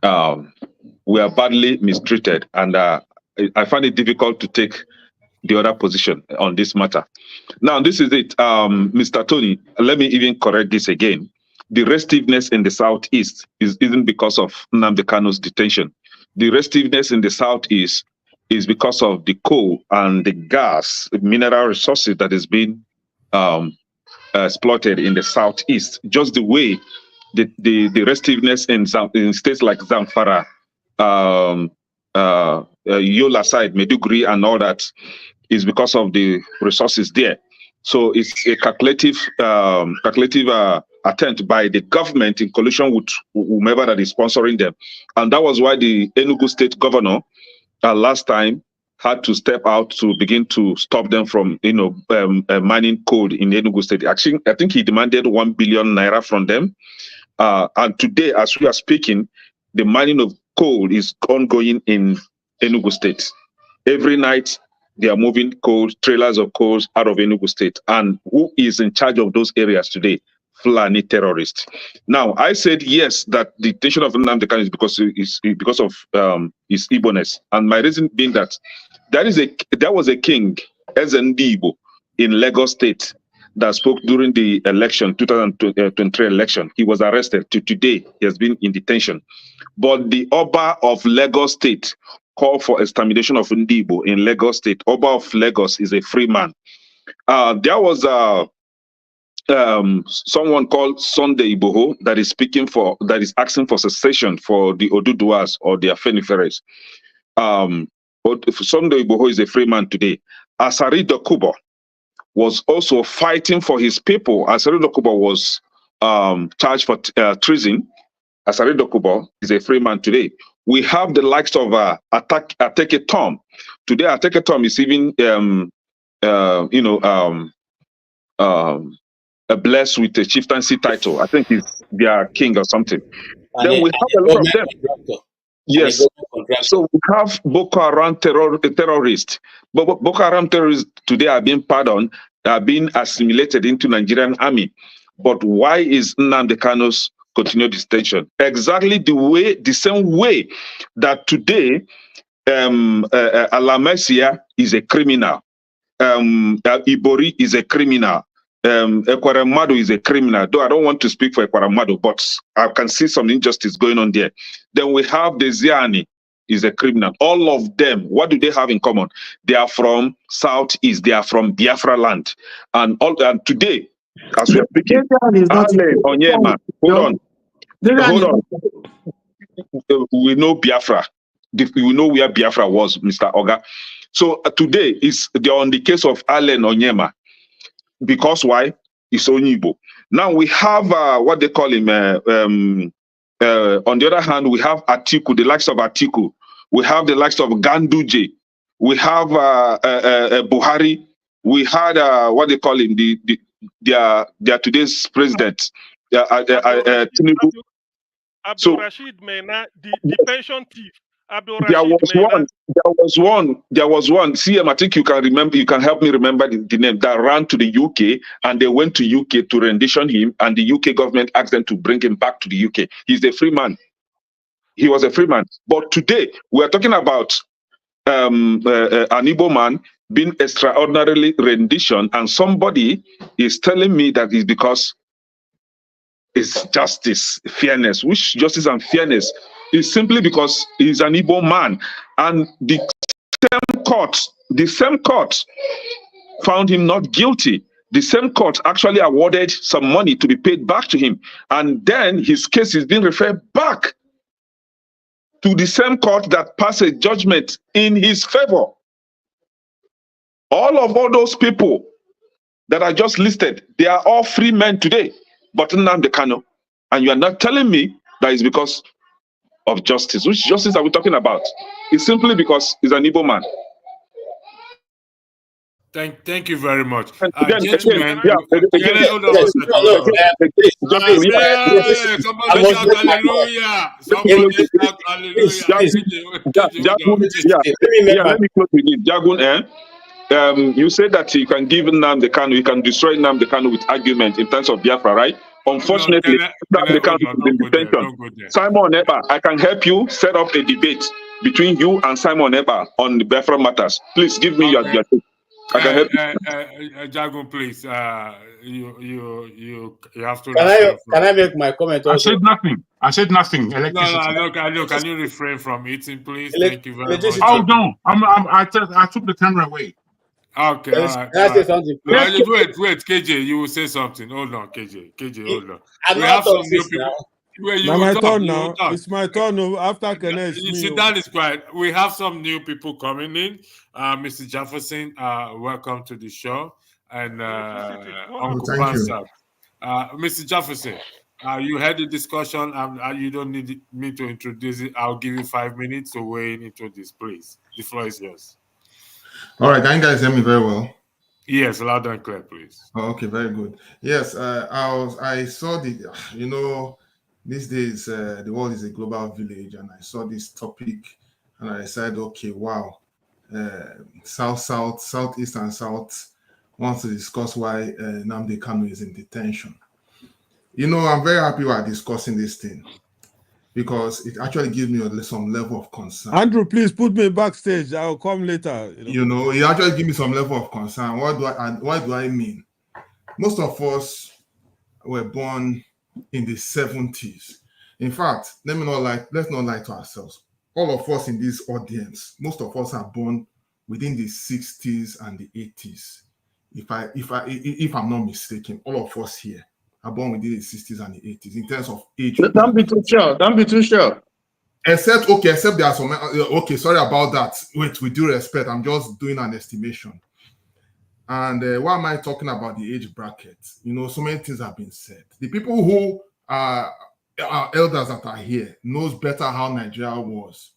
We are badly mistreated, and I find it difficult to take the other position on this matter. Now, this is it. Mr. Tony, let me even correct this again. The restiveness in the Southeast isn't because of Nnamdi Kanu's detention. The restiveness in the Southeast is because of the coal and the gas, mineral resources that is being exploited in the Southeast. Just the way the restiveness in states like Zamfara, Yola side, Meduguri, and all that is because of the resources there. So it's a calculative attempt by the government in collusion with whomever that is sponsoring them. And that was why the Enugu state governor last time had to step out to begin to stop them from, mining coal in Enugu state. Actually, I think he demanded 1 billion naira from them. And today, as we are speaking, the mining of coal is ongoing in Enugu state. Every night, they are moving coal, trailers of coal out of Enugu state. And who is in charge of those areas today? Fulani terrorists. Now, I said yes, that the detention of Nnamdi Kanu is because of his Igbo-ness. And my reason being that there was a king, Ndigbo, in Lagos State that spoke during the election, 2023 election. He was arrested. To today, he has been in detention. But the Oba of Lagos State called for extermination of Ndigbo in Lagos State. Oba of Lagos is a free man. There was someone called Sunday Igboho that is asking for cessation for the Oduduwas or the Afeniferes. But Sunday Igboho is a free man today. Asari Dokubo was also fighting for his people. Asari Dokubo was charged for treason. Asari Dokubo is a free man today. We have the likes of Ateke Tom. Today, Ateke Tom is even blessed with a chieftaincy title. I think he's their king or something. Then we have a lot of them. Yes. So we have Boko Haram terrorists. But Boko Haram terrorists today are being pardoned, are being assimilated into Nigerian army. But why is Nnamdi Kanu's continued detention? Exactly the same way that today Alamesia is a criminal. Ibori is a criminal. Ekweremadu is a criminal, though I don't want to speak for Ekweremadu, but I can see some injustice going on there. Then we have the Ziani is a criminal. All of them, what do they have in common? They are from Southeast, they are from Biafra land. And today, as we are speaking, Onyema, hold on. We know Biafra. We know where Biafra was, Mr. Oga. So today they're on the case of Allen Onyema. Because why? It's Igbo. Now we have what they call him. On the other hand, we have Atiku, the likes of Atiku. We have the likes of Ganduje. We have Buhari. We had what they call him, their today's president, Tinubu. Abdul Rashid Mena, the pension thief. There was one. CM, I think you can remember. You can help me remember the name that ran to the UK, and they went to UK to rendition him, and the UK government asked them to bring him back to the UK. He's a free man. He was a free man. But today we are talking about an Igbo man being extraordinarily rendition, and somebody is telling me that it's because it's justice, fairness. Which justice and fairness is simply because he's an Igbo man, and the same court found him not guilty. The same court actually awarded some money to be paid back to him, and then his case is being referred back to the same court that passed a judgment in his favor. All those people that I just listed, they are all free men today. But Nnamdi Kanu, and you are not telling me that it's because of justice. Which justice are we talking about? It's simply because he's an Igbo man. Thank you very much. Gentlemen, somebody shout hallelujah. Somebody shout hallelujah. Let me close with this. Jagun, you said that you can give Nnamdi Kanu, you can destroy Nnamdi Kanu with argument in terms of Biafra, right? Unfortunately, Nnamdi Kanu is in detention. Simon Eba, I can help you set up a debate between you and Simon Eba on the Biafra matters. Please give me your take. I can help you. Jagun, please. You have to. Can I make my comment also? I said nothing. No. Can you refrain from eating, please? Thank you very much. Oh no! I took the camera away. Okay, all right. Can I say something, please? Wait, KJ, you will say something. Hold on, KJ, hold on. I'm not some new people. Now my turn now. It's my turn after Kenneth. You sit down, is quiet. We have some new people coming in. Mr. Jefferson, welcome to the show. And Uncle Pansab. Mr. Jefferson, you had the discussion. You don't need me to introduce it. I'll give you 5 minutes to weigh into this, please. The floor is yours. All right, can you guys hear me very well? Yes, loud and clear, please. Oh, okay, very good. Yes, I saw these days the world is a global village, and I saw this topic, and I said, okay, wow, South, East, and South wants to discuss why Nnamdi Kanu is in detention. I'm very happy we are discussing this thing, because it actually gives me some level of concern. Andrew, please put me backstage. I'll come later. It actually gives me some level of concern. What do I mean? Most of us were born in the 70s. In fact, let's not lie to ourselves. All of us in this audience, most of us are born within the 60s and the 80s. If I'm not mistaken, all of us here are born within the 60s and the 80s in terms of age. Don't be too sure. Except there are some. Okay, sorry about that. With due respect, I'm just doing an estimation. And why am I talking about the age bracket? So many things have been said. The people who are elders that are here knows better how Nigeria was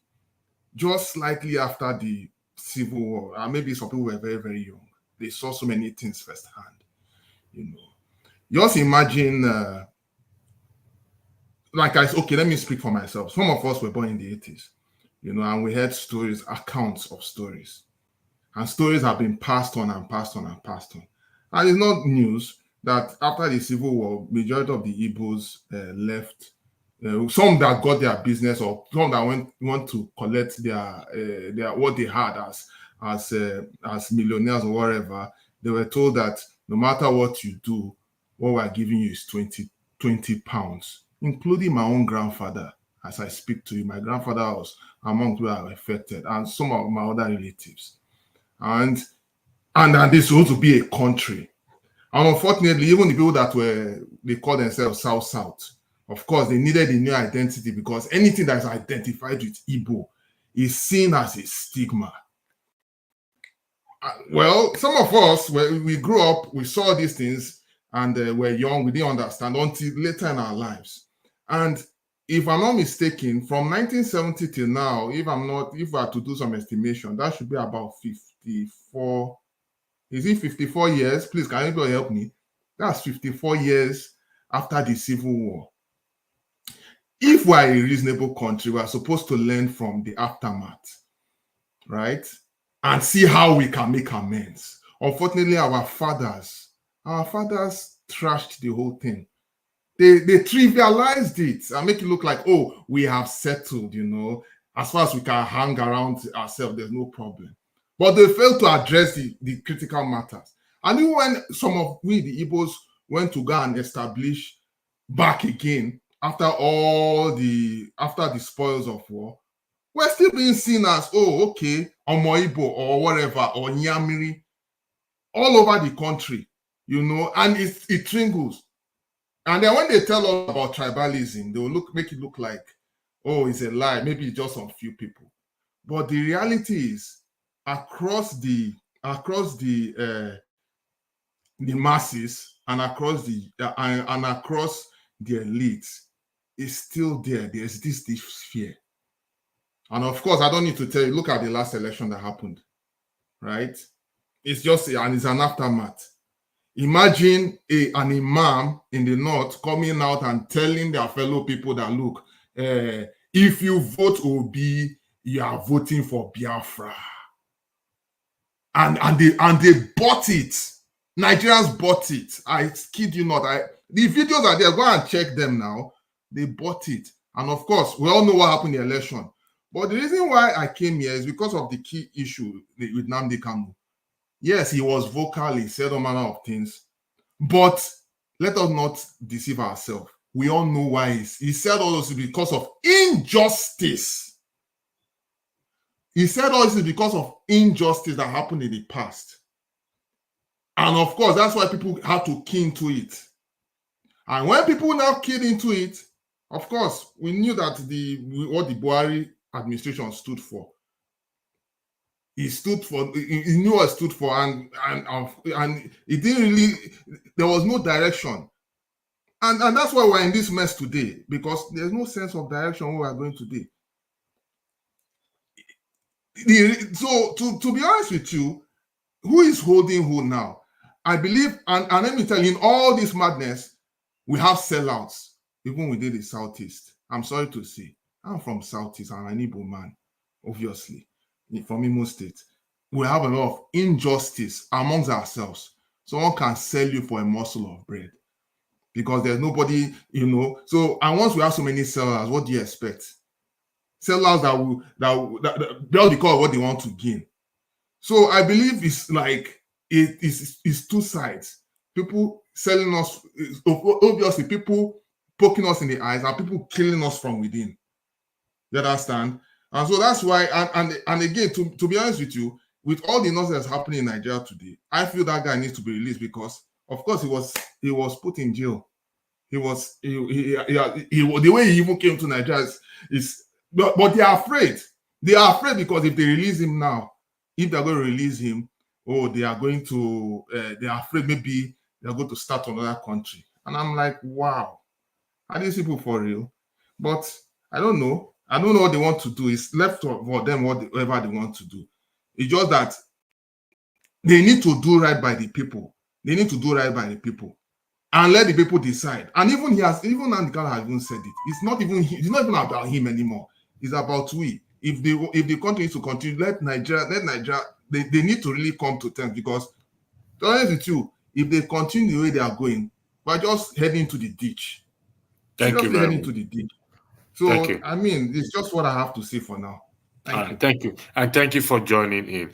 just slightly after the Civil War. Maybe some people were very, very young. They saw so many things firsthand. Just imagine, let me speak for myself. Some of us were born in the 80s, and we heard stories, accounts of stories. And stories have been passed on and passed on and passed on. And it's not news that after the Civil War, majority of the Igbos left. Some that got their business, or some that want to collect their what they had as millionaires or whatever. They were told that no matter what you do, what we're giving you is 20 pounds, including my own grandfather. As I speak to you, my grandfather was among who are affected, and some of my other relatives. And this was to be a country. And unfortunately, even the people that they call themselves South, of course, they needed a new identity, because anything that is identified with Igbo is seen as a stigma. Well, some of us, when we grew up, we saw these things, and we're young, we didn't understand until later in our lives. And if I'm not mistaken, from 1970 till now, if I were to do some estimation, that should be about 54. Is it 54 years? Please, can anybody help me? That's 54 years after the Civil War. If we're a reasonable country, we're supposed to learn from the aftermath, right? And see how we can make amends. Unfortunately, our fathers trashed the whole thing. They trivialized it and make it look like, oh, we have settled, as far as we can hang around ourselves, there's no problem. But they failed to address the critical matters. And even when some of the Igbos, went to go and establish back again after the spoils of war, we're still being seen as, oh, okay, Omo Igbo or whatever, or Nyamiri, all over the country, and it tringles. And then when they tell us about tribalism, they will make it look like, oh, it's a lie, maybe it's just some few people. But the reality is, across the masses and across the elites, is still there. There's this fear. And of course, I don't need to tell you, look at the last election that happened, right? It's an aftermath. Imagine an imam in the north coming out and telling their fellow people that, look, if you vote Obi, you are voting for Biafra. And they bought it. Nigerians bought it. I kid you not. The videos are there. Go and check them now. They bought it. And of course, we all know what happened in the election. But the reason why I came here is because of the key issue with Nnamdi Kanu. Yes, he was vocal, he said all manner of things. But let us not deceive ourselves. We all know why he said all this because of injustice. He said all this because of injustice that happened in the past. And of course, that's why people had to key into it. And when people now keyed into it, of course, we knew that what the Buhari administration stood for. He knew what it stood for, and it didn't really, there was no direction. And that's why we're in this mess today, because there's no sense of direction where we're going today. So to be honest with you, who is holding who now? I believe, and let me tell you, in all this madness, we have sellouts, even within the Southeast. I'm sorry to say, I'm from Southeast, I'm an Igbo man, obviously, from Imo State. We have a lot of injustice amongst ourselves. Someone can sell you for a morsel of bread because there's nobody, So, and once we have so many sellers, what do you expect? Sellers that they'll be called what they want to gain. So I believe it's like it's two sides. People selling us, obviously, people poking us in the eyes, and people killing us from within. You understand? And so that's why, and again, to be honest with you, with all the nonsense happening in Nigeria today, I feel that guy needs to be released because, of course, he was put in jail. The way he even came to Nigeria but they are afraid. They are afraid because if they release him now, if they're going to release him, they are afraid maybe they're going to start another country. And I'm like, wow, are these people for real? But I don't know. I don't know what they want to do. It's left for them whatever they want to do. It's just that they need to do right by the people. They need to do right by the people and let the people decide. And even Nnamdi Kanu has even said it. It's not even about him anymore. It's about we. If the country needs to continue, let Nigeria. They need to really come to terms because, to be honest with you, if they continue the way they are going, we're just heading to the ditch. Thank you very much. To the ditch. So I mean, it's just what I have to say for now. Thank you. And thank you for joining in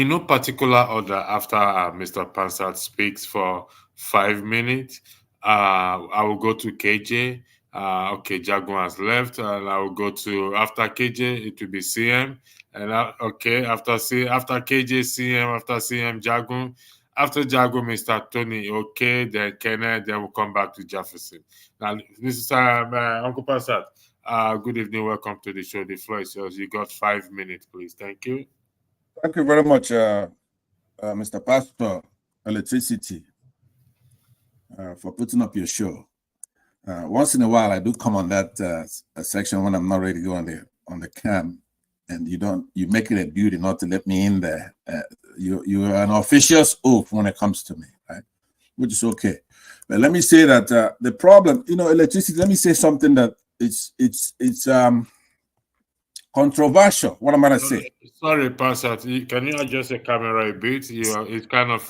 no particular order, after Mr. Pansat speaks for 5 minutes, I will go to KJ. Okay, Jagun has left, and I will go to, after KJ, it will be CM. And okay, after KJ, CM, after CM, Jagun. After Jagun, Mr. Tony, okay, then Kenneth, then we'll come back to Jefferson. Now, Mr. Uncle Pansat, good evening. Welcome to the show. The floor is yours. You got 5 minutes, please. Thank you. Thank you very much, Mr. Pastor Electricity, for putting up your show. Once in a while, I do come on that section when I'm not ready to go on the cam, and you make it a duty not to let me in there. You're an officious oath when it comes to me, right? Which is okay. But let me say that the problem, electricity. Let me say something that it's controversial. What am I gonna say? Sorry, Pastor. Can you adjust the camera a bit? It's kind of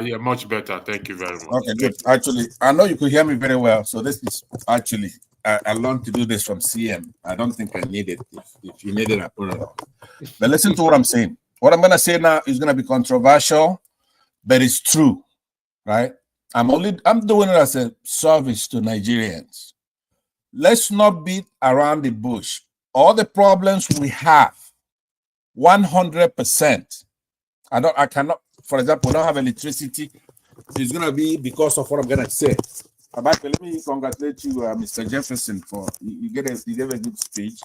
yeah, much better. Thank you very much. Okay, good. Actually, I know you could hear me very well. So this is actually I learned to do this from CM. I don't think I need it. If you need it, I put it on. But listen to what I'm saying. What I'm gonna say now is gonna be controversial, but it's true, right? I'm doing it as a service to Nigerians. Let's not beat around the bush. All the problems we have, 100%. I cannot, for example, we don't have electricity. It's gonna be because of what I'm gonna say. Let me congratulate you, Mr. Jefferson, for you gave a good speech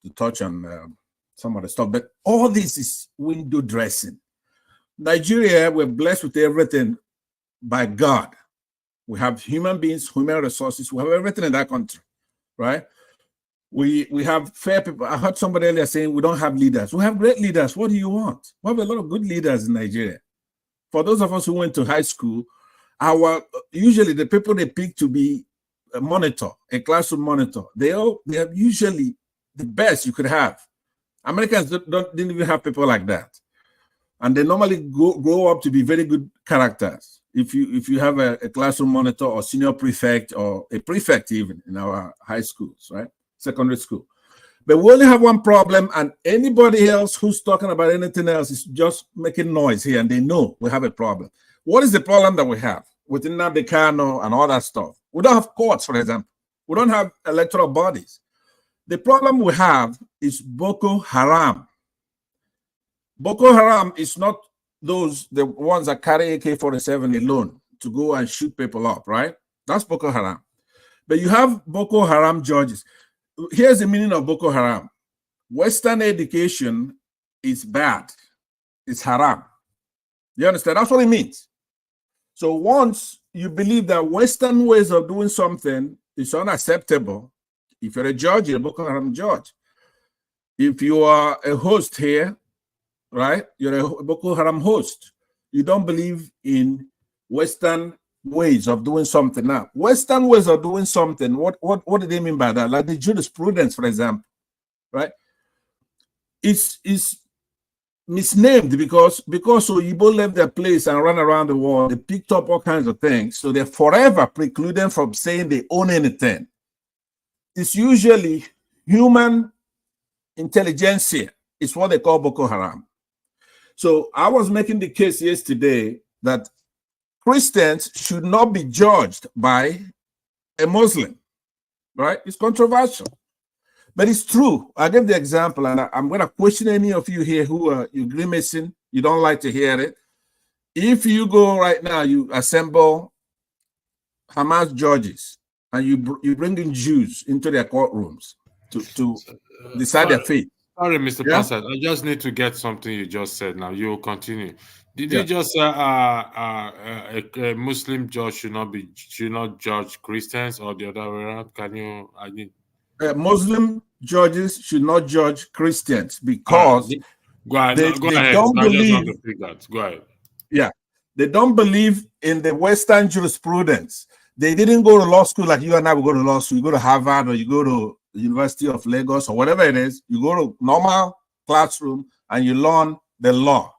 to touch on some of the stuff. But all this is window dressing. Nigeria, we're blessed with everything by God. We have human beings, human resources. We have everything in that country, right? We have fair people. I heard somebody earlier saying we don't have leaders. We have great leaders. What do you want? We have a lot of good leaders in Nigeria. For those of us who went to high school, usually the people they pick to be a monitor, a classroom monitor, they are usually the best you could have. Americans didn't even have people like that, and they normally grow up to be very good characters. If you have a classroom monitor or senior prefect or a prefect even in our high schools, right? Secondary school. But we only have one problem, and anybody else who's talking about anything else is just making noise here, and they know we have a problem. What is the problem that we have with Nnamdi Kanu and all that stuff? We don't have courts, for example. We don't have electoral bodies. The problem we have is Boko Haram. Boko Haram is not the ones that carry AK-47 alone to go and shoot people up, right? That's Boko Haram. But you have Boko Haram judges. Here's the meaning of Boko Haram. Western education is bad. It's haram. You understand? That's what it means. So once you believe that Western ways of doing something is unacceptable, if you're a judge, you're a Boko Haram judge. If you are a host here, right? You're a Boko Haram host. You don't believe in Western ways of doing something. Now, Western ways of doing something, what do they mean by that? Like the jurisprudence, for example, right? It's misnamed because Igbo left their place and ran around the world. They picked up all kinds of things. So they're forever precluded from saying they own anything. It's usually human intelligentsia. It's what they call Boko Haram. So I was making the case yesterday that Christians should not be judged by a Muslim, right? It's controversial, but it's true. I gave the example, and I'm going to question any of you here who are you grimacing, you don't like to hear it. If you go right now, you assemble Hamas judges, and you bring in Jews into their courtrooms to decide their fate. Sorry, Mr. Pastor, I just need to get something you just said. Now you will continue. Did you just say a Muslim judge should not judge Christians or the other way around? Can you? Muslim judges should not judge Christians because go ahead. They don't believe. Go ahead. Yeah, they don't believe in the Western jurisprudence. They didn't go to law school like you and I will go to law school. You go to Harvard or you go to the University of Lagos or whatever it is. You go to normal classroom and you learn the law.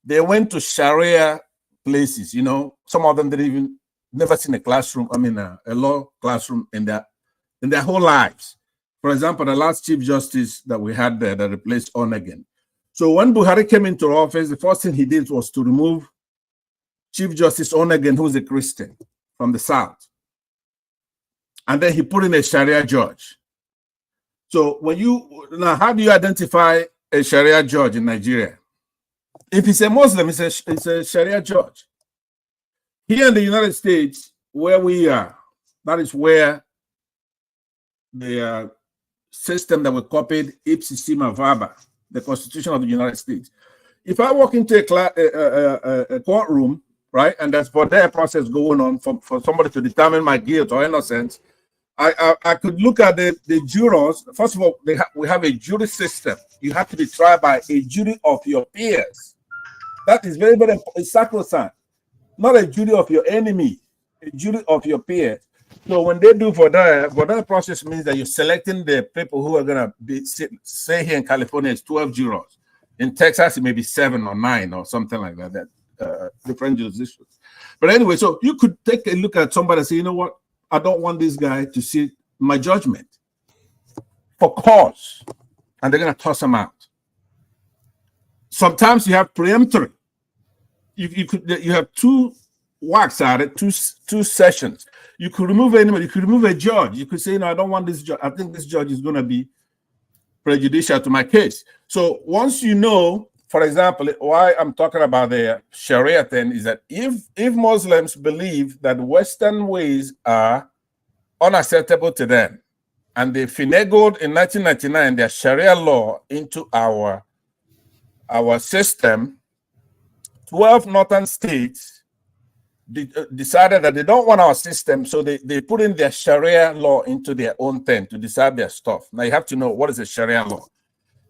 They went to Sharia places. You know, some of them didn't even never seen a classroom. I mean, a law classroom in their whole lives. For example, the last Chief Justice that we had there that replaced Onegan. So when Buhari came into office, the first thing he did was to remove Chief Justice Onegan, who's a Christian from the South. And then he put in a Sharia judge. So now, how do you identify a Sharia judge in Nigeria? If he's a Muslim, it's a Sharia judge. Here in the United States, where we are, that is where the system that we copied, ipsissima verba, the Constitution of the United States. If I walk into a courtroom, right, and there's for their process going on for somebody to determine my guilt or innocence, I could look at the jurors. First of all, we have a jury system. You have to be tried by a jury of your peers. That is very, very sacrosanct. Not a jury of your enemy, a jury of your peers. So when they do for that process means that you're selecting the people who are going to be, say here in California, it's 12 jurors. In Texas, it may be 7 or 9 or something like that, different jurisdictions. But anyway, so you could take a look at somebody and say, you know what? I don't want this guy to see my judgment for cause. And they're going to toss him out. Sometimes you have preemptory. You have 2 whacks at it, two sessions. You could remove anybody. You could remove a judge. You could say, no, I don't want this judge. I think this judge is going to be prejudicial to my case. So once you know, for example, why I'm talking about the Sharia thing is that if Muslims believe that Western ways are unacceptable to them, and they finagled in 1999 their Sharia law into our system, 12 northern states decided that they don't want our system, so they put in their Sharia law into their own thing to decide their stuff. Now you have to know what is a Sharia law.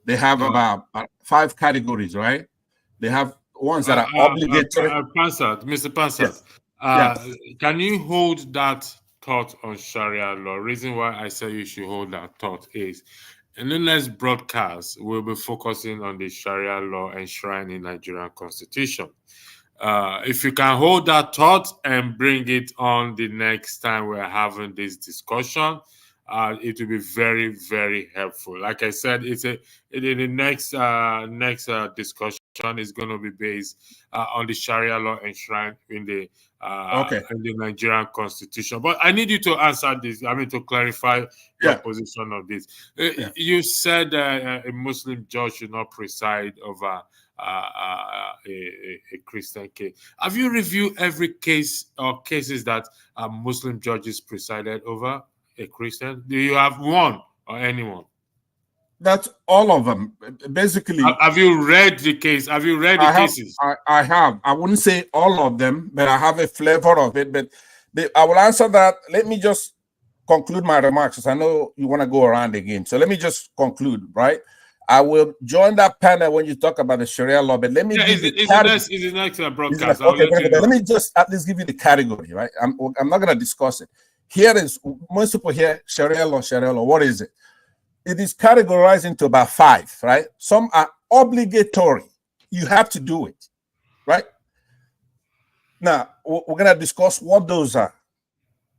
They have about 5 categories, right? They have ones that are obligatory. Mr. Pansat, can you hold that thought on Sharia law? Reason why I say you should hold that thought is, in the next broadcast, we'll be focusing on the Sharia law enshrined in Nigerian Constitution. If you can hold that thought and bring it on the next time we're having this discussion, it will be very, very helpful. Like I said, the next discussion is going to be based on the Sharia law enshrined in the Nigerian Constitution. But I need you to answer this. I mean, to clarify your position on this. You said a Muslim judge should not preside over a Christian case. Have you reviewed every case or cases that Muslim judges presided over a Christian? Do you have one or anyone? That's all of them, basically. Have you read the case? Have you read the cases? I have. I wouldn't say all of them, but I have a flavor of it. But I will answer that. Let me just conclude my remarks, because I know you want to go around again. So let me just conclude, right? I will join that panel when you talk about the Sharia law, but let me give you the next broadcast. Let me just at least give you the category, right? I'm not going to discuss it. Here is, most people hear Sharia law, what is it? It is categorized into about 5, right? Some are obligatory. You have to do it, right? Now, we're going to discuss what those are.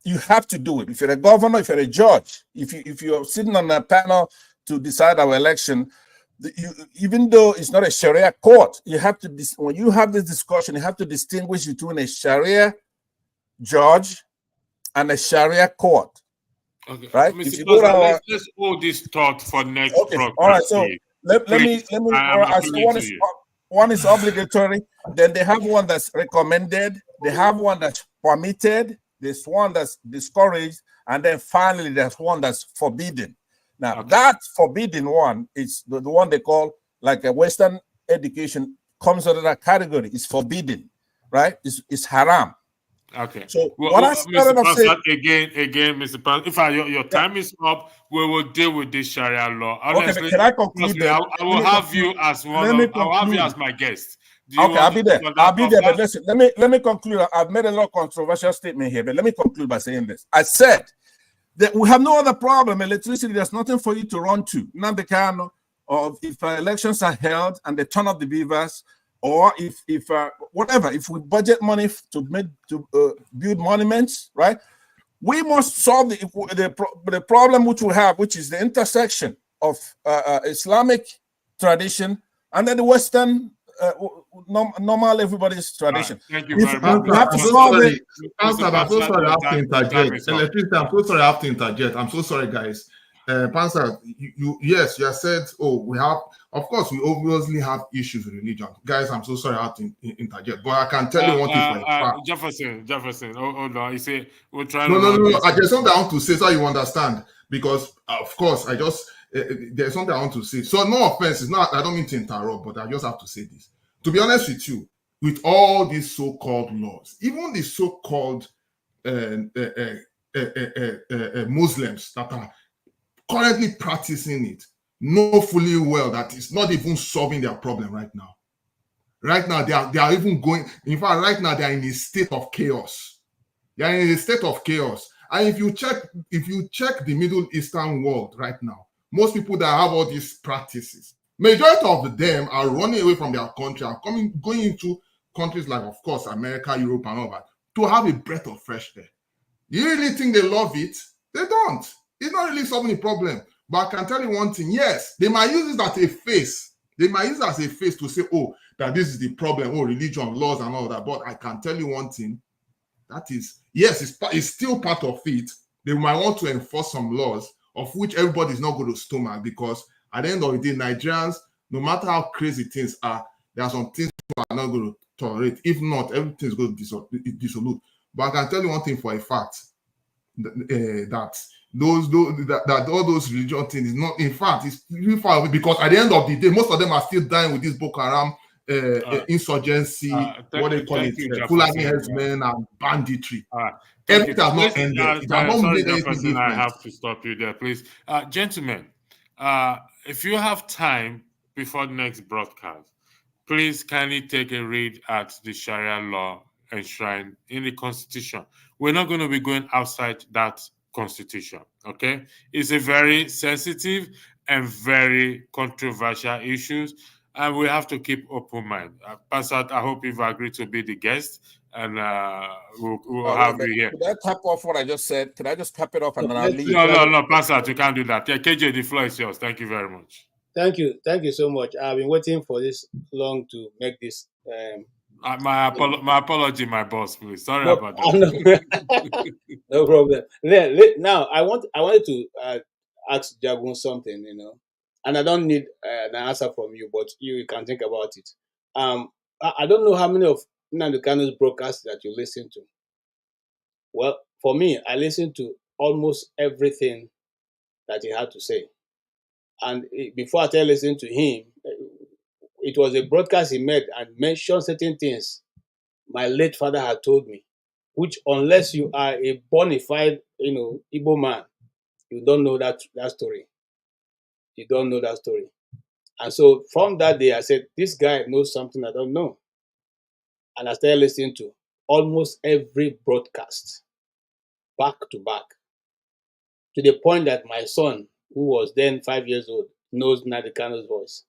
You have to do it. If you're a governor, if you're a judge, if you're sitting on a panel to decide our election, even though it's not a Sharia court, you have to, when you have this discussion, you have to distinguish between a Sharia judge and a Sharia court. Okay, right? Mr. President, let's hold this thought for next broadcast. All right, so let me one is obligatory, then they have one that's recommended, they have one that's permitted, there's one that's discouraged, and then finally there's one that's forbidden. Now that forbidden one is the one they call, like a Western education comes under that category. It's forbidden, right? It's haram. Okay. So what I started off saying again, Mr. President, if your time is up, we will deal with this Sharia law. Okay, Honestly, but can I conclude? I will have you as I'll have you as my guest. Okay, I'll be there. I'll be there. But listen, let me conclude. I've made a lot of controversial statement here, but let me conclude by saying this. I said that we have no other problem. Electricity, there's nothing for you to run to. Nnamdi Kanu, or if elections are held and they turn off the beavers, or if whatever, if we budget money to build monuments, right? We must solve the problem which we have, which is the intersection of Islamic tradition and then the Western normal everybody's tradition. Thank you very much. We have to solve it. I'm so sorry I have to interject. Electricity, I'm so sorry I have to interject. I'm so sorry, guys. Pansa, yes, you have said, we have, of course, we obviously have issues with religion. Guys, I'm so sorry I have to interject. But I can tell you one thing for a fact. Jefferson, hold on. You say, we're trying No. to... I just something I want to say so you understand. Because, of course, I just, there's something I want to say. So, no offense, it's not, I don't mean to interrupt, but I just have to say this. To be honest with you, with all these so-called laws, even the so-called Muslims that are currently practicing it know fully well that it's not even solving their problem right now. Right now, they are even going, in fact, right now, they are in a state of chaos. They are in a state of chaos. And if you check the Middle Eastern world right now, most people that have all these practices, majority of them are running away from their country and going into countries like, of course, America, Europe, and all that, to have a breath of fresh air. You really think they love it? They don't. It's not really solving the problem. But I can tell you one thing, yes, they might use it as a face. They might use it as a face to say, that this is the problem, religion, laws, and all that. But I can tell you one thing, that is, yes, it's still part of it. They might want to enforce some laws, of which everybody is not going to stomach, because at the end of the day, Nigerians, no matter how crazy things are, there are some things we are not going to tolerate. If not, everything is going to dissolute. But I can tell you one thing for a fact, that all those religion things is not, in fact, it's really far away, because at the end of the day, most of them are still dying with this Boko Haram insurgency, what they call it, Fulani herdsmen and banditry. Everything has not ended. Sorry, Jefferson, I have to stop you there, please. Gentlemen, if you have time before the next broadcast, please kindly take a read at the Sharia law enshrined in the Constitution. We're not going to be going outside that Constitution, okay? It's a very sensitive and very controversial issues, and we have to keep open mind. Pastor, I hope you've agreed to be the guest, and we'll have you here. Could I tap off what I just said? Could I just tap it off and then I'll leave? No, Pastor, you can't do that. Yeah, KJ, the floor is yours. Thank you very much. Thank you so much. I've been waiting for this long to make this. My apology, my boss, please. Sorry about that. No problem. Now, I wanted to ask Jagun something, and I don't need an answer from you, but you can think about it. I don't know how many of Nnamdi Kanu's broadcasts that you listen to. Well, for me, I listen to almost everything that he had to say. And before I started listening to him, it was a broadcast he made and mentioned certain things my late father had told me, which unless you are a bona fide, Igbo man, you don't know that story. You don't know that story. And so from that day, I said, this guy knows something I don't know. And I started listening to almost every broadcast, back to back, to the point that my son, who was then 5 years old, knows Nnamdi Kanu's voice.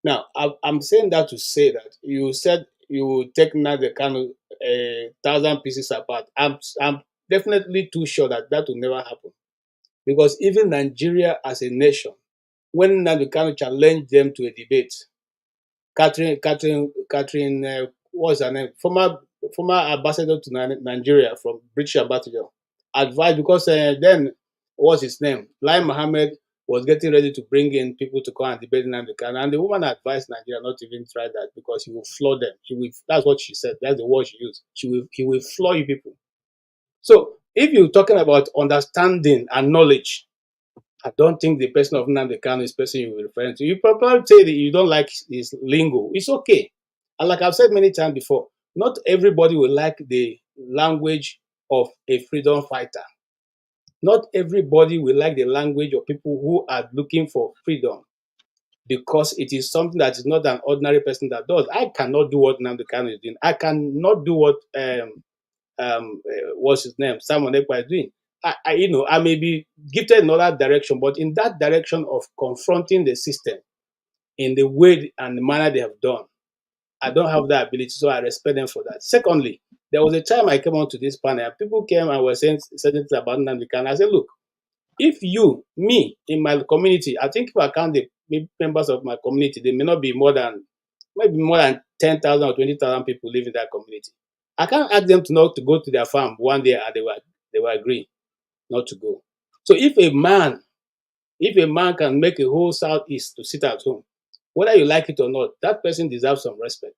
Now, I'm saying that to say that you said you will take Nnamdi Kanu 1,000 pieces apart. I'm definitely too sure that will never happen. Because even Nigeria as a nation, when Nnamdi Kanu challenged them to a debate, Catherine, what's her name? Former ambassador to Nigeria from British ambassador, advised, because then, what's his name? Lai Mohammed was getting ready to bring in people to come and debate Nnamdi Kanu, and the woman advised Nigeria not to even try that because he will floor them. That's what she said. That's the word she used. He will floor you people. So if you're talking about understanding and knowledge, I don't think the person of Nnamdi Kanu is the person you will refer to. You probably say that you don't like his lingo. It's okay. And like I've said many times before, not everybody will like the language of a freedom fighter. Not everybody will like the language of people who are looking for freedom, because it is something that is not an ordinary person that does. I cannot do what Nnamdi Kanu is doing. I cannot do what what's his name, Simon Ekpa is doing. I may be gifted in another direction, but in that direction of confronting the system in the way and the manner they have done, I don't have that ability, so I respect them for that. Secondly, There was a time I came onto this panel, people came and were saying certain things about Nnamdi Kanu. I said, look, if you, me, in my community, I think if I count the members of my community, there may not be maybe more than 10,000 or 20,000 people live in that community. I can't ask them to not to go to their farm one day and they will agree not to go. So if a man can make a whole Southeast to sit at home, whether you like it or not, that person deserves some respect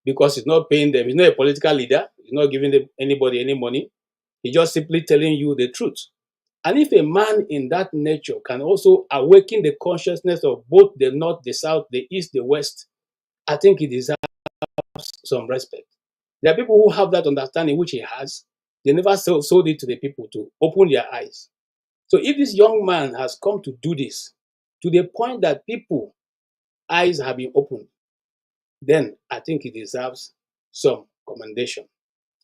because he's not paying them. He's not a political leader. He's not giving anybody any money. He's just simply telling you the truth. And if a man in that nature can also awaken the consciousness of both the North, the South, the East, the West, I think he deserves some respect. There are people who have that understanding, which he has. They never sold it to the people to open their eyes. So if this young man has come to do this to the point that people's eyes have been opened, then I think he deserves some commendation.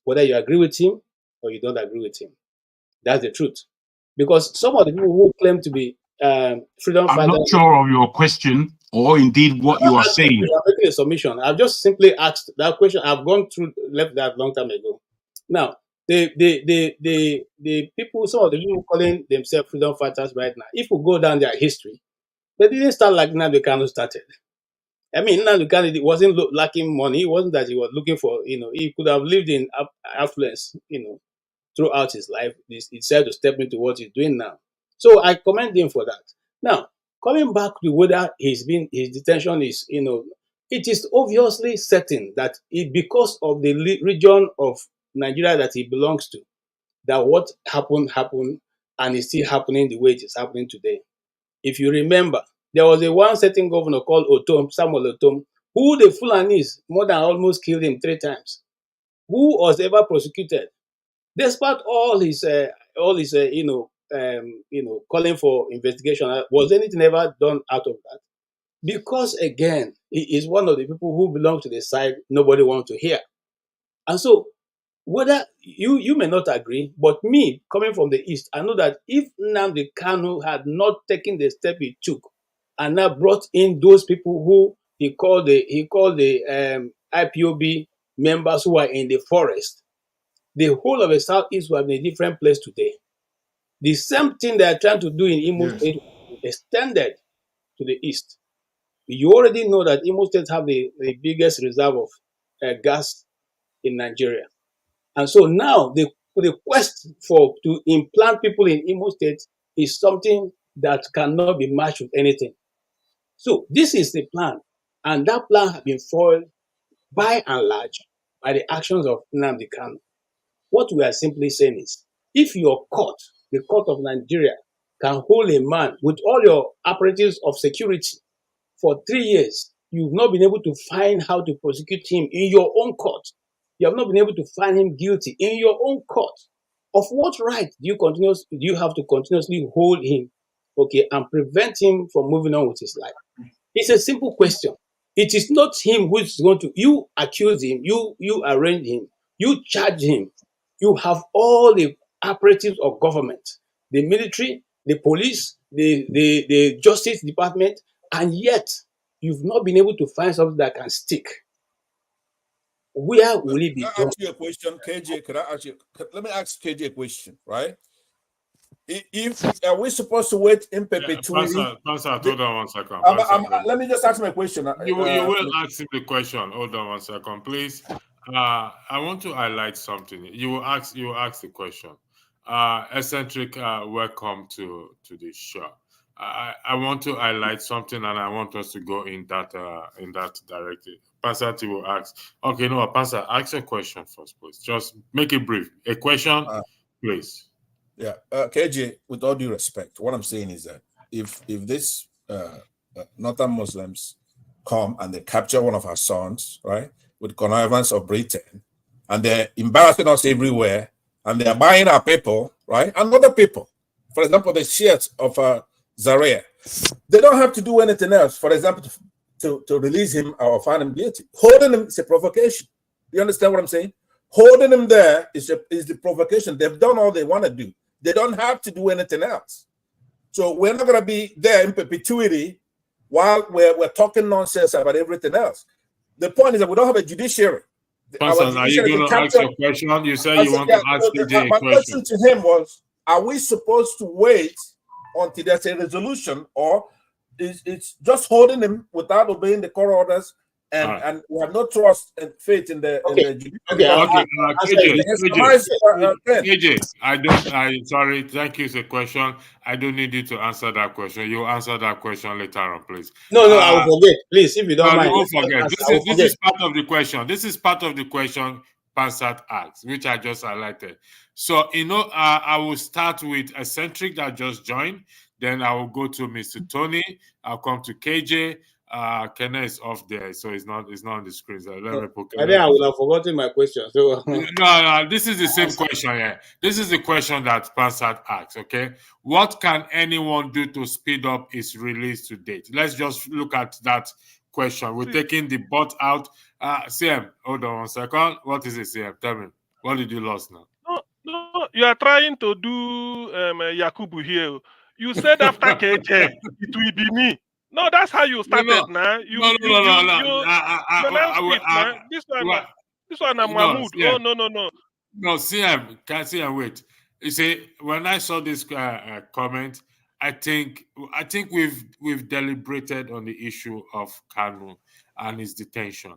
Whether you agree with him or you don't agree with him. That's the truth. Because some of the people who claim to be freedom fighters... I'm not sure of your question or indeed what you are saying. I'm making a submission. I've just simply asked that question. I've gone through, left that long time ago. Now, the people, some of the people calling themselves freedom fighters right now, if we go down their history, they didn't start like Nnamdi Kanu started. I mean, Nnamdi Kanu wasn't lacking money. It wasn't that he was looking for, he could have lived in affluence, throughout his life. He decided to step into what he's doing now. So I commend him for that. Now, coming back to whether his detention is, it is obviously certain that because of the region of Nigeria that he belongs to, that what happened, and is still happening the way it is happening today. If you remember, there was a one certain governor called Samuel Otom, who the Fulanis more than almost killed him 3 times, who was ever prosecuted. Despite all his calling for investigation, was anything ever done out of that? Because again, he is one of the people who belong to the side nobody wants to hear. And so, whether you may not agree, but me coming from the East, I know that if Nnamdi Kanu had not taken the step he took, and now brought in those people who he called the IPOB members who are in the forest, the whole of the Southeast will have been a different place today. The same thing they are trying to do in Imo State extended to the East. You already know that Imo State have the biggest reserve of gas in Nigeria. And so now the quest to implant people in Imo State is something that cannot be matched with anything. So this is the plan. And that plan has been foiled by and large by the actions of Nnamdi Kanu. What we are simply saying is, if your court, the court of Nigeria, can hold a man with all your apparatus of security for 3 years, you've not been able to find how to prosecute him in your own court. You have not been able to find him guilty in your own court. Of what right do you have to continuously hold him, and prevent him from moving on with his life? It's a simple question. It is not him who is going to, you accuse him, you arrange him, you charge him. You have all the apparatus of government, the military, the police, the justice department, and yet you've not been able to find something that can stick. Where will it be done? Can I ask you a question, KJ? Let me ask KJ a question, right? Are we supposed to wait in perpetuity? Pastor, hold on 1 second. Let me just ask my question. You will ask him the question. Hold on 1 second, please. I want to highlight something. You will ask the question. Eccentric, welcome to the show. I want to highlight something, and I want us to go in that direction. Pastor will ask. Okay, no, Pastor, ask a question first, please. Just make it brief. A question, please. Yeah, KJ, with all due respect, what I'm saying is that if this Northern Muslims come and they capture one of our sons, right, with connivance of Britain, and they're embarrassing us everywhere, and they're buying our people, right, and other people, for example, the Shiites of Zaria, they don't have to do anything else, for example, to release him or find him guilty. Holding him is a provocation. Do you understand what I'm saying? Holding him there is the provocation. They've done all they want to do. They don't have to do anything else. So we're not going to be there in perpetuity while we're talking nonsense about everything else. The point is that we don't have a judiciary. Person, are you going to ask your question? You said you want to ask KJ a my question. question to him was, are we supposed to wait until there's a resolution, or it's just holding him without obeying the court orders, and we have no trust and faith in the KJ, sorry, thank you for the question. I don't need you to answer that question. You answer that question later on, please. No, I will forget. Please, if you don't mind. Don't forget. This is part of the question. This is part of the question Pansat asked, which I just highlighted. So, I will start with Eccentric that just joined. Then I will go to Mr. Tony. I'll come to KJ. Kenneth is off there, so it's not on the screen. So let me put. I think I would have forgotten my question. So no, this is the same question. Yeah, this is the question that Pansat asked. Okay, what can anyone do to speed up its release to date? Let's just look at that question. We're taking the bot out. CM, hold on 1 second. What is it, CM? Tell me, what did you lose now? No, you are trying to do Yakubu here. You said after KJ, it will be me. No, that's how you started now. This one, I'm Mahmoud. Oh, no. No, CM, wait. You see, when I saw this comment, I think we've deliberated on the issue of Kanu and his detention.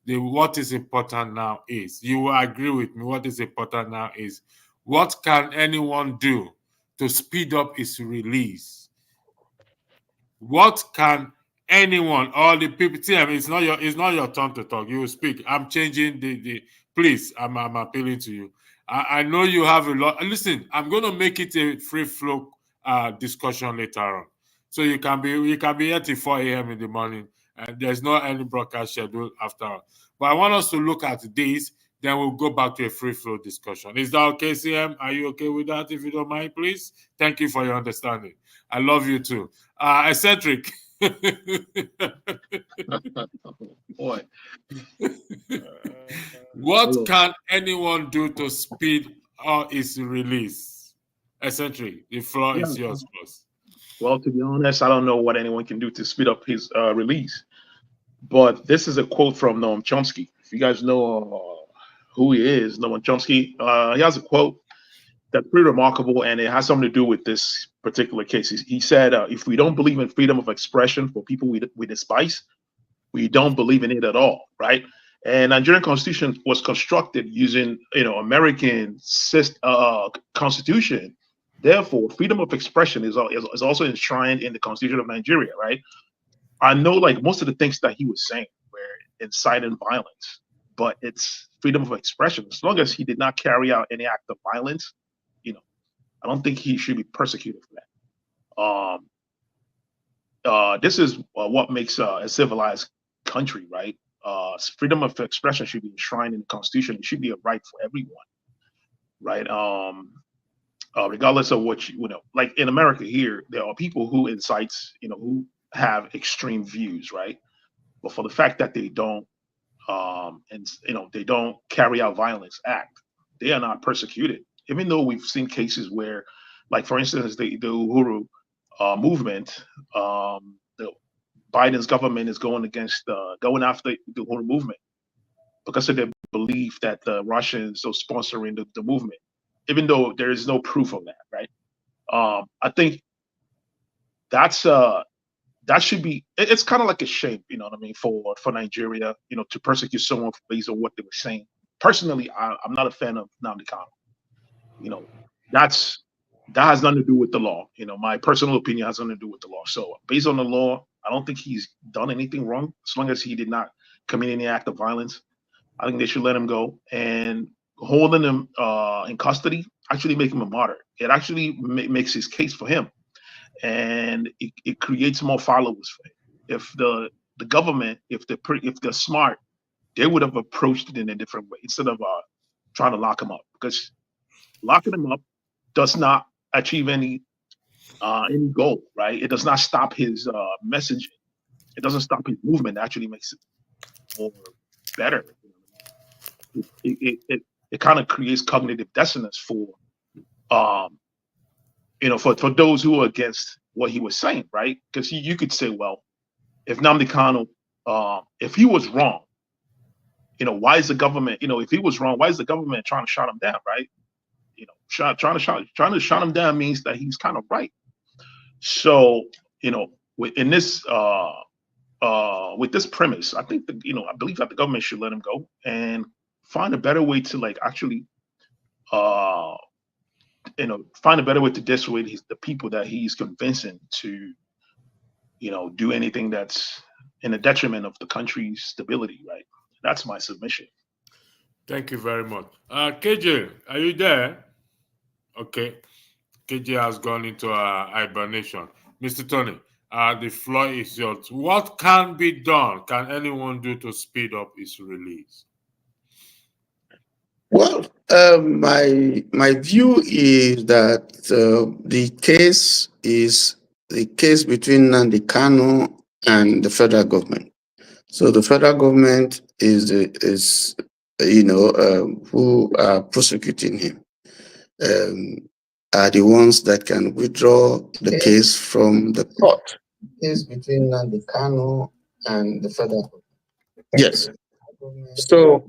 What is important now is, you will agree with me, what is important now is, what can anyone do to speed up its release? What can anyone, all the people, TM, it's not your turn to talk. You will speak. I'm changing the please, I'm appealing to you. I know you have a lot. Listen, I'm going to make it a free flow discussion later on. So you can be here till 4 a.m. in the morning, and there's no any broadcast schedule after. But I want us to look at this, then we'll go back to a free flow discussion. Is that okay, CM? Are you okay with that, if you don't mind, please? Thank you for your understanding. I love you too. Eccentric. Boy. What can anyone do to speed up its release? Eccentric, the floor is yours, boss. Well, to be honest, I don't know what anyone can do to speed up his release. But this is a quote from Noam Chomsky. If you guys know who he is, Noam Chomsky, he has a quote that's pretty remarkable, and it has something to do with this particular case. He said, if we don't believe in freedom of expression for people we despise, we don't believe in it at all, right? And Nigerian constitution was constructed using, American constitution. Therefore, freedom of expression is also enshrined in the Constitution of Nigeria, right? I know, like, most of the things that he was saying were inciting violence, but it's freedom of expression. As long as he did not carry out any act of violence, I don't think he should be persecuted for that. This is what makes a civilized country, right? Freedom of expression should be enshrined in the Constitution. It should be a right for everyone, right? Regardless of what like in America here, there are people who incite, who have extreme views, right? But for the fact that they don't, they don't carry out violence act, they are not persecuted. Even though we've seen cases where, like, for instance, the Uhuru movement, Biden's government is going after the Uhuru movement because of their belief that the Russians are sponsoring the movement, even though there is no proof of that, right? I think that should be, it's kind of like a shame, for Nigeria, to persecute someone based on what they were saying. Personally, I'm not a fan of Nnamdi Kanu. That has nothing to do with the law. My personal opinion has nothing to do with the law. So based on the law, I don't think he's done anything wrong. As long as he did not commit any act of violence, I think they should let him go. And holding him in custody actually make him a martyr. It actually makes his case for him, and it creates more followers for him. If the government, if they're smart, they would have approached it in a different way instead of trying to lock him up, because locking him up does not achieve any goal, right? It does not stop his messaging. It doesn't stop his movement. It actually makes it more better. It kind of creates cognitive dissonance for those who are against what he was saying, right? Because you could say, well, if Nnamdi Kanu, if he was wrong, why is the government, if he was wrong, why is the government trying to shut him down, right? Trying to shut him down means that he's kind of right. So, in this with this premise, I think that, I believe that the government should let him go and find a better way to like actually find a better way to dissuade the people that he's convincing to, do anything that's in the detriment of the country's stability, right? That's my submission. Thank you very much. KJ, are you there? Okay. KJ has gone into hibernation. Mr. Tony, the floor is yours. What can be done? Can anyone do to speed up his release? Well, my view is that the case is the case between Nnamdi Kanu and the federal government. So the federal government is who are prosecuting him are the ones that can withdraw the case from the court. Case between Nnamdi Kanu and the federal government. Yes. So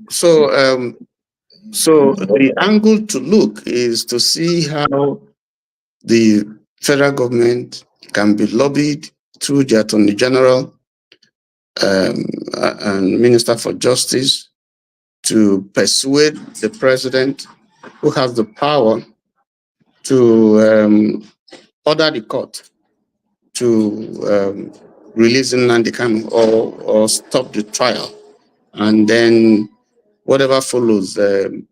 the angle to look is to see how the federal government can be lobbied through the Attorney General and Minister for Justice to persuade the president, who has the power to order the court to release Nnamdi Kanu or stop the trial, and then whatever follows, can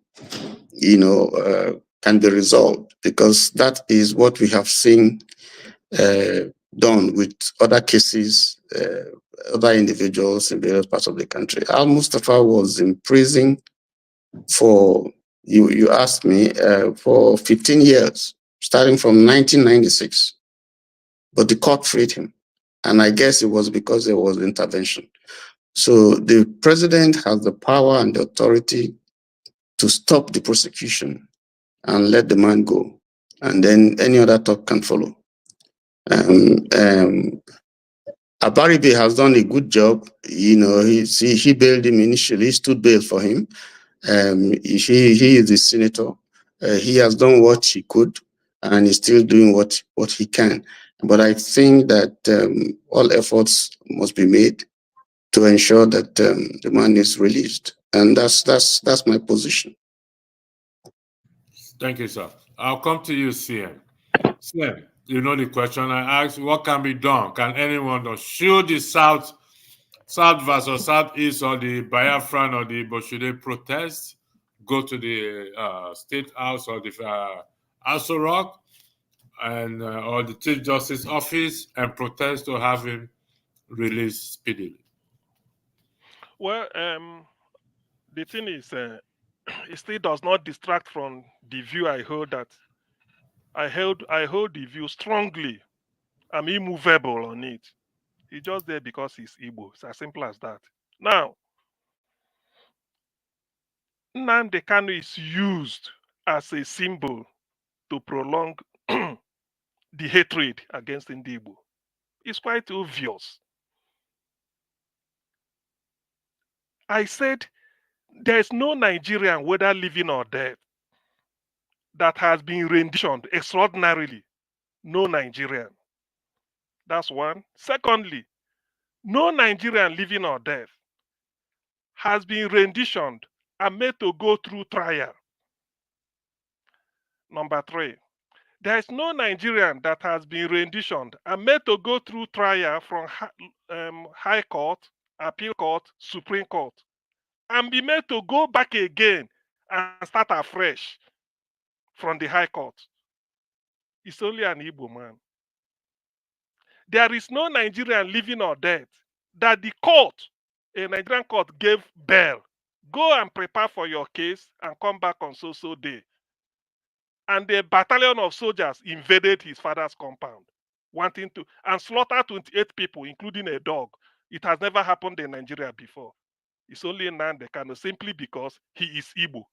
be resolved, because that is what we have seen done with other cases, other individuals in various parts of the country. Al Mustafa was in prison for, you asked me, for 15 years, starting from 1996. But the court freed him. And I guess it was because there was intervention. So the president has the power and the authority to stop the prosecution and let the man go. And then any other talk can follow. Abaribe has done a good job. He bailed him initially, he stood bail for him. He is the senator. He has done what he could, and he's still doing what he can. But I think that all efforts must be made to ensure that the man is released. And that's my position. Thank you, sir. I'll come to you, CM. CM, you know the question I asked, what can be done? Can anyone do? Should the South versus Southeast or the Biafran or the Igbo, should they protest, go to the State House or the Aso Rock and or the Chief Justice Office and protest to have him released speedily? Well, the thing is, it still does not distract from the view I hold that I hold the view strongly. I'm immovable on it. He's just there because he's Igbo. It's as simple as that. Now, Nnamdi Kanu is used as a symbol to prolong the hatred against Ndigbo. It's quite obvious. I said there's no Nigerian, whether living or dead, that has been renditioned extraordinarily. No Nigerian. That's one. Secondly, no Nigerian, living or dead, has been renditioned and made to go through trial. Number three, there is no Nigerian that has been renditioned and made to go through trial from High Court, Appeal Court, Supreme Court, and be made to go back again and start afresh from the High Court. It's only an Igbo man. There is no Nigerian, living or dead, that the court, a Nigerian court, gave bail. Go and prepare for your case and come back on so-so day. And a battalion of soldiers invaded his father's compound, wanting to, and slaughtered 28 people, including a dog. It has never happened in Nigeria before. It's only Nnamdi Kanu, simply because he is Igbo.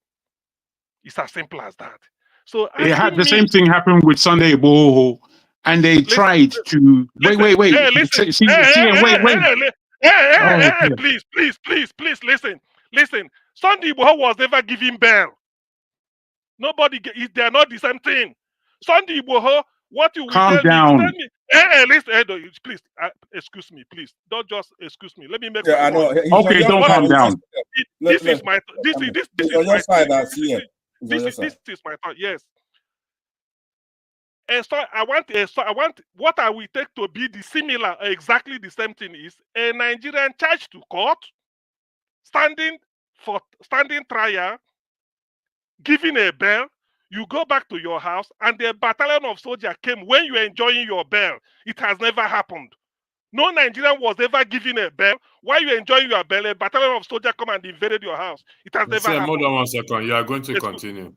It's as simple as that. So it had the same thing happen with Sunday Igboho, and they tried to wait. Hey, listen. Hey, please, listen. Listen, Sunday Igbo was never given bail. Nobody, they are not the same thing. Sunday Igbo, what you will Calm tell me, down. tell me, listen, please, excuse me, please, don't just excuse me. Let me make Yeah, my I know. point. He's on Okay, your don't side. calm down. This is my this is my thought. Yes. And so I want what I will take to be the similar, exactly the same thing is a Nigerian charged to court, standing trial, giving a bail. You go back to your house, and the battalion of soldiers came when you were enjoying your bail. It has never happened. No Nigerian was ever given a bail. While you enjoying your bail, a battalion of soldiers come and invaded your house. It has never happened. Hold on 1 second. You are going to continue.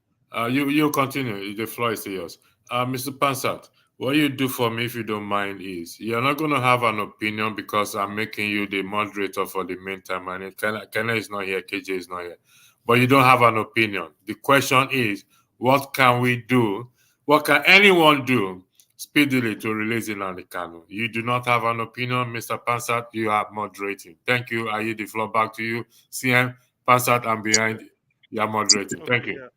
You continue. The floor is yours. Mr. Pansat, what you do for me, if you don't mind, is you're not going to have an opinion because I'm making you the moderator for the meantime. And Kenna is not here, KJ is not here. But you don't have an opinion. The question is, what can we do? What can anyone do speedily to release Nnamdi Kanu? You do not have an opinion, Mr. Pansat. You are moderating. Thank you. I yield the floor back to you. CM Pansat, I'm behind. You are moderating. Thank you.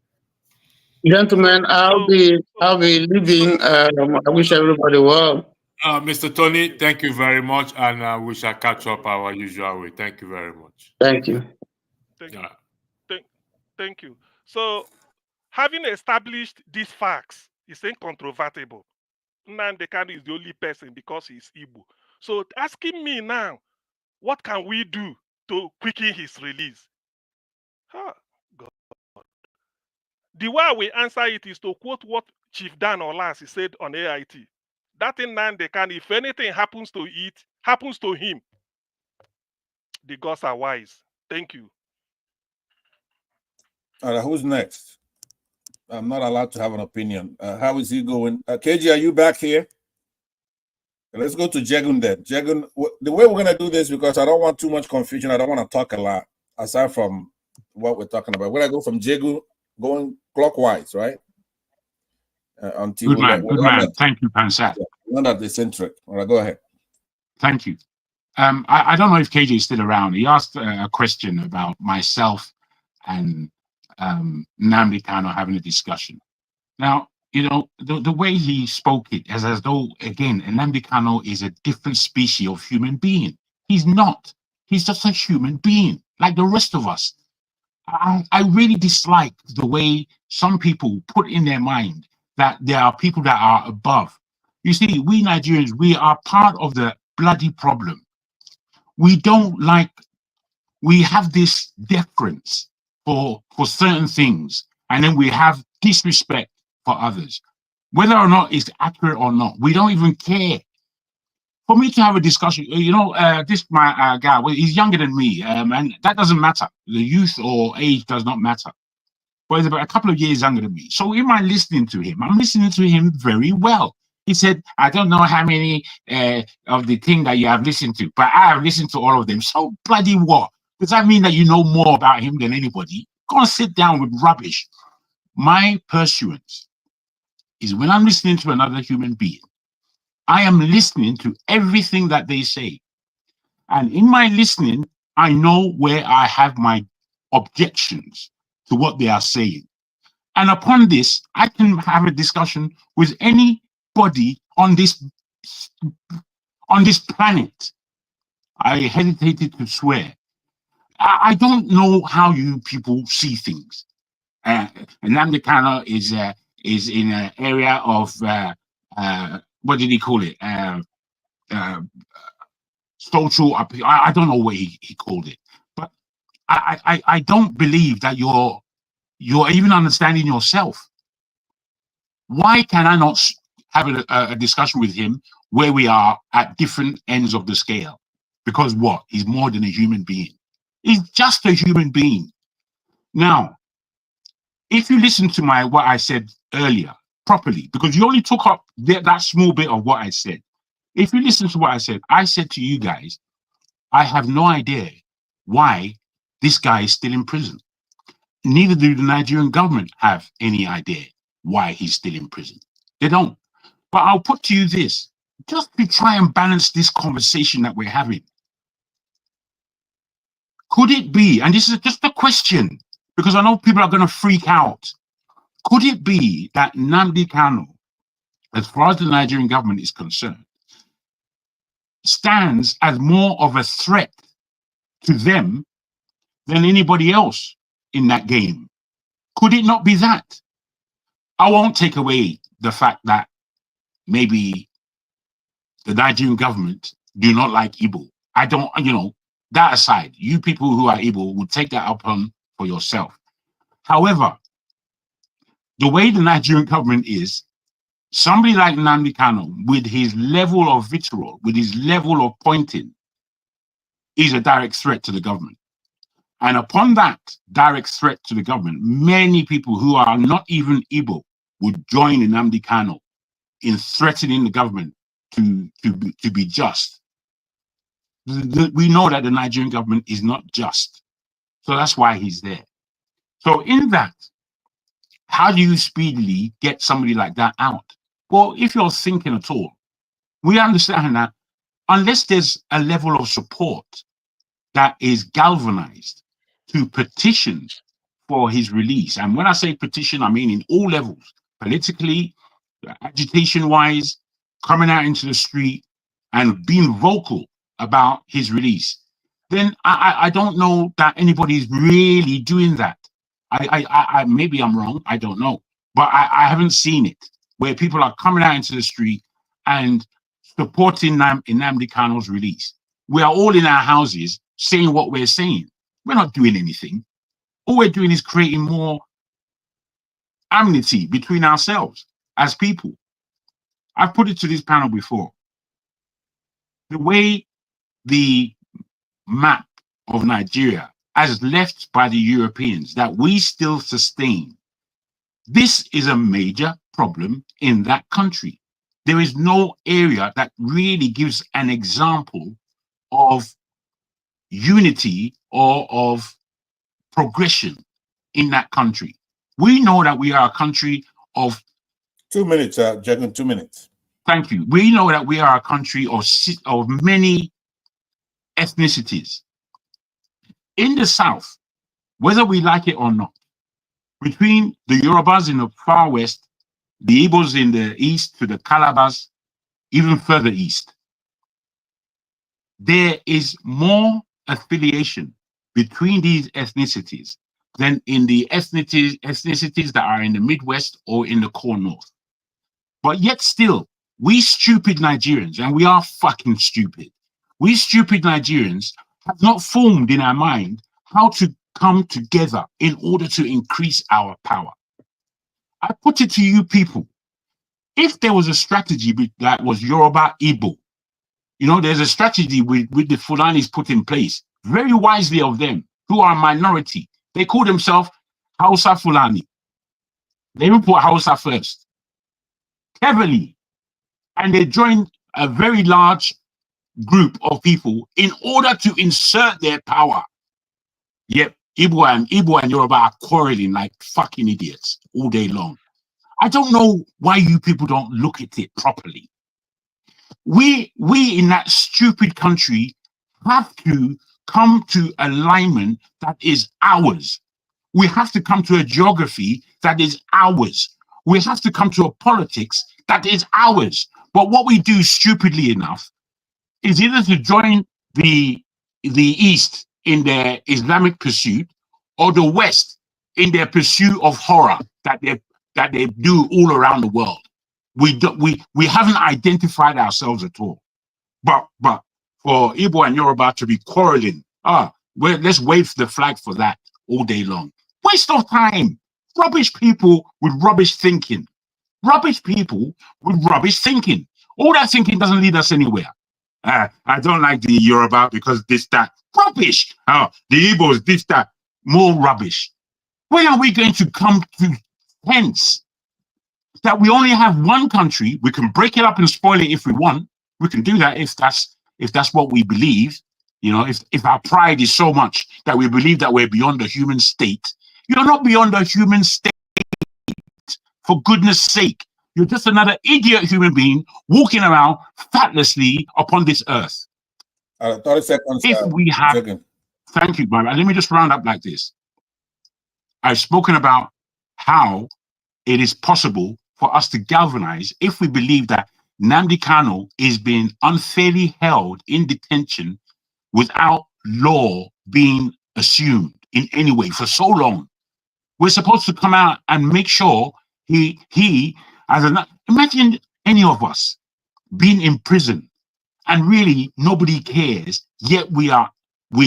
Gentlemen, I'll be leaving. I wish everybody well. Mr. Tony, thank you very much, and we shall catch up our usual way. Thank you very much. Thank you. Thank you. So, having established these facts, it's incontrovertible. Nnamdi Kanu is the only person because he's Igbo. So, asking me now, what can we do to quicken his release? God. The way we answer it is to quote what Chief Dan Olasi said on AIT. That in Nnamdi Kanu, if anything happens to him, the gods are wise. Thank you. All right, who's next? I'm not allowed to have an opinion. How is he going? KJ, are you back here? Let's go to Jegun then. Jegun, the way we're going to do this, because I don't want too much confusion, I don't want to talk a lot, aside from what we're talking about. We're going to go from Jegun, going clockwise, right? Good man. Thank you, Pansat. Not at the centric. All right, go ahead. Thank you. I don't know if KJ is still around. He asked a question about myself and Nnamdi Kanu having a discussion. Now, you know, the way he spoke it is as though, again, Nnamdi Kanu is a different species of human being. He's not. He's just a human being, like the rest of us. I really dislike the way some people put in their mind that there are people that are above. You see, we Nigerians, we are part of the bloody problem. We have this deference for certain things, and then we have disrespect for others. Whether or not it's accurate or not, we don't even care. For me to have a discussion, you know, my guy, well, he's younger than me, and that doesn't matter. The youth or age does not matter. But he's about a couple of years younger than me. So am I listening to him? I'm listening to him very well. He said, I don't know how many of the thing that you have listened to, but I have listened to all of them. So bloody what? Does that mean that you know more about him than anybody? Go and sit down with rubbish. My pursuance is when I'm listening to another human being, I am listening to everything that they say. And in my listening, I know where I have my objections to what they are saying. And upon this, I can have a discussion with anybody on this planet. I hesitated to swear. I don't know how you people see things. Nnamdi Kanu is in an area of what did he call it? Social. I don't know what he called it, but I don't believe that you're even understanding yourself. Why can I not have a discussion with him where we are at different ends of the scale? Because what? He's more than a human being. He's just a human being. Now, if you listen to what I said earlier properly, because you only took up that small bit of what I said. If you listen to what I said to you guys, I have no idea why this guy is still in prison. Neither do the Nigerian government have any idea why he's still in prison. They don't. But I'll put to you this, just to try and balance this conversation that we're having. Could it be, and this is just a question, because I know people are going to freak out, could it be that Nnamdi Kanu, as far as the Nigerian government is concerned, stands as more of a threat to them than anybody else in that game? Could it not be that? I won't take away the fact that maybe the Nigerian government do not like Igbo. I don't, that aside, you people who are Igbo will take that upon for yourself. However, the way the Nigerian government is, somebody like Nnamdi Kanu, with his level of vitriol, with his level of pointing, is a direct threat to the government. And upon that direct threat to the government, many people who are not even Igbo would join Nnamdi Kanu in threatening the government to be just. We know that the Nigerian government is not just. So that's why he's there. So in that, how do you speedily get somebody like that out? Well, if you're thinking at all, we understand that unless there's a level of support that is galvanized to petition for his release, and when I say petition, I mean in all levels, politically, agitation-wise, coming out into the street and being vocal about his release, then I don't know that anybody's really doing that. I maybe I'm wrong, I don't know, but I haven't seen it where people are coming out into the street and supporting Nnamdi Kanu's release. We are all in our houses saying what we're saying. We're not doing anything. All we're doing is creating more enmity between ourselves as people. I've put it to this panel before. The way the map of Nigeria, as left by the Europeans, that we still sustain, this is a major problem in that country. There is no area that really gives an example of unity or of progression in that country. We know that we are a country of 2 minutes, Jagan, 2 minutes. Thank you. We know that we are a country of many ethnicities. In the South, whether we like it or not, between the Yorubas in the far west, the Igbos in the east to the Calabas, even further east, there is more affiliation between these ethnicities than in the ethnicities that are in the Midwest or in the core North. But yet still, we stupid Nigerians, and we are fucking stupid, we stupid Nigerians have not formed in our mind how to come together in order to increase our power. I put it to you people, if there was a strategy that was Yoruba Igbo, there's a strategy with the Fulanis put in place, very wisely of them, who are a minority. They call themselves Hausa Fulani. They even put Hausa first, heavily. And they joined a very large group of people in order to insert their power. Yet Igbo and Yoruba are quarreling like fucking idiots all day long. I don't know why you people don't look at it properly. We in that stupid country have to come to alignment that is ours. We have to come to a geography that is ours. We have to come to a politics that is ours. But what we do, stupidly enough, is either to join the East in their Islamic pursuit, or the West in their pursuit of horror that they do all around the world. We haven't identified ourselves at all. But for Igbo and Yoruba to be quarreling, let's wave the flag for that all day long. Waste of time. Rubbish people with rubbish thinking. Rubbish people with rubbish thinking. All that thinking doesn't lead us anywhere. I don't like the Yoruba because this, that. Rubbish. The Igbos, this, that. More rubbish. When are we going to come to sense that we only have one country? We can break it up and spoil it if we want. We can do that if that's what we believe. If our pride is so much that we believe that we're beyond the human state. You're not beyond the human state, for goodness sake. You're just another idiot human being walking around fatlessly upon this earth. 30 seconds. If we have Thank you, brother. Let me just round up like this. I've spoken about how it is possible for us to galvanize if we believe that Nnamdi Kanu is being unfairly held in detention without law being assumed in any way for so long. We're supposed to come out and make sure imagine any of us being in prison and really nobody cares, yet we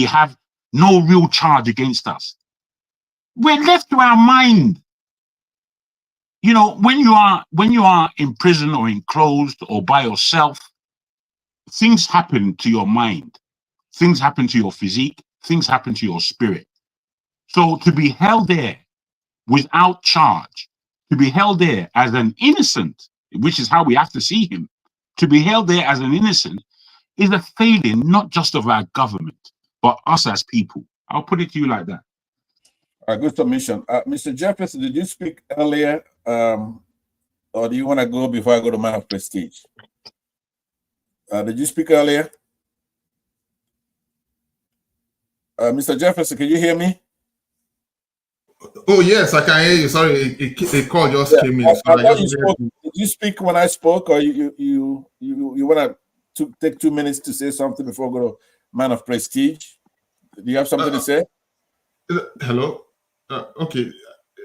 have no real charge against us. We're left to our mind. You know, when you are in prison or enclosed or by yourself, things happen to your mind, things happen to your physique, things happen to your spirit. So to be held there without charge, to be held there as an innocent, which is how we have to see him, to be held there as an innocent is a failing not just of our government, but us as people. I'll put it to you like that. Good submission. Mr. Jefferson, did you speak earlier, or do you want to go before I go to Man of Prestige? Did you speak earlier? Mr. Jefferson, can you hear me? Oh, yes, I can hear you. Sorry, a call just came in. So did you speak when I spoke, or you want to take 2 minutes to say something before we go to Man of Prestige? Do you have something to say? Hello? Okay.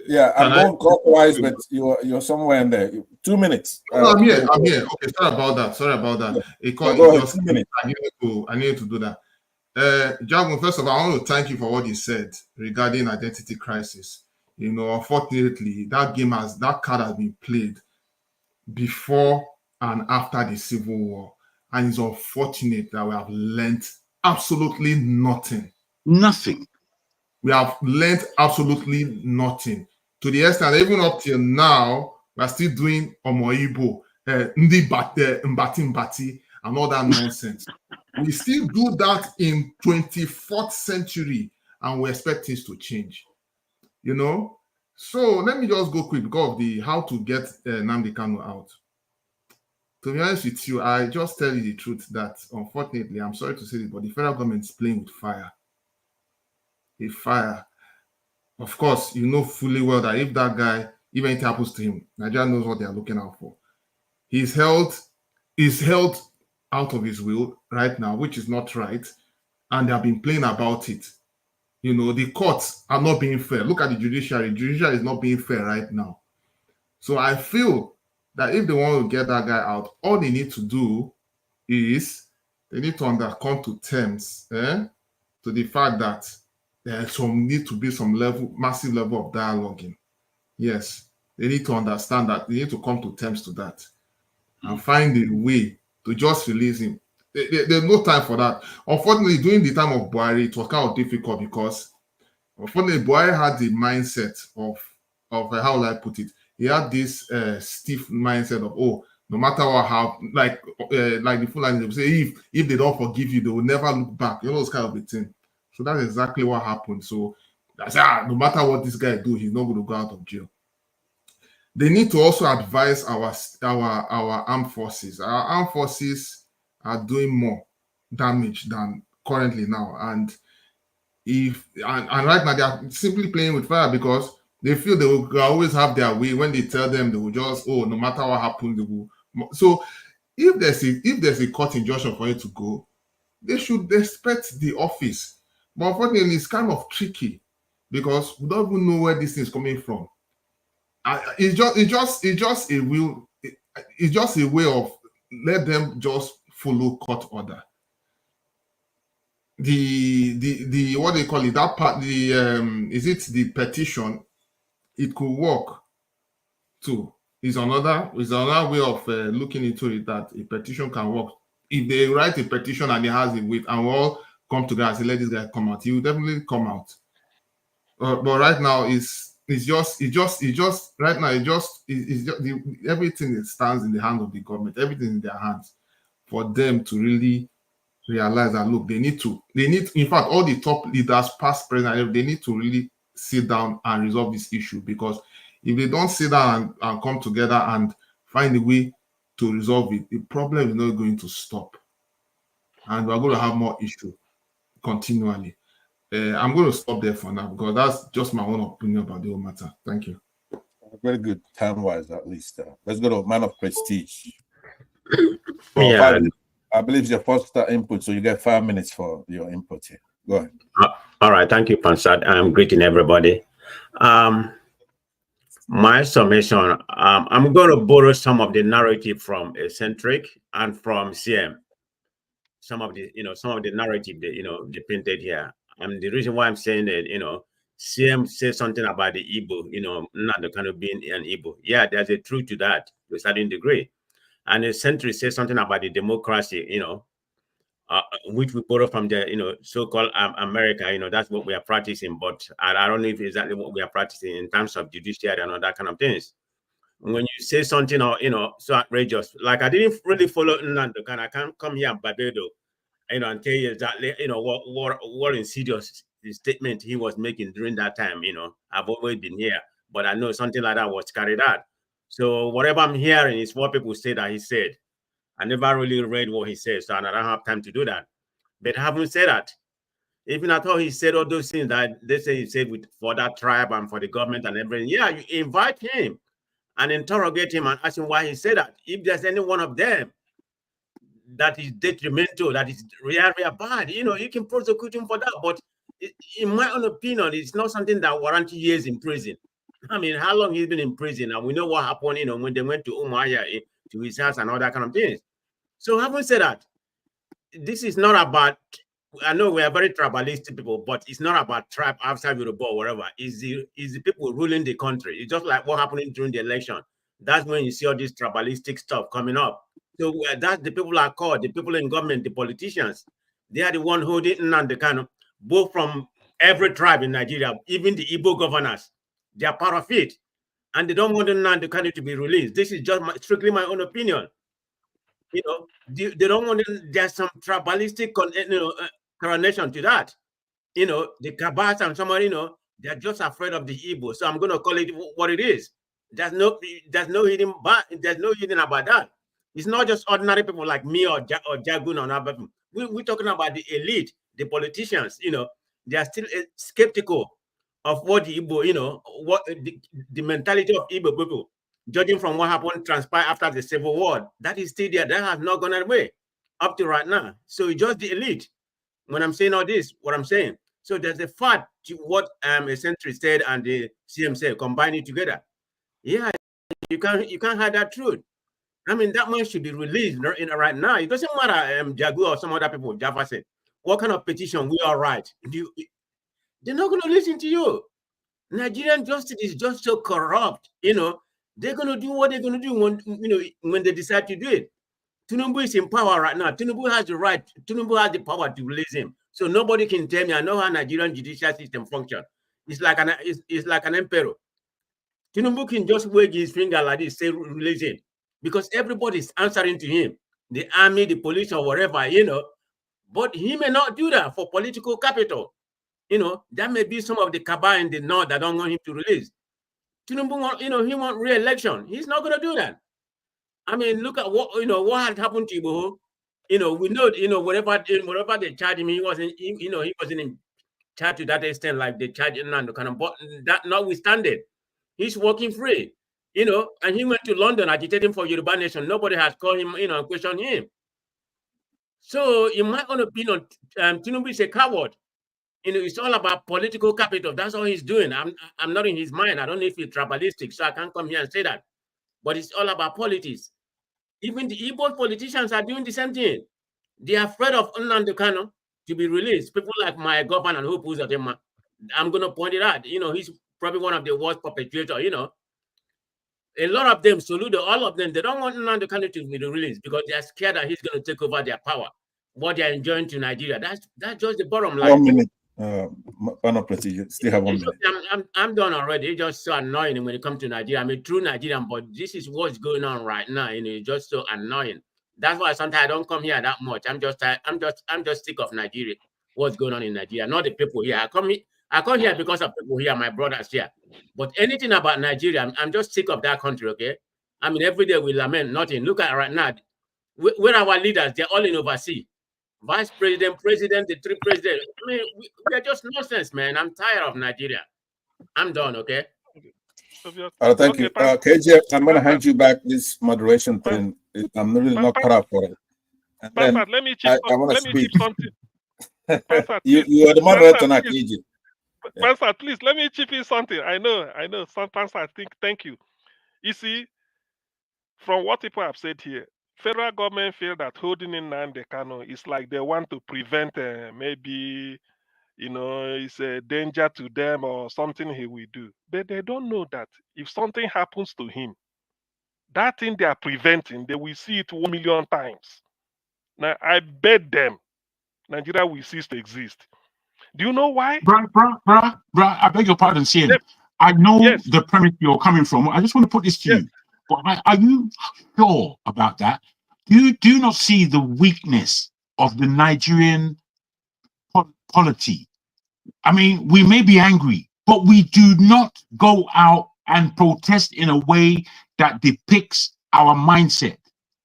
Yeah, I'm going clockwise, but you're somewhere in there. 2 minutes. No, I'm here. Okay, sorry about that. A call just came in. I needed to do that. Jagun, first of all, I want to thank you for what you said regarding identity crisis. You know, unfortunately, that card has been played before and after the Civil War. And it's unfortunate that we have learned absolutely nothing. Nothing. We have learned absolutely nothing. To the extent that even up till now, we're still doing Omoibo, Mbati, and all that nonsense. We still do that in 24th century, and we expect things to change. You know? So let me just go quick because of the how to get Nnamdi Kanu out. To be honest with you, I just tell you the truth that unfortunately, I'm sorry to say this, but the federal government is playing with fire. Of course, you know fully well that if that guy, if anything happens to him, Nigeria knows what they are looking out for. He's held out of his will right now, which is not right, and they have been playing about it. You know, the courts are not being fair. Look at the judiciary. Judiciary is not being fair right now. So I feel that if they want to get that guy out, all they need to do is they need to come to terms to the fact that there need to be some massive level of dialoguing. Yes, they need to understand that. They need to come to terms to that and find a way to just release him. There's no time for that. Unfortunately, during the time of Buhari, it was kind of difficult because unfortunately, Buhari had the mindset of how will I put it? He had this stiff mindset of, oh, no matter what happens, like the Fulani, they will say, if they don't forgive you, they will never look back. You know, those kind of a thing. So that's exactly what happened. So I said, no matter what this guy do, he's not going to go out of jail. They need to also advise our armed forces. Our armed forces are doing more damage than currently now. And right now they are simply playing with fire because they feel they will always have their way. When they tell them, they will just, oh, no matter what happens, they will. So if there's a court injunction for you to go, they should respect the office. But unfortunately, it's kind of tricky because we don't even know where this thing is coming from. It's just a way of let them just follow court order. The what they call it, that part, is it the petition? It could work too. Is another way of looking into it, that a petition can work. If they write a petition and it has a weight, and we all come together and say, let this guy come out, he will definitely come out. But right now, everything that stands in the hand of the government, everything in their hands, for them to really realize that, look, they need, in fact, all the top leaders, past, present, they need to really sit down and resolve this issue, because if they don't sit down and come together and find a way to resolve it, the problem is not going to stop. And we're going to have more issues continually. I'm going to stop there for now because that's just my own opinion about the whole matter. Thank you. Very good, time-wise at least. Let's go to man of prestige. Yeah. I believe it's your first input, so you get 5 minutes for your input here. Go ahead. All right, thank you, Pansat. I'm greeting everybody. My summation, I'm going to borrow some of the narrative from Eccentric and from CM. Some of the narrative that, they painted here. And the reason why I'm saying that, CM says something about the Igbo, not the kind of being an Igbo. Yeah, there's a truth to that to a certain degree. And Eccentric says something about the democracy, which we borrow from the, so-called America, that's what we are practicing. But I don't know if exactly what we are practicing in terms of judiciary and all that kind of things. When you say something, so outrageous, like I didn't really follow Nnamdi Kanu. I can't come here in Barbados, and tell you exactly, what insidious statement he was making during that time. I've always been here, but I know something like that was carried out. So whatever I'm hearing is what people say that he said. I never really read what he said, so I don't have time to do that. But having said that, even I thought he said all those things that they say he said for that tribe and for the government and everything. Yeah, you invite him and interrogate him and ask him why he said that. If there's any one of them that is detrimental, that is really bad, you can prosecute him for that. But in my own opinion, it's not something that warrants years in prison. I mean, how long he's been in prison, and we know what happened, when they went to Umuahia, to his house and all that kind of things. So having said that, this is not about, I know we are very tribalistic people, but it's not about tribe outside Yoruba or whatever. It's the people ruling the country. It's just like what happened during the election. That's when you see all this tribalistic stuff coming up. So that's the people are called, the people in government, the politicians. They are the one holding Nnamdi Kanu, both from every tribe in Nigeria, even the Igbo governors. They are part of it. And they don't want Nnamdi Kanu to be released. This is just strictly my own opinion. They don't want there's some tribalistic coronation to that. The Kabas and somebody, they're just afraid of the Igbo. So I'm going to call it what it is. There's no hidden about that. It's not just ordinary people like me or Jagun or other people. We're talking about the elite, the politicians. They are still skeptical of what the Igbo, what the mentality of Igbo people, judging from what happened, transpired after the Civil War. That is still there. That has not gone away up to right now. So it's just the elite. When I'm saying all this, what I'm saying. So there's a fact to what Eccentric said and the CM said, combine it together. Yeah, you can't hide that truth. I mean, that man should be released right now. It doesn't matter, Jagu or some other people, Jaffa said, what kind of petition we all write? They're not going to listen to you. Nigerian justice is just so corrupt. They're going to do what they're going to do when they decide to do it. Tinubu is in power right now. Tinubu has the right. Tinubu has the power to release him. So nobody can tell me. I know how Nigerian judicial system functions. It's like an emperor. Tinubu can just wave his finger like this, say release him, because everybody's answering to him. The army, the police, or whatever, But he may not do that for political capital. That may be some of the Kaba in the north that don't want him to release. Tinubu, he want re-election. He's not going to do that. I mean, look at what had happened to Igbo. We know, whatever they charge him, he wasn't in charge to that extent like they charge Nnamdi Kanu. But that notwithstanding, he's working free. And he went to London agitating for Yoruba Nation. Nobody has called him, and questioned him. So, in my own opinion, Tinubu is a coward. It's all about political capital. That's all he's doing. I'm not in his mind. I don't know if he's tribalistic, so I can't come here and say that. But it's all about politics. Even the Igbo politicians are doing the same thing. They are afraid of Nnamdi Kanu to be released. People like my governor and Hope Uzodinma, I'm going to point it out. He's probably one of the worst perpetrators. A lot of them, Soludo, all of them, they don't want Nnamdi Kanu to be released because they are scared that he's going to take over their power. What they are enjoying to Nigeria. That's just the bottom line. 1 minute. Still have 1 minute. I'm done already. It's just so annoying when it comes to Nigeria. I'm a true Nigerian, but this is what's going on right now. It's just so annoying. That's why sometimes I don't come here that much. I'm just sick of Nigeria. What's going on in Nigeria? Not the people here. I come here because of people here, my brothers here. But anything about Nigeria, I'm just sick of that country. Okay. I mean, every day we lament nothing. Look at right now, where our leaders, they're all in overseas. vice president, president, the three presidents. I mean, we are just nonsense, man. I'm tired of Nigeria. I'm done, okay? Thank you. KJ, I'm going to hand you back this moderation thing. I'm really not cut out for it. And then let me chip something. You are the moderator now, KJ. Pastor, please, let me chip in something. I know. Sometimes I think, thank you. You see, from what people have said here, federal government feel that holding in Nnamdi Kanu is like they want to prevent maybe, it's a danger to them or something he will do. But they don't know that if something happens to him, that thing they are preventing, they will see it 1 million times. Now, I bet them Nigeria will cease to exist. Do you know why? Bruh, I beg your pardon, CM. Yep. I know the premise you're coming from. I just want to put this to you. But are you sure about that? Do you not see the weakness of the Nigerian polity? I mean, we may be angry, but we do not go out and protest in a way that depicts our mindset.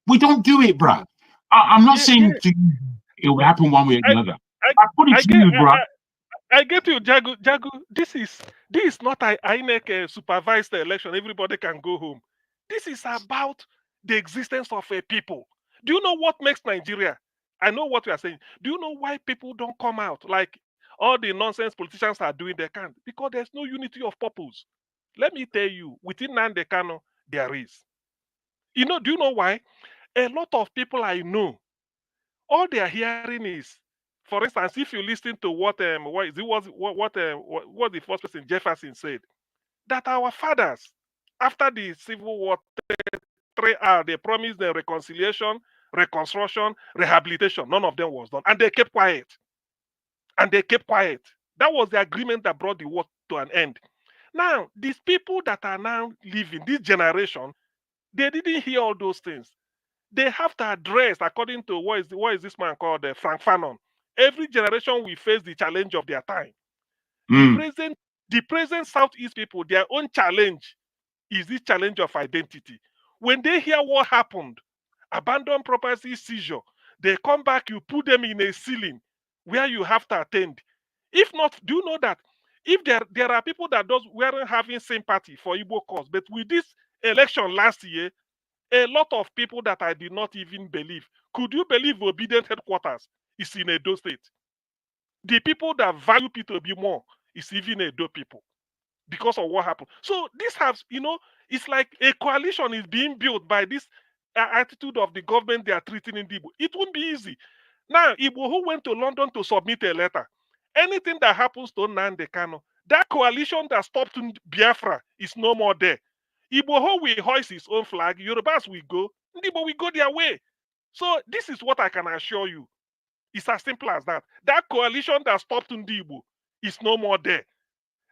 We don't do it, bruh. I'm not saying to you it will happen one way or the other. I put it to you, bruh. I get you, Jagu. This is not an INEC supervised election. Everybody can go home. This is about the existence of a people. Do you know what makes Nigeria? I know what you are saying. Do you know why people don't come out? Like all the nonsense politicians are doing, they can't. Because there's no unity of purpose. Let me tell you, within Nnamdi Kanu, there is. Do you know why? A lot of people I know, all they are hearing is, for instance, if you listen to what the first person Jefferson said, that our fathers, after the Civil War, they promised the reconciliation, reconstruction, rehabilitation. None of them was done, and they kept quiet. That was the agreement that brought the war to an end. Now, these people that are now living, this generation, they didn't hear all those things. They have to address, according to what is this man called, Frank Fanon. Every generation will face the challenge of their time. The present Southeast people, their own challenge is this challenge of identity. When they hear what happened, abandoned property seizure, they come back, you put them in a ceiling where you have to attend. If not, do you know that if there are people that weren't having sympathy for Igbo cause, but with this election last year, a lot of people that I did not even believe. Could you believe obedient headquarters is in Edo State? The people that value P2B more is even Edo people because of what happened. So this has, it's like a coalition is being built by this attitude of the government they are treating in Igbo. It won't be easy. Now, Igbo who went to London to submit a letter, anything that happens to Nnamdi Kanu, that coalition that stopped Biafra is no more there. Igbo will hoist his own flag, Yorubas will go, Ndigbo will go their way. So this is what I can assure you. It's as simple as that. That coalition that stopped Ndigbo is no more there.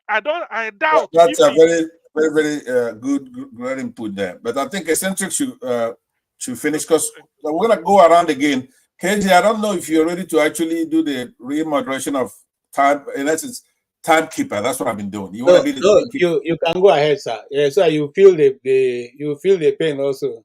I doubt. That's a very, very, very good input there. But I think Eccentric should finish because we're gonna go around again. KJ, I don't know if you're ready to actually do the remoderation of time. In essence, timekeeper. That's what I've been doing. You want to be the you can go ahead, sir. Yeah, so you feel the pain also.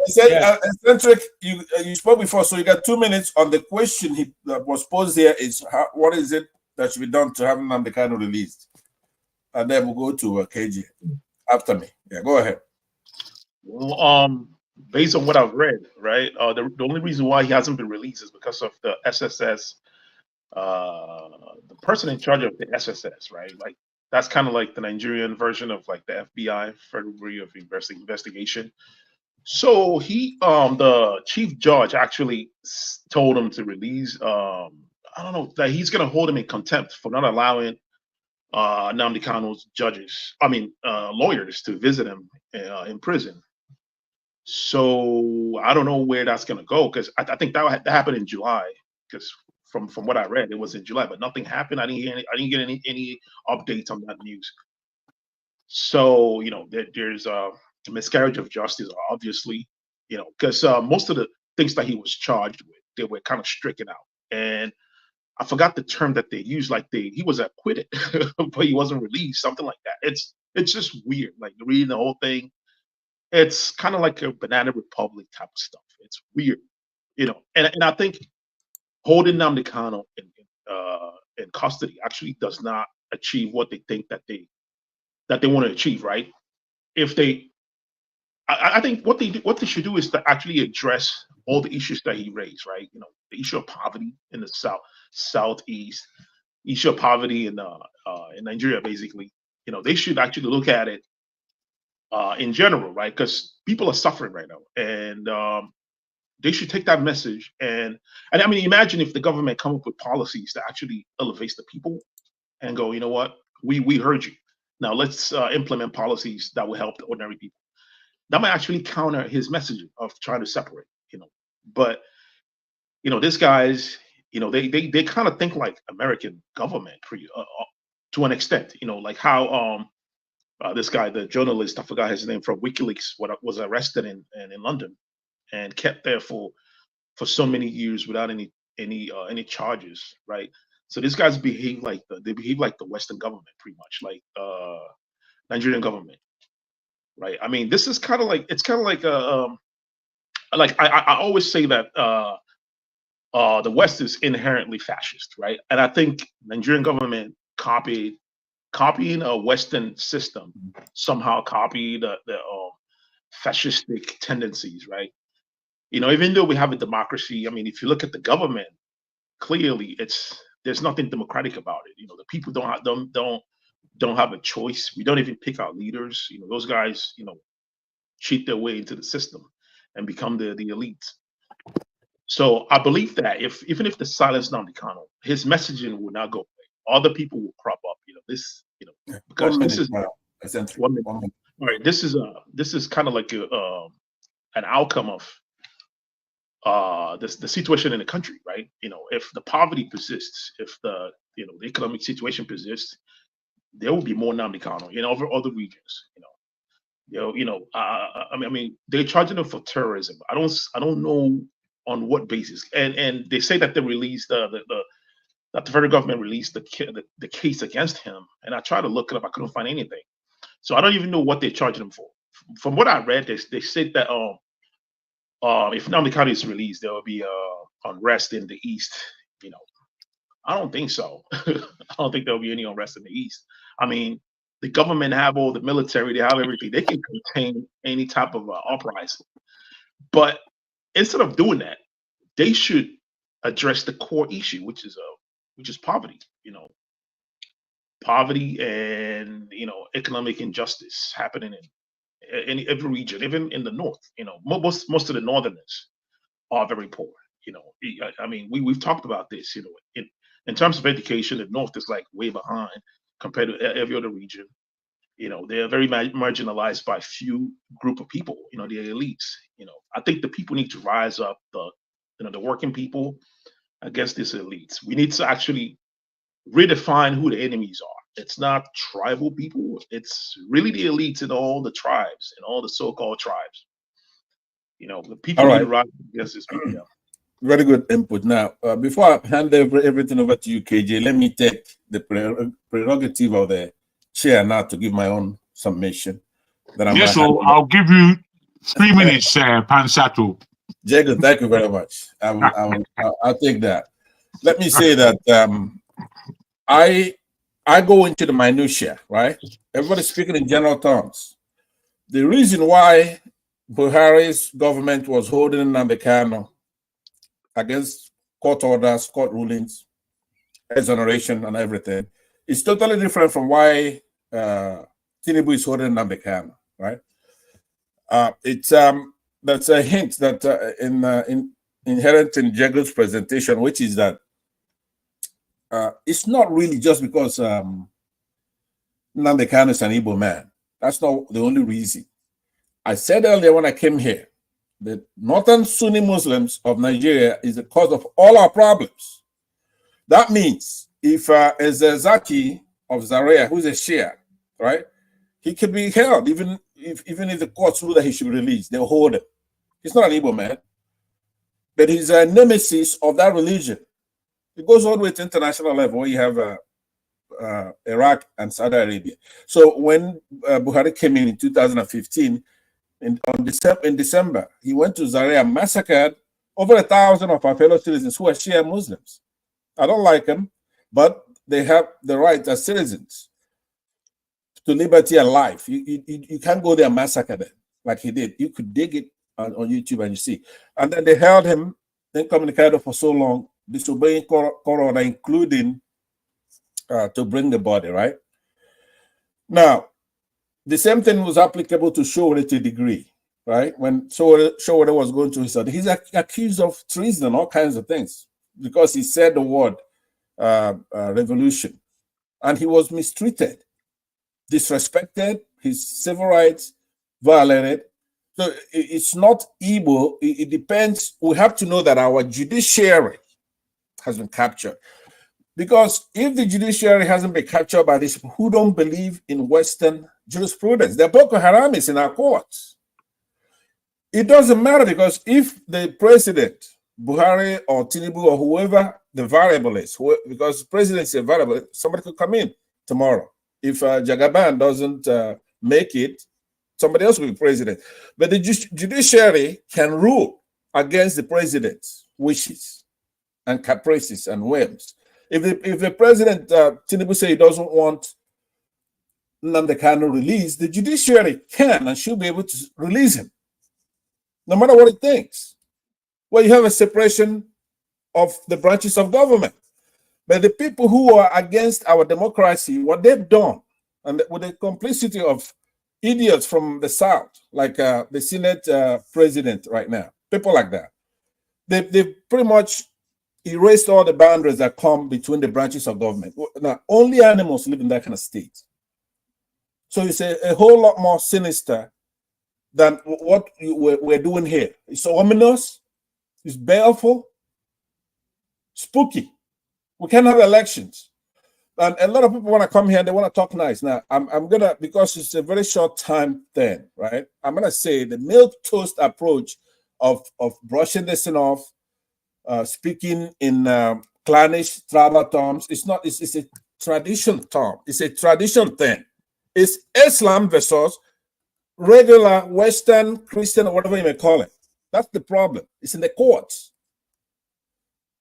Eccentric, you spoke before, so you got 2 minutes on the question that was posed here is what is it that should be done to have Nnamdi Kanu released? And then we'll go to KJ after me. Yeah, go ahead. Well, based on what I've read, right, the only reason why he hasn't been released is because of the SSS. The person in charge of the SSS, right? Like that's kind of like the Nigerian version of like the FBI, Federal Bureau of Investigation. So the chief judge actually told him to release. I don't know that he's going to hold him in contempt for not allowing Nnamdi Kanu's lawyers to visit him in prison. So I don't know where that's going to go because I think that happened in July because. From what I read, it was in July, but nothing happened. I didn't get any updates on that news. So there's a miscarriage of justice, obviously, because most of the things that he was charged with, they were kind of stricken out. And I forgot the term that they used, like he was acquitted, but he wasn't released, something like that. It's just weird, like reading the whole thing. It's kind of like a Banana Republic type of stuff. It's weird. You know, and I think holding Nnamdi Kanu in custody actually does not achieve what they think that they want to achieve, right? If they, I think what they should do is to actually address all the issues that he raised, right? You know, the issue of poverty in the southeast, issue of poverty in Nigeria, basically. You know, they should actually look at it in general, right? Because people are suffering right now, and they should take that message and I mean, imagine if the government come up with policies that actually elevates the people and go, you know what, we heard you. Now let's implement policies that will help the ordinary people. That might actually counter his message of trying to separate, you know. But you know, these guys, you know, they kind of think like American government to an extent, you know, like how this guy, the journalist, I forgot his name, from WikiLeaks, was arrested in London and kept there for so many years without any charges, right? So these guys behave like the Western government, pretty much, like Nigerian government, right? I mean, this is kind of like I always say that the West is inherently fascist, right? And I think Nigerian government copying a Western system somehow copied the fascistic tendencies, right? You know, even though we have a democracy, I mean, if you look at the government, clearly there's nothing democratic about it. You know, the people don't have a choice. We don't even pick our leaders. You know, those guys, you know, cheat their way into the system and become the elite. So I believe that even if the silence Nnamdi Kanu, his messaging will not go away. Other people will crop up. You know, because this is 1 minute. All right, this is kind of like an outcome of the situation in the country, right? You know, if the poverty persists, if the economic situation persists, there will be more Nnamdi Kanu in other regions. I mean, they're charging them for terrorism. I don't know on what basis, and they say that they released that the federal government released the case against him, and I tried to look it up, I couldn't find anything. So I don't even know what they're charging him for. From what I read, they said that if Nnamdi Kanu is released, there will be unrest in the East. You know, I don't think so. I don't think there will be any unrest in the East. I mean, the government have all the military, they have everything. They can contain any type of uprising. But instead of doing that, they should address the core issue, which is poverty. You know, poverty and economic injustice happening in every region, even in the north. You know, most of the northerners are very poor. You know, I mean, we've talked about this. You know, in terms of education, the north is like way behind compared to every other region. You know, they're very marginalized by few group of people. You know, the elites. You know, I think the people need to rise up. The working people against these elites. We need to actually redefine who the enemies are. It's not tribal people. It's really the elites in all the tribes and all the so-called tribes. You know, the people need to rise against this people. Yeah. Very good input. Now, before I hand everything over to you, KJ, let me take the prerogative of the chair now to give my own submission. Yes, so I'll give you 3 minutes, Pansato. Jacob, thank you very much. I'll take that. Let me say that I go into the minutiae, right? Everybody's speaking in general terms. The reason why Buhari's government was holding Nnamdi Kanu against court orders, court rulings, exoneration, and everything is totally different from why Tinubu is holding Nnamdi Kanu, right? That's a hint that inherent in Jeggo's presentation, which is that it's not really just because Nnamdi Kanu is an Igbo man. That's not the only reason. I said earlier when I came here that northern Sunni Muslims of Nigeria is the cause of all our problems. That means if Ezezaki of Zaria, who's a Shia, right, he could be held even if the courts rule that he should be released, they'll hold him. He's not an Igbo man, but he's a nemesis of that religion. It goes all the way to international level where you have Iraq and Saudi Arabia. So when Buhari came in 2015, in December, he went to Zaria, massacred over 1,000 of our fellow citizens who are Shia Muslims. I don't like them, but they have the right as citizens to liberty and life. You can't go there and massacre them like he did. You could dig it on YouTube and you see. And then they held him incommunicado for so long, disobeying Corona, including to bring the body, right? Now, the same thing was applicable to Showore to a degree, right? When Showore was going to his son, he's accused of treason and all kinds of things because he said the word revolution. And he was mistreated, disrespected, his civil rights violated. So it's not Igbo. It depends. We have to know that our judiciary has been captured. Because if the judiciary hasn't been captured by these people who don't believe in Western jurisprudence, they're Boko Haramis in our courts. It doesn't matter because if the president, Buhari or Tinubu or whoever the variable is, because the president is a variable, somebody could come in tomorrow. If Jagaban doesn't make it, somebody else will be president. But the judiciary can rule against the president's wishes and caprices and whims. If the president, Tinubu, say he doesn't want Nnamdi Kanu released, the judiciary can and should be able to release him, no matter what it thinks. Well, you have a separation of the branches of government. But the people who are against our democracy, what they've done, and with the complicity of idiots from the South, like the Senate president right now, people like that, they've pretty much erased all the boundaries that come between the branches of government. Now, only animals live in that kind of state. So it's a whole lot more sinister than what we're doing here. It's ominous, it's baleful, spooky. We can't have elections. And a lot of people want to come here and they want to talk nice. Now, I'm going to, because it's a very short time thing, right? I'm going to say the milquetoast approach of brushing this thing off, speaking in clannish tribal terms, it's a traditional term. It's a traditional thing. It's Islam versus regular Western Christian or whatever you may call it. That's the problem. It's in the courts.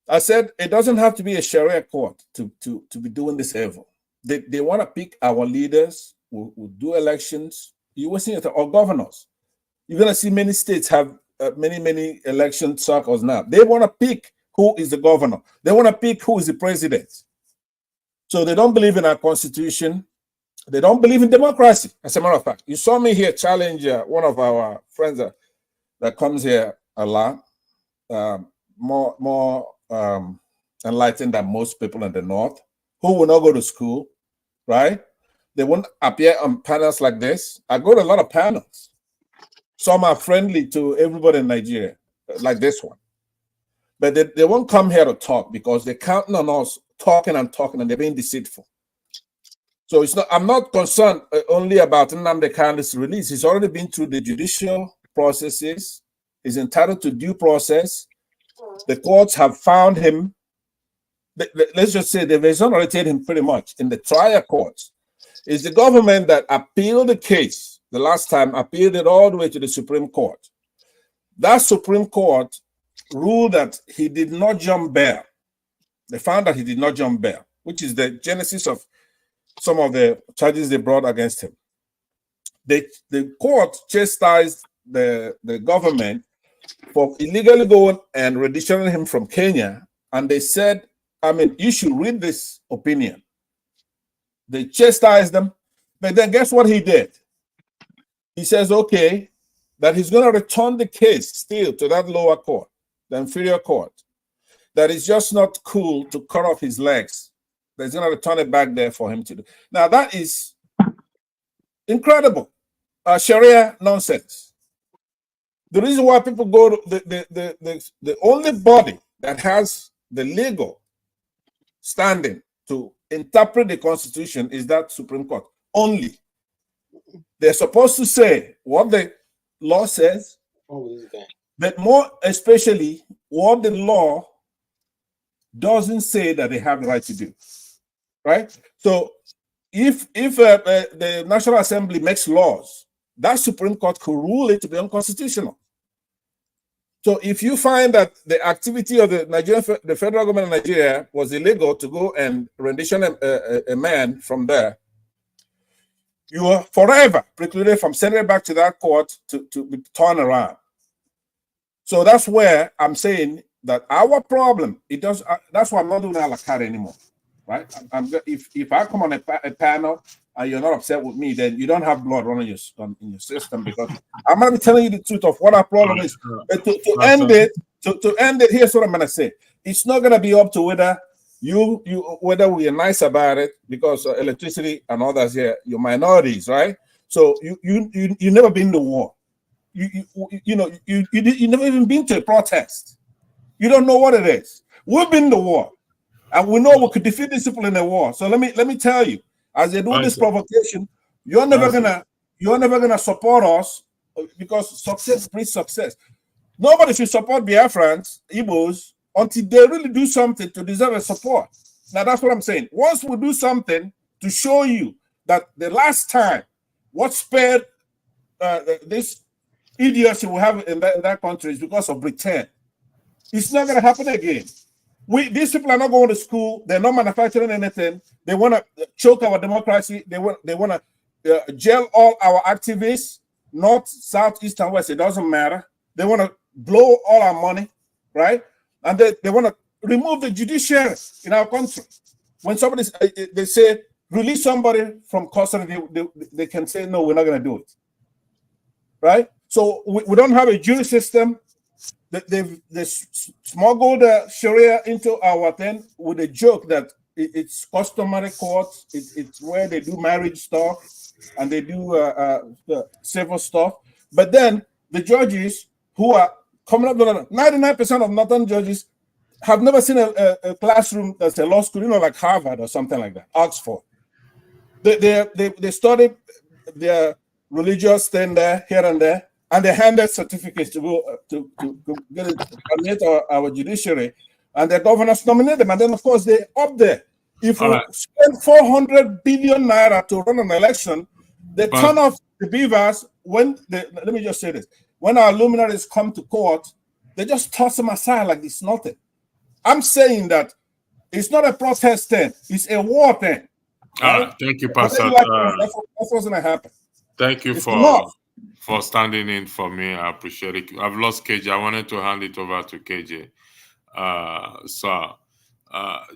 I said it doesn't have to be a Sharia court to be doing this evil. They want to pick our leaders who do elections. You will see it, or governors. You're going to see many states have many election circles now. They want to pick who is the governor. They want to pick who is the president. So they don't believe in our constitution. They don't believe in democracy. As a matter of fact, you saw me here challenge one of our friends that comes here a lot, more enlightened than most people in the North, who will not go to school, right? They won't appear on panels like this. I go to a lot of panels. Some are friendly to everybody in Nigeria, like this one. But they won't come here to talk because they're counting on us talking and they're being deceitful. So it's not. I'm not concerned only about Nnamdi Kanu's release. He's already been through the judicial processes. He's entitled to due process. The courts have found him. Let's just say they've exonerated him pretty much in the trial courts. It's the government that appealed the case. The last time appealed it all the way to the Supreme Court. That Supreme Court ruled that he did not jump bail. They found that he did not jump bail, which is the genesis of some of the charges they brought against him. The court chastised the government for illegally going and reditioning him from Kenya. And they said, I mean, you should read this opinion. They chastised them. But then guess what he did? He says, okay, that he's going to return the case still to that lower court, the inferior court. That it's just not cool to cut off his legs. He's going to return it back there for him to do. Now, that is incredible. Sharia nonsense. The reason why people go to the only body that has the legal standing to interpret the Constitution is that Supreme Court. Only. They're supposed to say what the law says, but more especially what the law doesn't say that they have the right to do. Right? So if the National Assembly makes laws, that Supreme Court could rule it to be unconstitutional. So if you find that the activity of the federal government of Nigeria was illegal to go and rendition a man from there, you are forever precluded from sending it back to that court to be turned around. So that's where I'm saying that our problem, it does. That's why I'm not doing a la carte anymore, right? If I come on a panel and you're not upset with me, then you don't have blood running in your system, because I'm gonna be telling you the truth of what our problem is. To end it, here's what I'm gonna say. It's not gonna be up to whether whether we are nice about it, because electricity and others here, you're minorities, right? So you never been to war. You never even been to a protest. You don't know what it is. We've been to war, and we know we could defeat these people in a war. So let me tell you, as they do this provocation, you're never gonna support us, because success breeds success. Nobody should support Biafrans, Igbos, until they really do something to deserve a support. Now that's what I'm saying. Once we do something to show you that the last time what spared this idiocy we have in that country is because of Britain, it's not going to happen again. These people are not going to school. They're not manufacturing anything. They want to choke our democracy. They want to jail all our activists, north, south, east, and west. It doesn't matter. They want to blow all our money, right? And they want to remove the judiciary in our country. When they say release somebody from custody, they can say no, we're not going to do it, right? So we don't have a jury system. They smuggled Sharia into our thing with a joke that it's customary courts. It's where they do marriage stuff and they do the civil stuff. But then the judges who are coming up, 99% of northern judges have never seen a classroom that's a law school, like Harvard or something like that, Oxford. They study their religious thing there, here and there, and they handed certificates to go to get it, nominate our judiciary, and the governors nominate them, and then of course they up there. If we spend 400 billion naira to run an election, they turn off the beavers let me just say this: when our luminaries come to court, they just toss them aside like it's nothing. I'm saying that it's not a protest thing; it's a war thing. Right? Thank you, Pastor. That's what's going to happen. Thank you for standing in for me. I appreciate it. I've lost KJ. I wanted to hand it over to KJ.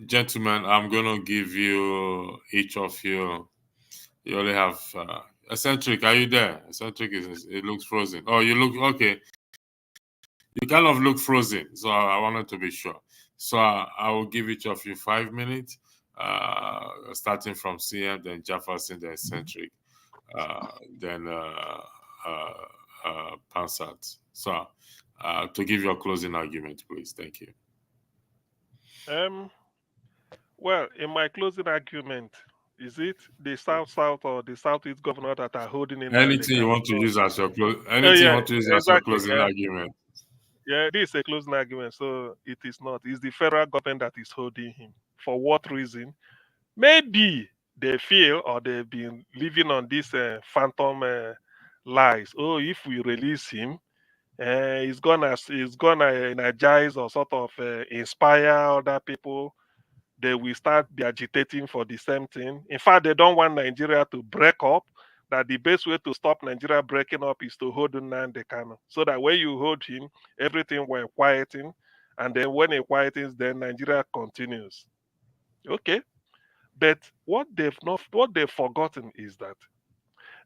Gentlemen, I'm going to give you, each of you, you only have, Eccentric, are you there? Eccentric, it looks frozen. Oh, you look, okay. You kind of look frozen, so I wanted to be sure. So I will give each of you 5 minutes, starting from CM, then Jefferson, then Eccentric, then Pansat. So to give your closing argument, please. Thank you. Well, in my closing argument, is it the South or the Southeast governor that are holding in? Anything you want to use as your closing argument. Yeah, this is a closing argument, so it is not. It's the federal government that is holding him. For what reason? Maybe they feel, or they've been living on this phantom lies. Oh, if we release him, he's gonna energize or sort of inspire other people. They will start be agitating for the same thing. In fact, they don't want Nigeria to break up. That the best way to stop Nigeria breaking up is to hold Nnamdi Kanu. So that when you hold him, everything will quieting. And then when it quietens, then Nigeria continues. Okay. But what they've forgotten is that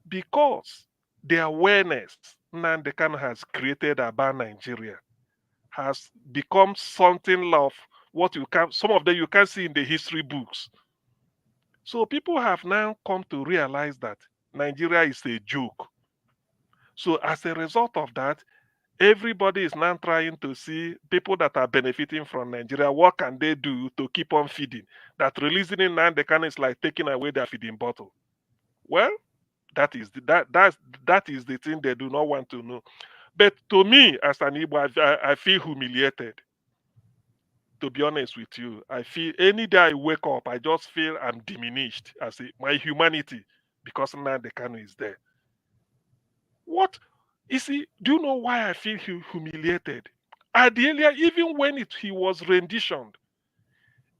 because the awareness Nnamdi Kanu has created about Nigeria has become something of what some of them you can see in the history books. So people have now come to realize that Nigeria is a joke. So as a result of that, everybody is now trying to see people that are benefiting from Nigeria. What can they do to keep on feeding? That releasing Nnamdi Kanu is like taking away their feeding bottle. Well, that is the thing they do not want to know. But to me, as an Igbo, I feel humiliated. To be honest with you, I feel any day I wake up, I just feel I'm diminished as my humanity because Nnamdi Kanu is there. What? You see, do you know why I feel humiliated? At the earlier, even when he was renditioned,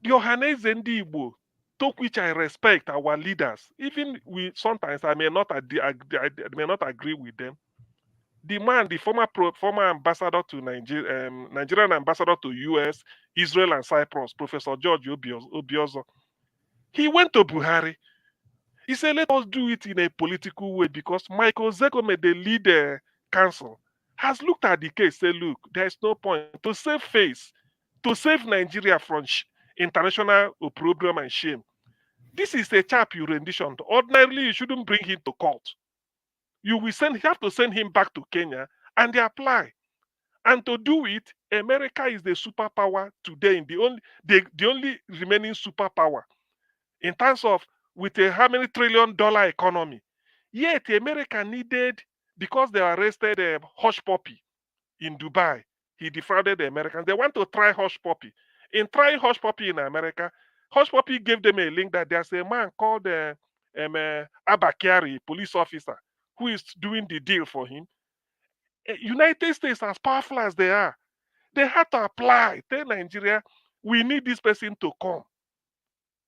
the Ohanaeze Ndigbo, to which I respect our leaders, even we sometimes I may not may not agree with them. The man, the former ambassador to Nigeria, Nigerian ambassador to US, Israel, and Cyprus, Professor George Obiozo, he went to Buhari. He said, let us do it in a political way because Michael Zekome, the lead counsel, has looked at the case, say, look, there's no point to save face, to save Nigeria from international opprobrium and shame. This is a chap you renditioned. Ordinarily, you shouldn't bring him to court. You have to send him back to Kenya and they apply. And to do it, America is the superpower today, the only remaining superpower in terms of with a how many $1 trillion economy. Yet America needed, because they arrested Hush Puppy in Dubai, he defrauded the Americans. They want to try Hush Puppy. In trying Hush Puppy in America, Hush Puppy gave them a link that there's a man called Abakari, police officer, who is doing the deal for him. United States, as powerful as they are, they had to apply. Tell Nigeria, we need this person to come.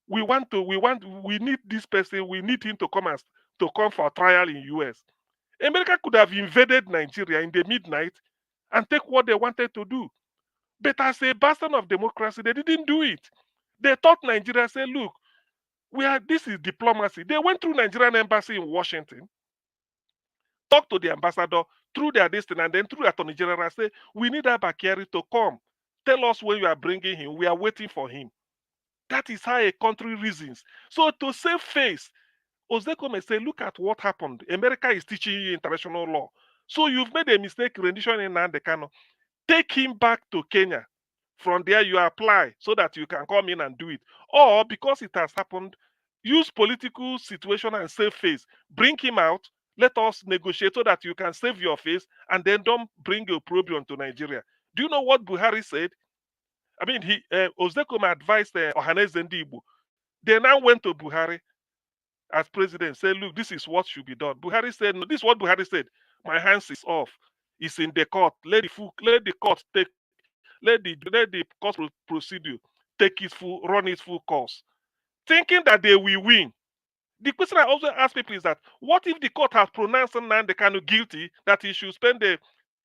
We need this person. We need him to come for trial in US. America could have invaded Nigeria in the midnight and take what they wanted to do. But as a bastion of democracy, they didn't do it. They thought Nigeria said, look, this is diplomacy. They went through Nigerian embassy in Washington, talked to the ambassador through their destiny, and then through the Attorney General, say, we need Abakari to come. Tell us when you are bringing him. We are waiting for him. That is how a country reasons. So to save face, Ozekome say, look at what happened. America is teaching you international law. So you've made a mistake rendition in Nnamdi Kanu. Take him back to Kenya. From there, you apply so that you can come in and do it. Or because it has happened, use political situation and save face. Bring him out. Let us negotiate so that you can save your face and then don't bring your problem to Nigeria. Do you know what Buhari said? I mean, Ozekome advised Ohanaeze Ndigbo. They now went to Buhari as president, said, look, this is what should be done. Buhari said, no, this is what Buhari said. My hands is off. It's in the court. Let the court procedure take its run its full course. Thinking that they will win. The question I also ask people is that, what if the court has pronounced Nnamdi Kanu guilty, that he should spend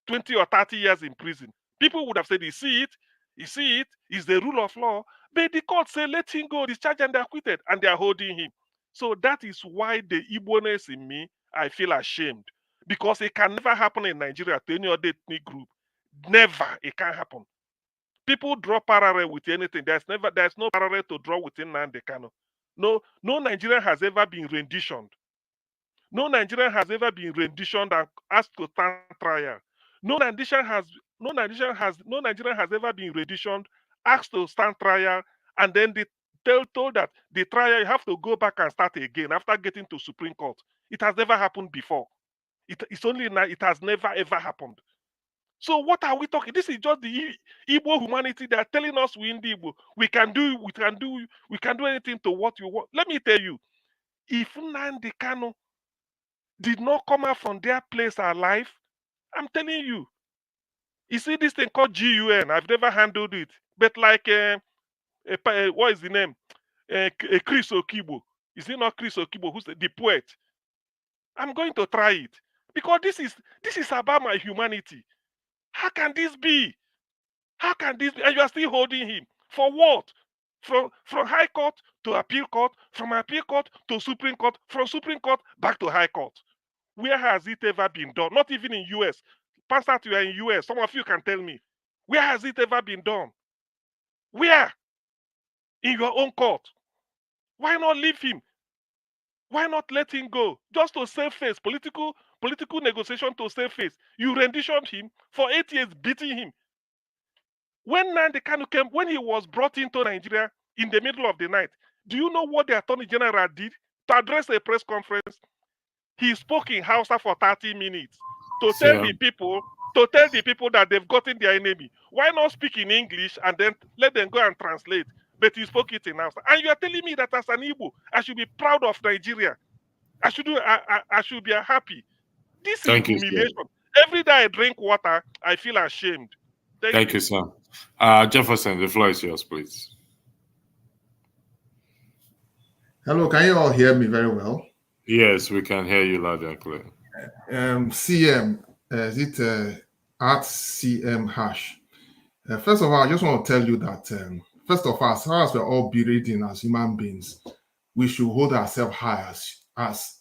20 or 30 years in prison? People would have said, you see it, it's the rule of law. But the court said, let him go, discharged and acquitted, and they are holding him. So that is why the Igbo-ness in me, I feel ashamed. Because it can never happen in Nigeria to any other ethnic group. Never, it can't happen. People draw parallel with anything. There's no parallel to draw within Nnamdi Kanu. No Nigerian has ever been renditioned. No Nigerian has ever been renditioned and asked to stand trial. No Nigerian has ever been renditioned, asked to stand trial, and then they told that the trial you have to go back and start again after getting to Supreme Court. It has never happened before. It's only now. It has never ever happened. So what are we talking? This is just the Igbo humanity. They are telling us we in the Igbo. We can do anything to what you want. Let me tell you, if Nnamdi Kanu did not come out from their place alive, I'm telling you. You see this thing called GUN. I've never handled it, but like what is the name? Chris Okibo. Is it not Chris Okibo who's the poet? I'm going to try it because this is about my humanity. How can this be? How can this be? And you are still holding him for what? From High Court to Appeal Court, from Appeal Court to Supreme Court, from Supreme Court back to High Court. Where has it ever been done? Not even in US. Pastor, you are in US. Some of you can tell me. Where has it ever been done? Where? In your own court. Why not leave him? Why not let him go? Just to save face. Political negotiation to save face. You renditioned him for 8 years, beating him. When Nnamdi Kanu came, when he was brought into Nigeria in the middle of the night, do you know what the Attorney General did? To address a press conference, he spoke in Hausa for 30 minutes to tell the people that they've gotten their enemy. Why not speak in English and then let them go and translate? But he spoke it in Hausa. And you are telling me that as an Igbo, I should be proud of Nigeria. I should be happy. This is humiliation. Every day I drink water, I feel ashamed. Thank you, sir. Jefferson, the floor is yours, please. Hello, can you all hear me very well? Yes, we can hear you loud and clear. CM, is it at CM hash? First of all, I just want to tell you that, first of all, as far as we're all breathing as human beings, we should hold ourselves high as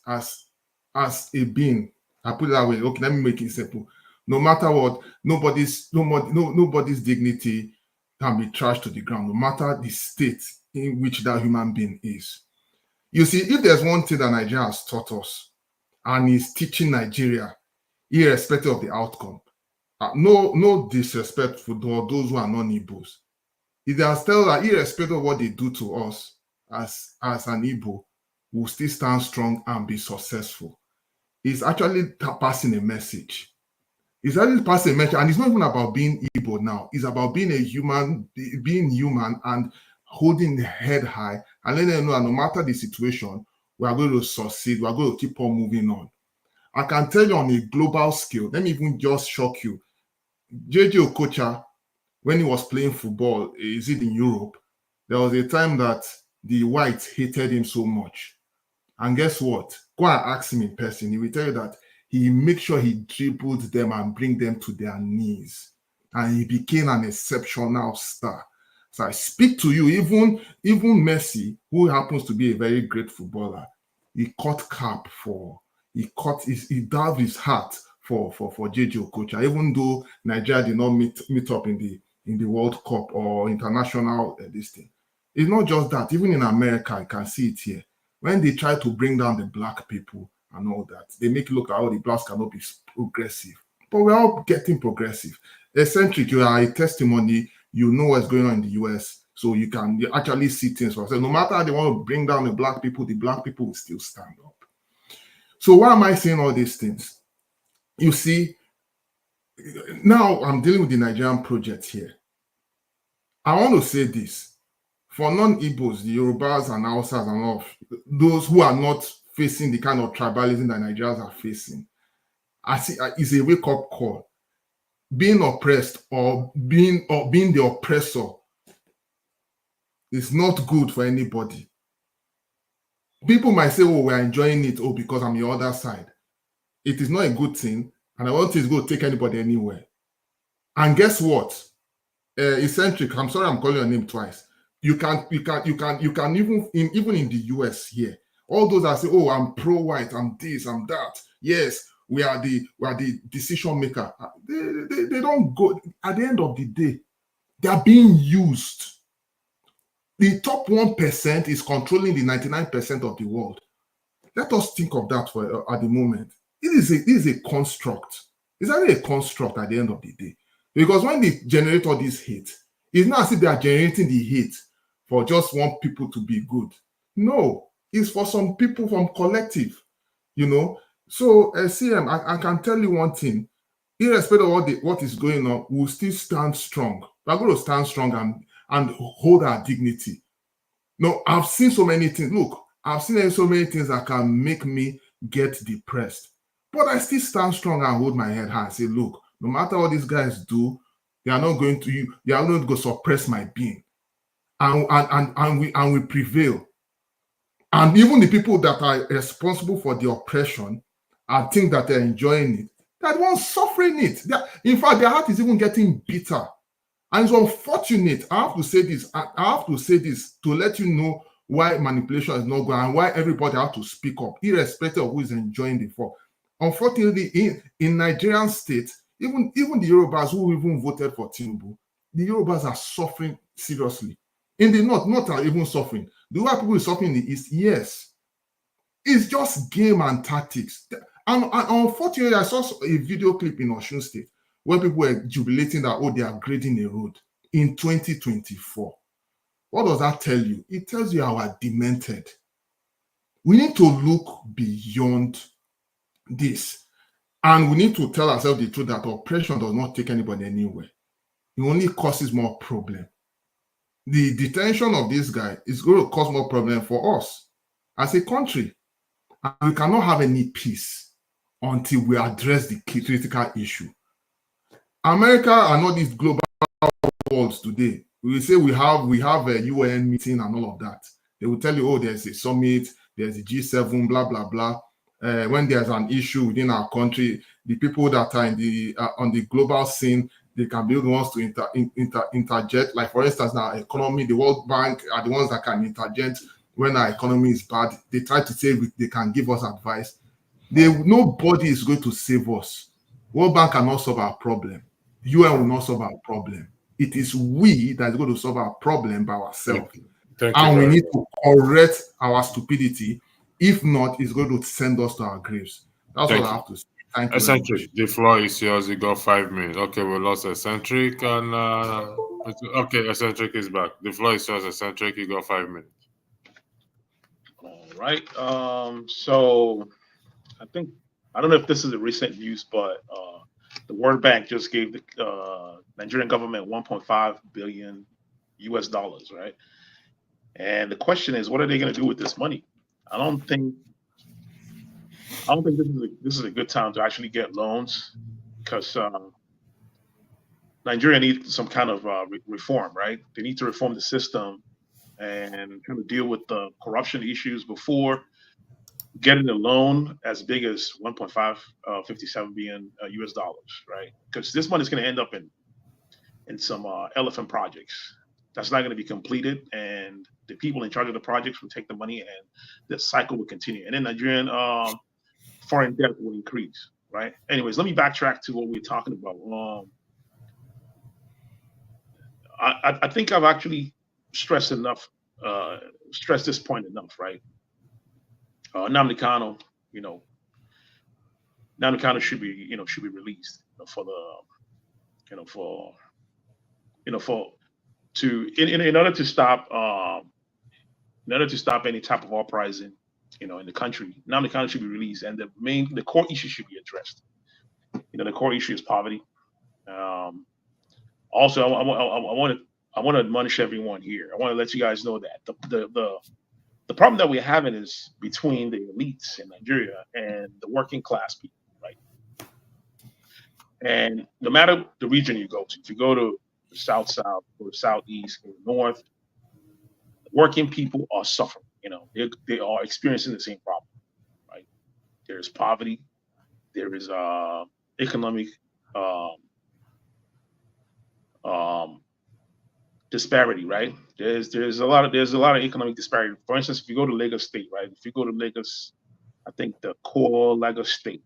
a being. I put it that way. Okay, let me make it simple. No matter what, nobody's dignity can be trashed to the ground, no matter the state in which that human being is. You see, if there's one thing that Nigeria has taught us and is teaching Nigeria, irrespective of the outcome, no disrespect for those who are non-Igbos. It has told that irrespective of what they do to us as an Igbo, we'll still stand strong and be successful. It's actually passing a message. It's actually passing a message, and it's not even about being Igbo now. It's about being human and holding the head high and letting them know that no matter the situation, we are going to succeed. We are going to keep on moving on. I can tell you on a global scale, let me even just shock you. JJ Okocha, when he was playing football, is it in Europe? There was a time that the whites hated him so much. And guess what? Go and ask him in person. He will tell you that he made sure he dribbled them and bring them to their knees. And he became an exceptional star. So I speak to you, even Messi, who happens to be a very great footballer, he dived his heart for JJ Okocha, even though Nigeria did not meet up in the World Cup or international this thing. It's not just that. Even in America, I can see it here. When they try to bring down the black people and all that, they make it look like the blacks cannot be progressive. But we're all getting progressive. Eccentric, you are a testimony. You know what's going on in the US, so you actually see things for yourself. No matter how they want to bring down the black people will still stand up. So why am I saying all these things? You see, now I'm dealing with the Nigerian project here. I want to say this. For non-Igbos, the Yorubas and Hausas and all, those who are not facing the kind of tribalism that Nigerians are facing, I see it's a wake-up call. Being oppressed or being the oppressor is not good for anybody. People might say, oh, we're enjoying it, because I'm the other side. It is not a good thing, and I don't think it's going to take anybody anywhere. And guess what? Eccentric, I'm sorry I'm calling your name twice. You can even in the US here, all those that say, oh, I'm pro-white, I'm this, I'm that. Yes, we are the decision maker. They don't go. At the end of the day, they are being used. The top 1% is controlling the 99% of the world. Let us think of that at the moment. It is a construct. It's only a construct at the end of the day. Because when they generate all this hate, it's not as if they are generating the hate for just one people to be good. No, it's for some people from collective, So, CM, I can tell you one thing. Irrespective of what is going on, we'll still stand strong. We're going to stand strong and hold our dignity. No, I've seen so many things. Look, I've seen so many things that can make me get depressed. But I still stand strong and hold my head high and say, look, no matter what these guys do, they are not going to suppress my being. And we prevail. And even the people that are responsible for the oppression, I think that they're enjoying it. They're the ones suffering it. In fact, their heart is even getting bitter. And it's unfortunate. I have to say this to let you know why manipulation is not going and why everybody has to speak up, irrespective of who is enjoying the fall. Unfortunately, in Nigerian state, even the Yorubas who even voted for Tinubu, the Yorubas are suffering seriously. In the north, not are even suffering. The white people is suffering in the east, yes. It's just game and tactics. And unfortunately, I saw a video clip in Osun State where people were jubilating that, they are grading a road in 2024. What does that tell you? It tells you how we're demented. We need to look beyond this. And we need to tell ourselves the truth that oppression does not take anybody anywhere. It only causes more problem. The detention of this guy is going to cause more problem for us as a country. And we cannot have any peace until we address the critical issue. America and all these global world today. We will say we have a UN meeting and all of that. They will tell you, oh, there's a summit, there's a G7, blah blah blah. When there's an issue within our country, the people that are in the on the global scene, they can be the ones to interject. Like for instance, now economy, the World Bank are the ones that can interject when our economy is bad. They try to say they can give us advice. Nobody is going to save us. World Bank cannot solve our problem. UN will not solve our problem. It is we that is going to solve our problem by ourselves. And we need to correct our stupidity. If not, it's going to send us to our graves. That's what I have to say. Thank you. Eccentric, the floor is yours. You got 5 minutes. Okay, we lost Eccentric, and okay, Eccentric is back. The floor is yours, Eccentric. You got 5 minutes. All right. So I don't know if this is a recent news, but the World Bank just gave the Nigerian government 1.5 billion US dollars, right? And the question is, what are they going to do with this money? I don't think this is a good time to actually get loans, because Nigeria needs some kind of reform, right? They need to reform the system and kind of deal with the corruption issues before getting a loan as big as 1.557 billion US dollars, right? Because this money is going to end up in some elephant projects that's not going to be completed, and the people in charge of the projects will take the money, and the cycle will continue. And then Nigerian foreign debt will increase, right? Anyways, let me backtrack to what we're talking about. I think I've actually stressed this point enough, right? Nnamdi Kanu, Nnamdi Kanu should be released in order to stop any type of uprising, in the country. Nnamdi Kanu should be released, and the core issue should be addressed. The core issue is poverty. Also, I want to admonish everyone here. I want to let you guys know that the problem that we're having is between the elites in Nigeria and the working class people, right? And no matter the region you go to, if you go to the south, or the southeast, or the north, working people are suffering. They are experiencing the same problem, right? There's poverty, there is economic disparity, right? There's a lot of economic disparity. For instance, if you go to Lagos State, right? If you go to Lagos, I think the core Lagos State,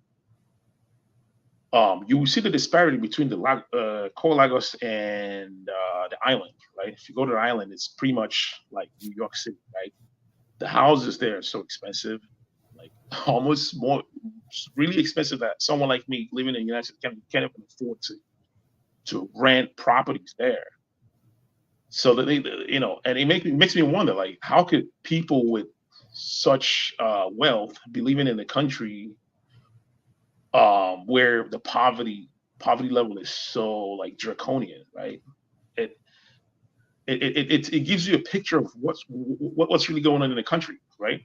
you will see the disparity between the core Lagos and the island, right? If you go to the island, it's pretty much like New York City, right? The houses there are so expensive, like almost really expensive, that someone like me living in the United States can't even afford to rent properties there. So that and it makes me wonder, like, how could people with such wealth be living in a country where the poverty level is so like draconian, right? It gives you a picture of what's really going on in the country, right?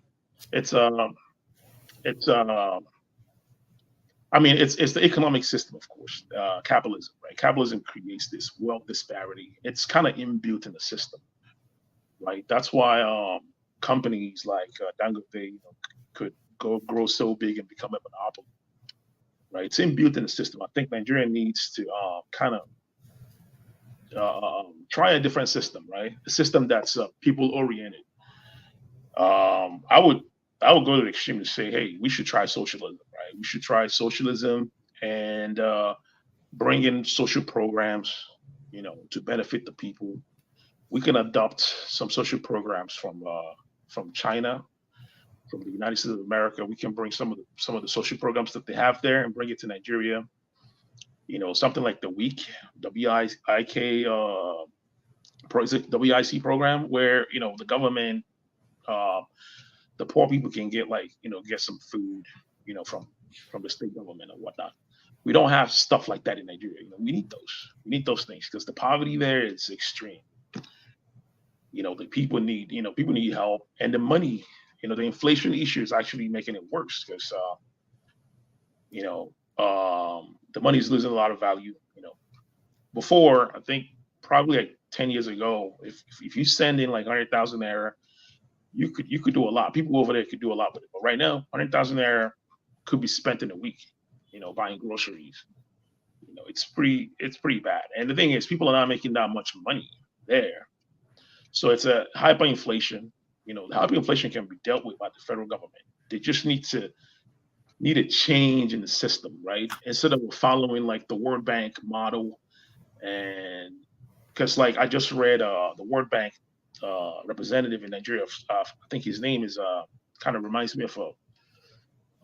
It's the economic system, of course, capitalism, right? Capitalism creates this wealth disparity. It's kind of inbuilt in the system, right? That's why companies like Dangote, could grow so big and become a monopoly, right? It's inbuilt in the system. I think Nigeria needs to kind of try a different system, right? A system that's people oriented. I would go to the extreme to say, hey, we should try socialism, right? We should try socialism and bring in social programs, to benefit the people. We can adopt some social programs from China, from the United States of America. We can bring some of the social programs that they have there and bring it to Nigeria. Something like the WIC program, where the government, the poor people can get get some food, from the state government or whatnot. We don't have stuff like that in Nigeria. We need those. We need those things because the poverty there is extreme. The people need help, and the money, the inflation issue is actually making it worse because the money is losing a lot of value. Before, I think probably like 10 years ago, if you send in like 100,000 naira, you could do a lot. People over there could do a lot with it. But right now, 100,000 naira could be spent in a week, buying groceries. It's pretty bad. And the thing is, people are not making that much money there. So it's a hyperinflation. The hyperinflation can be dealt with by the federal government. They just need a change in the system, right? Instead of following like the World Bank model, and because like I just read the World Bank representative in Nigeria, I think his name is kind of reminds me of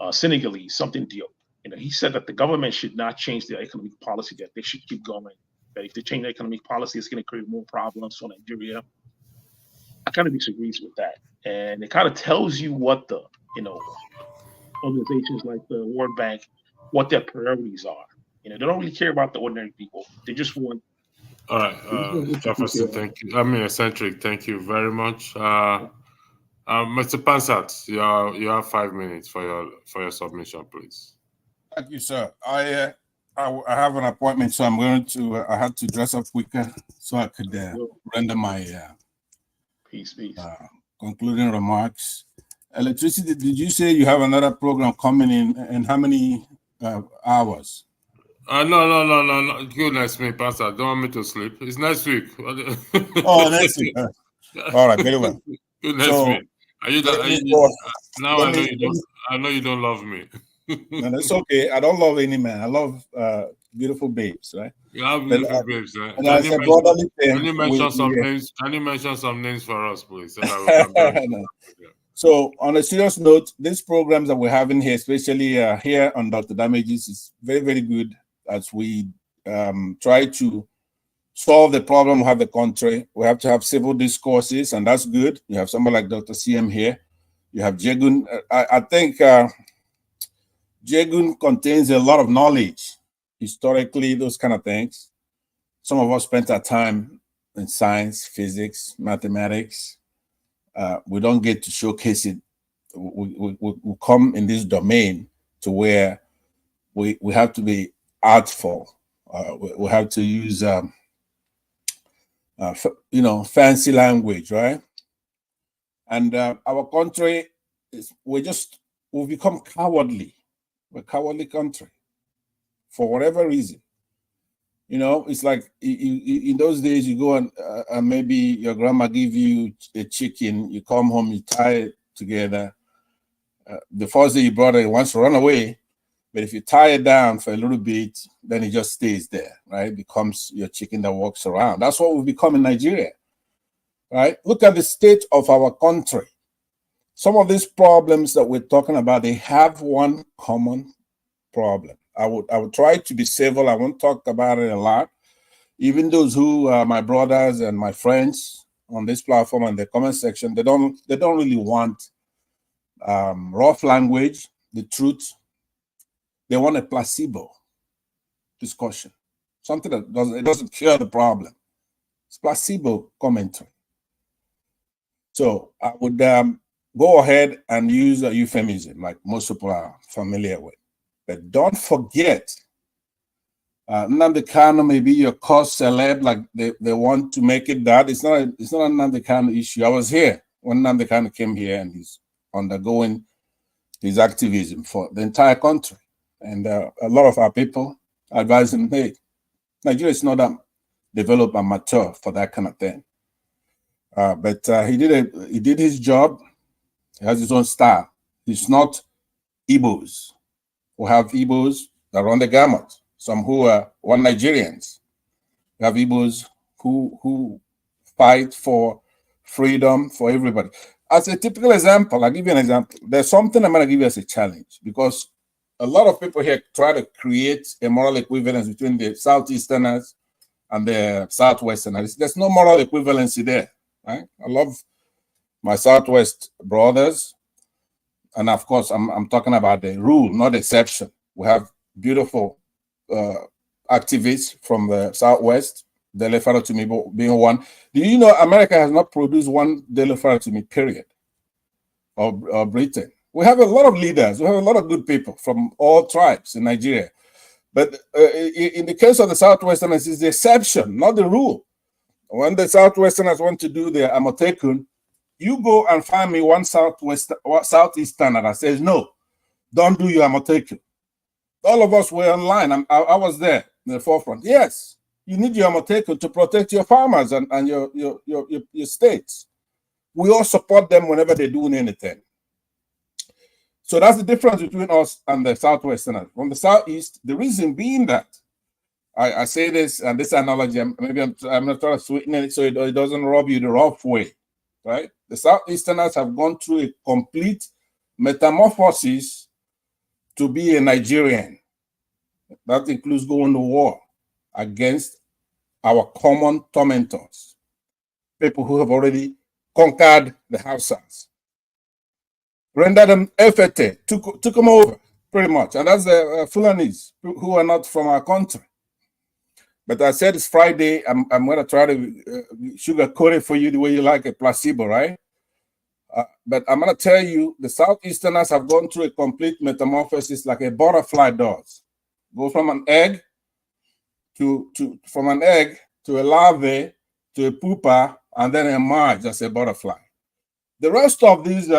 a Senegalese, something Diop. He said that the government should not change their economic policy, that they should keep going. That if they change their economic policy, it's going to create more problems for Nigeria. I kind of disagree with that. And it kind of tells you what the, organizations like the World Bank, what their priorities are. They don't really care about the ordinary people. They just want. All right, Jefferson, thank you. Eccentric, thank you very much. Mr. Pansat, you have 5 minutes for your submission, please. Thank you, sir. I have an appointment, so I'm going to. I had to dress up quicker so I could render my peace. Concluding remarks. Electricity. Did you say you have another program coming in how many hours? No. Goodness me, Pastor. Don't want me to sleep. It's next week. Oh, next week. All right, very well. Goodness me. Now I know you don't love me. No, that's okay. I don't love any man. I love beautiful babes, right? You have beautiful babes, right? Can you mention some names? Can you mention some names for us, please? No. So, on a serious note, these programs that we're having here, especially here on Dr. Damages, is very, very good as we try to solve the problem we have the country. We have to have civil discourses, and that's good. You have someone like Dr. CM here. You have Jegun. I think Jegun contains a lot of knowledge, historically, those kind of things. Some of us spent our time in science, physics, mathematics. We don't get to showcase it. We come in this domain to where we have to be artful. We have to use, fancy language, right? And our country we've become cowardly. We're a cowardly country for whatever reason. It's like in those days you go and maybe your grandma give you a chicken, you come home, you tie it together. The first day you brought it, it wants to run away. But if you tie it down for a little bit, then it just stays there, right? It becomes your chicken that walks around. That's what we've become in Nigeria, right? Look at the state of our country. Some of these problems that we're talking about, they have one common problem. I would try to be civil. I won't talk about it a lot. Even those who are my brothers and my friends on this platform and the comment section, they don't really want rough language, the truth. They want a placebo discussion, something that doesn't cure the problem. It's placebo commentary. So I would go ahead and use a euphemism like most people are familiar with. But don't forget, Nnamdi Kanu may be your cause celeb, like they want to make it that. It's not a Nnamdi Kanu issue. I was here when Nnamdi Kanu came here and he's undergoing his activism for the entire country. And a lot of our people advise him, hey, Nigeria is not that developed and mature for that kind of thing. But he did his job. He has his own style. He's not Igbos. We have Igbos that run the gamut. Some who are one Nigerians. We have Igbos who fight for freedom for everybody. As a typical example, I'll give you an example. There's something I'm going to give you as a challenge, because a lot of people here try to create a moral equivalence between the Southeasterners and the Southwesterners. There's no moral equivalency there, right? I love my Southwest brothers. And of course, I'm talking about the rule, not exception. We have beautiful activists from the Southwest, Dele Faratumi being one. Do you know America has not produced one Dele Faratumi, period, or Britain? We have a lot of leaders. We have a lot of good people from all tribes in Nigeria. But in the case of the Southwesterners, it's the exception, not the rule. When the Southwesterners want to do their Amotekun, you go and find me one Southeasterner that says, no, don't do your Amotekun. All of us were online. I was there in the forefront. Yes, you need your Amotekun to protect your farmers and your states. We all support them whenever they're doing anything. So that's the difference between us and the Southwesterners. From the Southeast, the reason being that, I say this, and this analogy, maybe I'm not trying to sweeten it so it doesn't rub you the rough way, right? The Southeasterners have gone through a complete metamorphosis to be a Nigerian. That includes going to war against our common tormentors, people who have already conquered the Hausas, rendered them effete, took them over, pretty much. And that's the Fulanis, who are not from our country. But I said it's Friday. I'm going to try to sugarcoat it for you the way you like a placebo, right? But I'm going to tell you, the Southeasterners have gone through a complete metamorphosis like a butterfly does. Go from an egg to a larvae to a pupa, and then emerge as a butterfly. The rest of these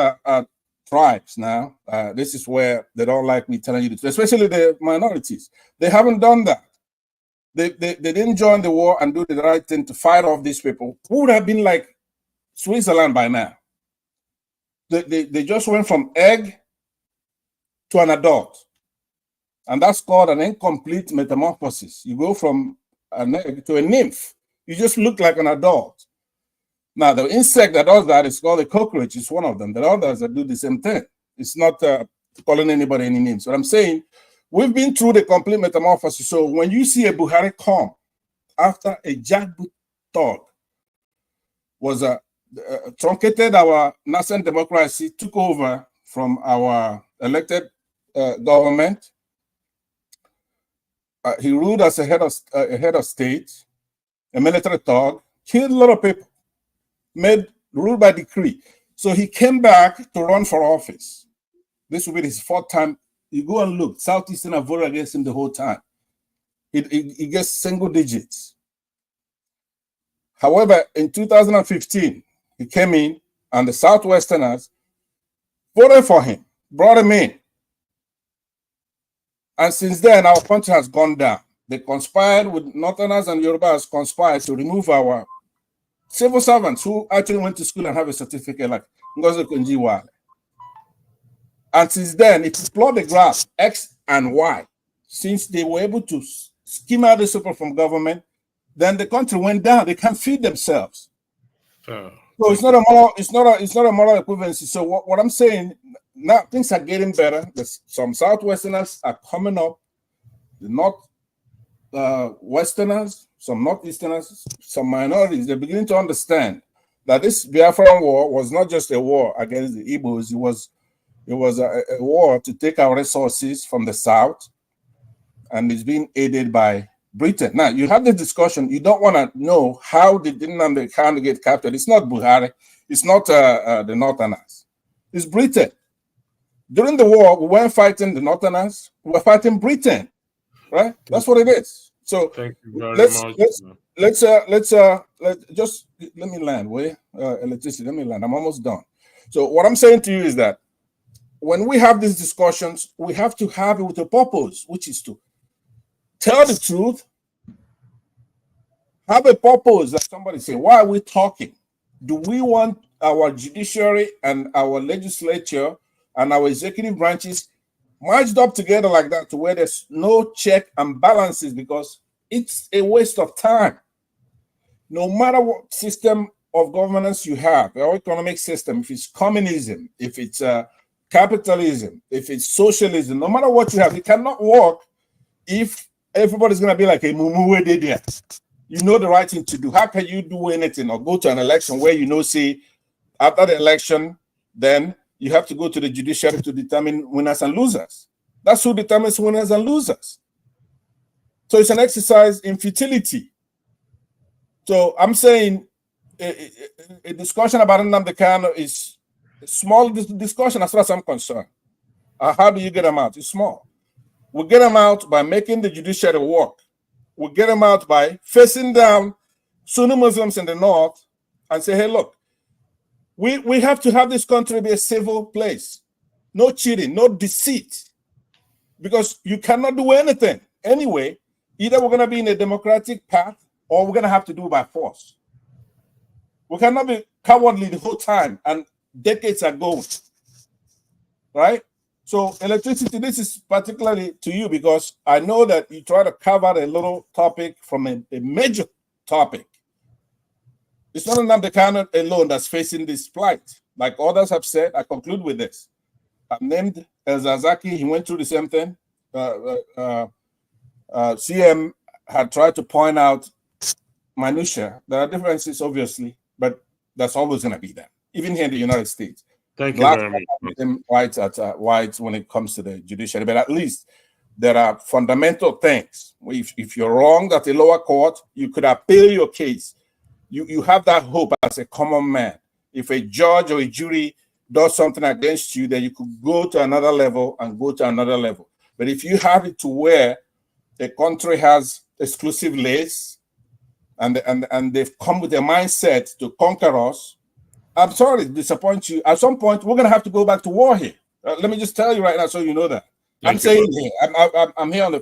tribes now, this is where they don't like me telling you the truth, especially the minorities. They haven't done that. They didn't join the war and do the right thing to fight off these people who would have been like Switzerland by now. They just went from egg to an adult. And that's called an incomplete metamorphosis. You go from an egg to a nymph. You just look like an adult. Now, the insect that does that is called a cockroach. It's one of them. There are others that do the same thing. It's not calling anybody any names. What I'm saying, we've been through the complete metamorphosis. So when you see a Buhari come after a jackboot thug was truncated our nascent democracy, took over from our elected government, he ruled as a head of state, a military thug, killed a lot of people, ruled by decree. So he came back to run for office. This will be his fourth time. You go and look, Southeastern have voted against him the whole time. He gets single digits. However, in 2015, he came in and the Southwesterners voted for him, brought him in. And since then, our country has gone down. They conspired with Northerners and Yorubas conspired to remove our civil servants who actually went to school and have a certificate like Ngozi Konjiwale. And since then, if you plot the graph, X and Y, since they were able to skim out the support from government, then the country went down. They can't feed themselves. So it's not a moral equivalency. So what I'm saying, now things are getting better. Some Southwesterners are coming up, the Westerners, some Northeasterners, some minorities. They're beginning to understand that this Biafran war was not just a war against the Igbos. It was a war to take our resources from the South, and it's being aided by Britain. Now, you have the discussion. You don't want to know how did Nnamdi Kanu get captured. It's not Buhari. It's not the Northerners. It's Britain. During the war, we weren't fighting the Northerners. We were fighting Britain, right? That's what it is. So thank you very much. Let's just let me land. Electricity. Let me land. I'm almost done. So what I'm saying to you is that when we have these discussions, we have to have it with a purpose, which is to tell the truth, have a purpose. That somebody say, why are we talking? Do we want our judiciary and our legislature and our executive branches merged up together like that to where there's no check and balances? Because it's a waste of time. No matter what system of governance you have, or economic system, if it's communism, if it's capitalism, if it's socialism, no matter what you have, it cannot work if everybody's going to be like a mumu there. You know the right thing to do. How can you do anything or go to an election where you know, say, after the election, then you have to go to the judiciary to determine winners and losers. That's who determines winners and losers. So it's an exercise in futility. So I'm saying a discussion about Nnamdi Kanu is a small discussion as far as I'm concerned. How do you get them out? It's small. We get them out by making the judiciary work. We get them out by facing down Sunni Muslims in the north and say, hey, look, we have to have this country be a civil place. No cheating, no deceit. Because you cannot do anything. Anyway, either we're going to be in a democratic path or we're going to have to do it by force. We cannot be cowardly the whole time, and decades are going. Right? So electricity, this is particularly to you because I know that you try to cover a little topic from a major topic. It's not Nnamdi Kanu alone that's facing this plight. Like others have said, I conclude with this. I've named El Zazaki, he went through the same thing. CM had tried to point out minutia. There are differences, obviously, but that's always going to be there, even here in the United States. Thank you very much. Whites at whites when it comes to the judiciary, but at least there are fundamental things. If you're wrong at the lower court, you could appeal your case. You have that hope as a common man. If a judge or a jury does something against you, then you could go to another level and go to another level. But if you have it to where the country has exclusive laws and they've come with a mindset to conquer us, I'm sorry to disappoint you. At some point, we're going to have to go back to war here. Let me just tell you right now, so you know that. I'm saying here, I'm here on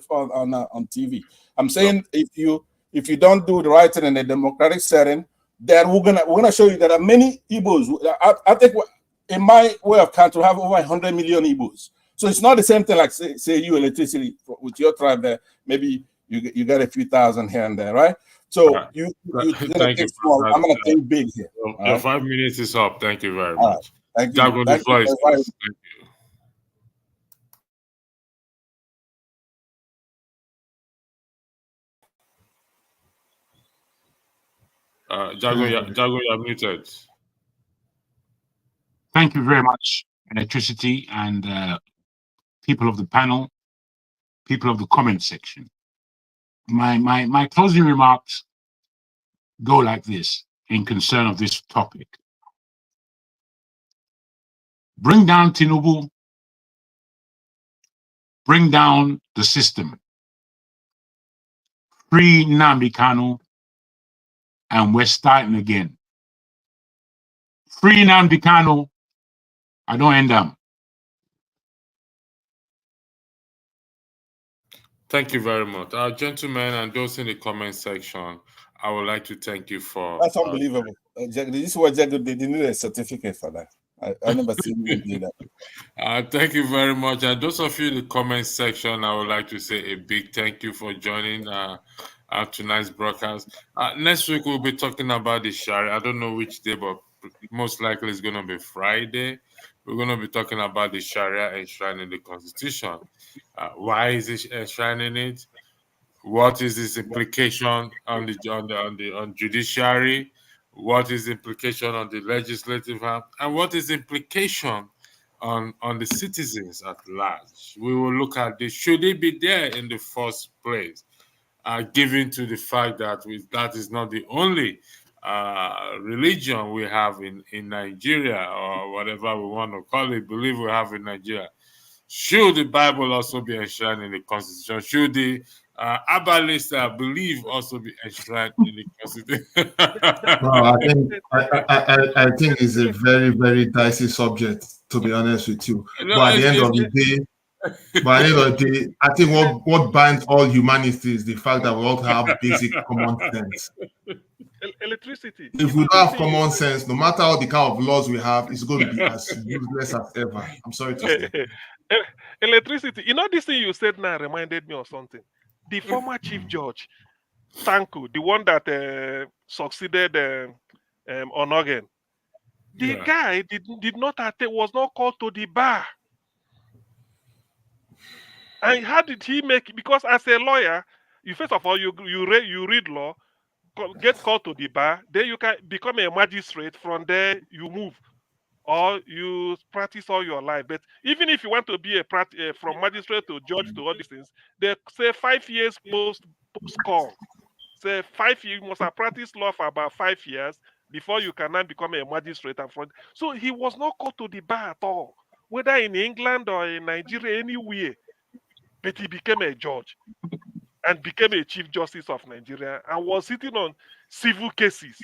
TV. I'm saying if you don't do the right thing in a democratic setting, then we're gonna show you there are many Igbos. I think in my way of count, we have over 100 million Igbos. So it's not the same thing like say you electricity with your tribe there. Maybe you get a few thousand here and there, right? So you thank you. I'm gonna think big here. Your 5 minutes is up. Thank you very much. Thank you. Jago, the floor is yours. Thank you. Jago, you're muted. Thank you very much, Electricity, and people of the panel, people of the comment section. My closing remarks go like this in concern of this topic. Bring down Tinubu, bring down the system, free Nnamdi Kanu, and we're starting again. Free Nnamdi Kanu, I don't end them. Thank you very much. Gentlemen and those in the comment section, I would like to thank you for... That's unbelievable. This is what they need a certificate for that. I never seen you do that. Thank you very much. And those of you in the comment section, I would like to say a big thank you for joining tonight's broadcast. Next week, we'll be talking about the Sharia. I don't know which day, but most likely it's going to be Friday. We're going to be talking about the Sharia enshrining the Constitution. Why is it enshrining it? What is its implication on judiciary? What is the implication on the legislative arm? And what is the implication on the citizens at large? We will look at this. Should it be there in the first place? Given to the fact that that is not the only religion we have in Nigeria, or whatever we want to call it, believe we have in Nigeria. Should the Bible also be enshrined in the Constitution? Should the Abbalist belief also be enshrined in the Constitution? I think it's a very, very dicey subject, to be honest with you. But at the end of the day, I think what binds all humanity is the fact that we all have basic common sense. Electricity. If we don't have common sense, no matter how the kind of laws we have, it's going to be as useless as ever. I'm sorry to say. Electricity. You know, this thing you said now reminded me of something. The former Chief Judge, Tanku, the one that succeeded Onogen, the guy did not attend, was not called to the bar. And how did he make it? Because as a lawyer, first of all, you read law, get called to the bar, then you can become a magistrate. From there, you move, or you practice all your life. But even if you want to be from magistrate to judge to all these things, they say 5 years post-call. Say 5 years, you must have practiced law for about 5 years before you can now become a magistrate. So he was not called to the bar at all, whether in England or in Nigeria, anywhere. But he became a judge. and became a Chief Justice of Nigeria and was sitting on civil cases.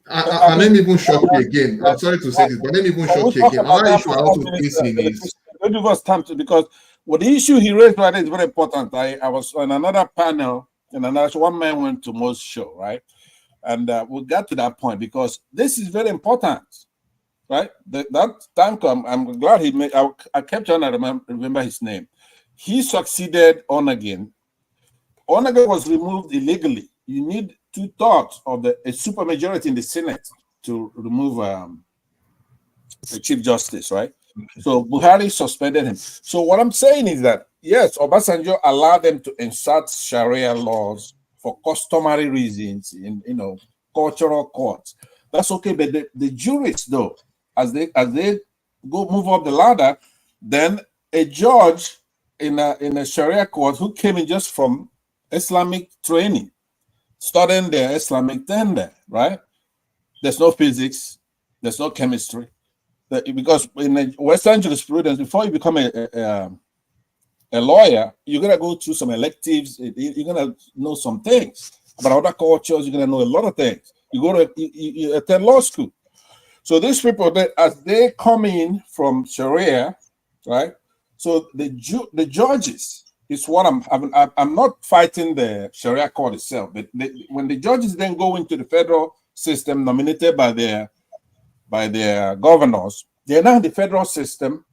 And let me even shock you again. I'm sorry to say this, but let me even shock you again. Another issue I also facing is. Don't give us time to, because the issue he raised right now is very important. I was on another panel, and another one man went to Mo's show, right? And we got to that point because this is very important, right? That time come, I'm glad he made. I kept trying to remember his name. He succeeded on again. On again was removed illegally. You need 2/3 of a supermajority in the Senate to remove the Chief Justice, right? So Buhari suspended him. So what I'm saying is that, yes, Obasanjo allowed them to insert Sharia laws for customary reasons in, cultural courts. That's okay, but the jurists, though, as they go move up the ladder, then a judge in a Sharia court who came in just from Islamic training, studying their Islamic thing there, right? There's no physics, there's no chemistry. Because in the Western jurisprudence, before you become a lawyer, you're gonna go through some electives. You're gonna know some things about other cultures. You're gonna know a lot of things. You attend law school. So these people, as they come in from Sharia, right? So the judges is what I'm not fighting the Sharia court itself, but when the judges then go into the federal system nominated by their governors, they're now in the federal system.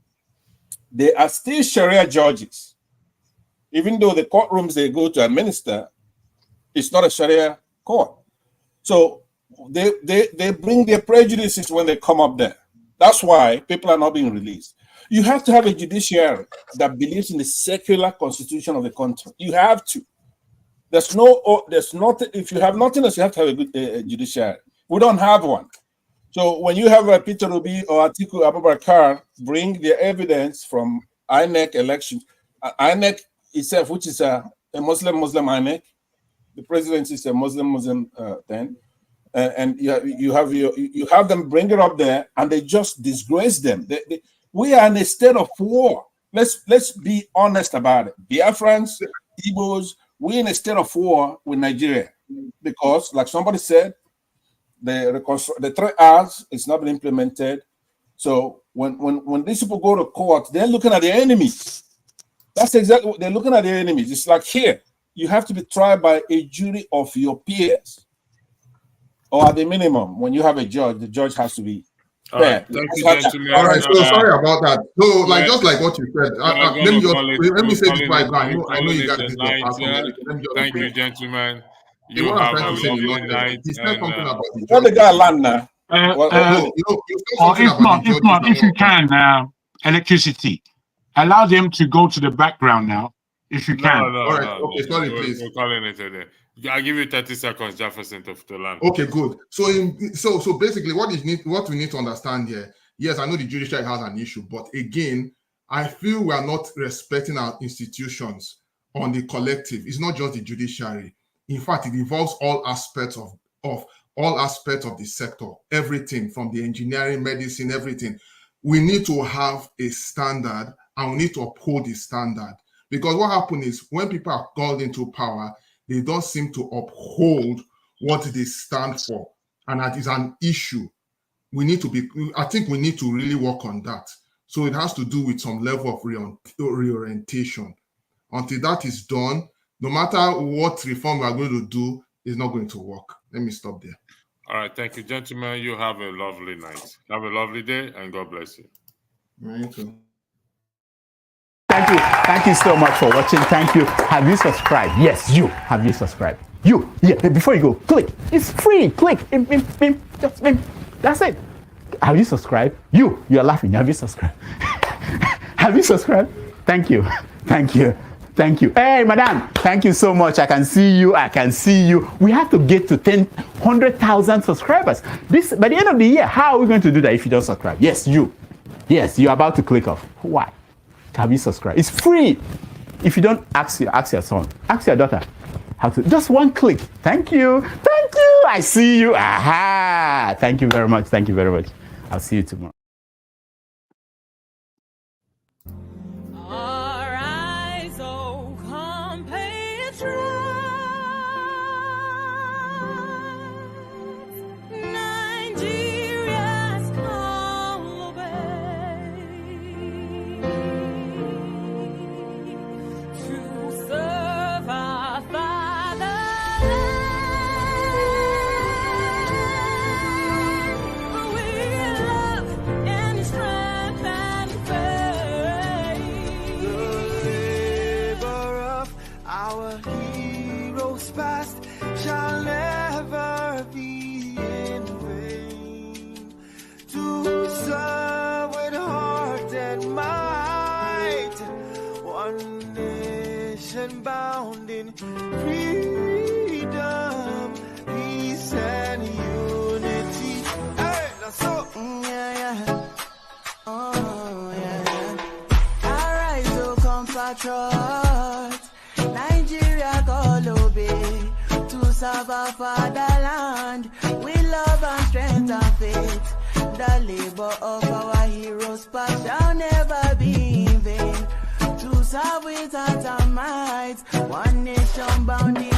They are still Sharia judges, even though the courtrooms they go to administer, it's not a Sharia court. So they bring their prejudices when they come up there. That's why people are not being released. You have to have a judiciary that believes in the secular constitution of the country. You have to. There's nothing. If you have nothing else, you have to have a good judiciary. We don't have one. So when you have a Peter Obi or Atiku Abubakar bring their evidence from INEC elections, INEC itself, which is a Muslim INEC, the presidency is a Muslim thing, and you have them bring it up there, and they just disgrace them. We are in a state of war. Let's be honest about it. Biafrans, Igbos, we're in a state of war with Nigeria because, like somebody said, the 3 R's is not been implemented. So when these people go to court, they're looking at their enemies. That's exactly what they're looking at, their enemies. It's like here, you have to be tried by a jury of your peers. Or at the minimum, when you have a judge, the judge has to be fair. Thank you, gentlemen. All right, so sorry about that. So, just like what you said, let me say this right now. I know you guys did your part. Thank you, gentlemen. You have a lovely night. He said something about the Let the guy land now. If you can, electricity, allow them to go to the background now, if you can. All right, okay, sorry, please. We're calling it today. I'll give you 30 seconds, Jefferson, to land. Okay, good. So basically, what we need to understand here, yes, I know the judiciary has an issue, but again, I feel we are not respecting our institutions on the collective. It's not just the judiciary. In fact, it involves all aspects of the sector, everything from the engineering, medicine, everything. We need to have a standard, and we need to uphold the standard. Because what happens is when people are called into power, they don't seem to uphold what they stand for. And that is an issue. I think we need to really work on that. So it has to do with some level of reorientation. Until that is done, no matter what reform we are going to do, it's not going to work. Let me stop there. All right, thank you, gentlemen. You have a lovely night. Have a lovely day, and God bless you. Thank you. Thank you so much for watching. Thank you. Have you subscribed? Yes, you. Have you subscribed? You. Yeah, before you go, click. It's free. Click. That's it. Have you subscribed? You're laughing. Have you subscribed? Have you subscribed? Thank you. Thank you. Thank you. Hey, madam, thank you so much. I can see you. We have to get to 100,000 subscribers. By the end of the year, how are we going to do that if you don't subscribe? Yes, you. Yes, you're about to click off. Why? Have you subscribed? It's free. If you don't, ask your son, ask your daughter how to. Just one click. Thank you. Thank you. I see you. Aha. Thank you very much. Thank you very much. I'll see you tomorrow. heroes past shall never be in vain. To serve with heart and might, one nation bound in freedom, peace and unity. Hey, that's so. Oh, yeah. Arise, O compatriots, Nigeria call obey, to serve our fatherland, with love and strength and faith. The labor of our heroes past shall never be in vain. To serve with heart and might, one nation bound in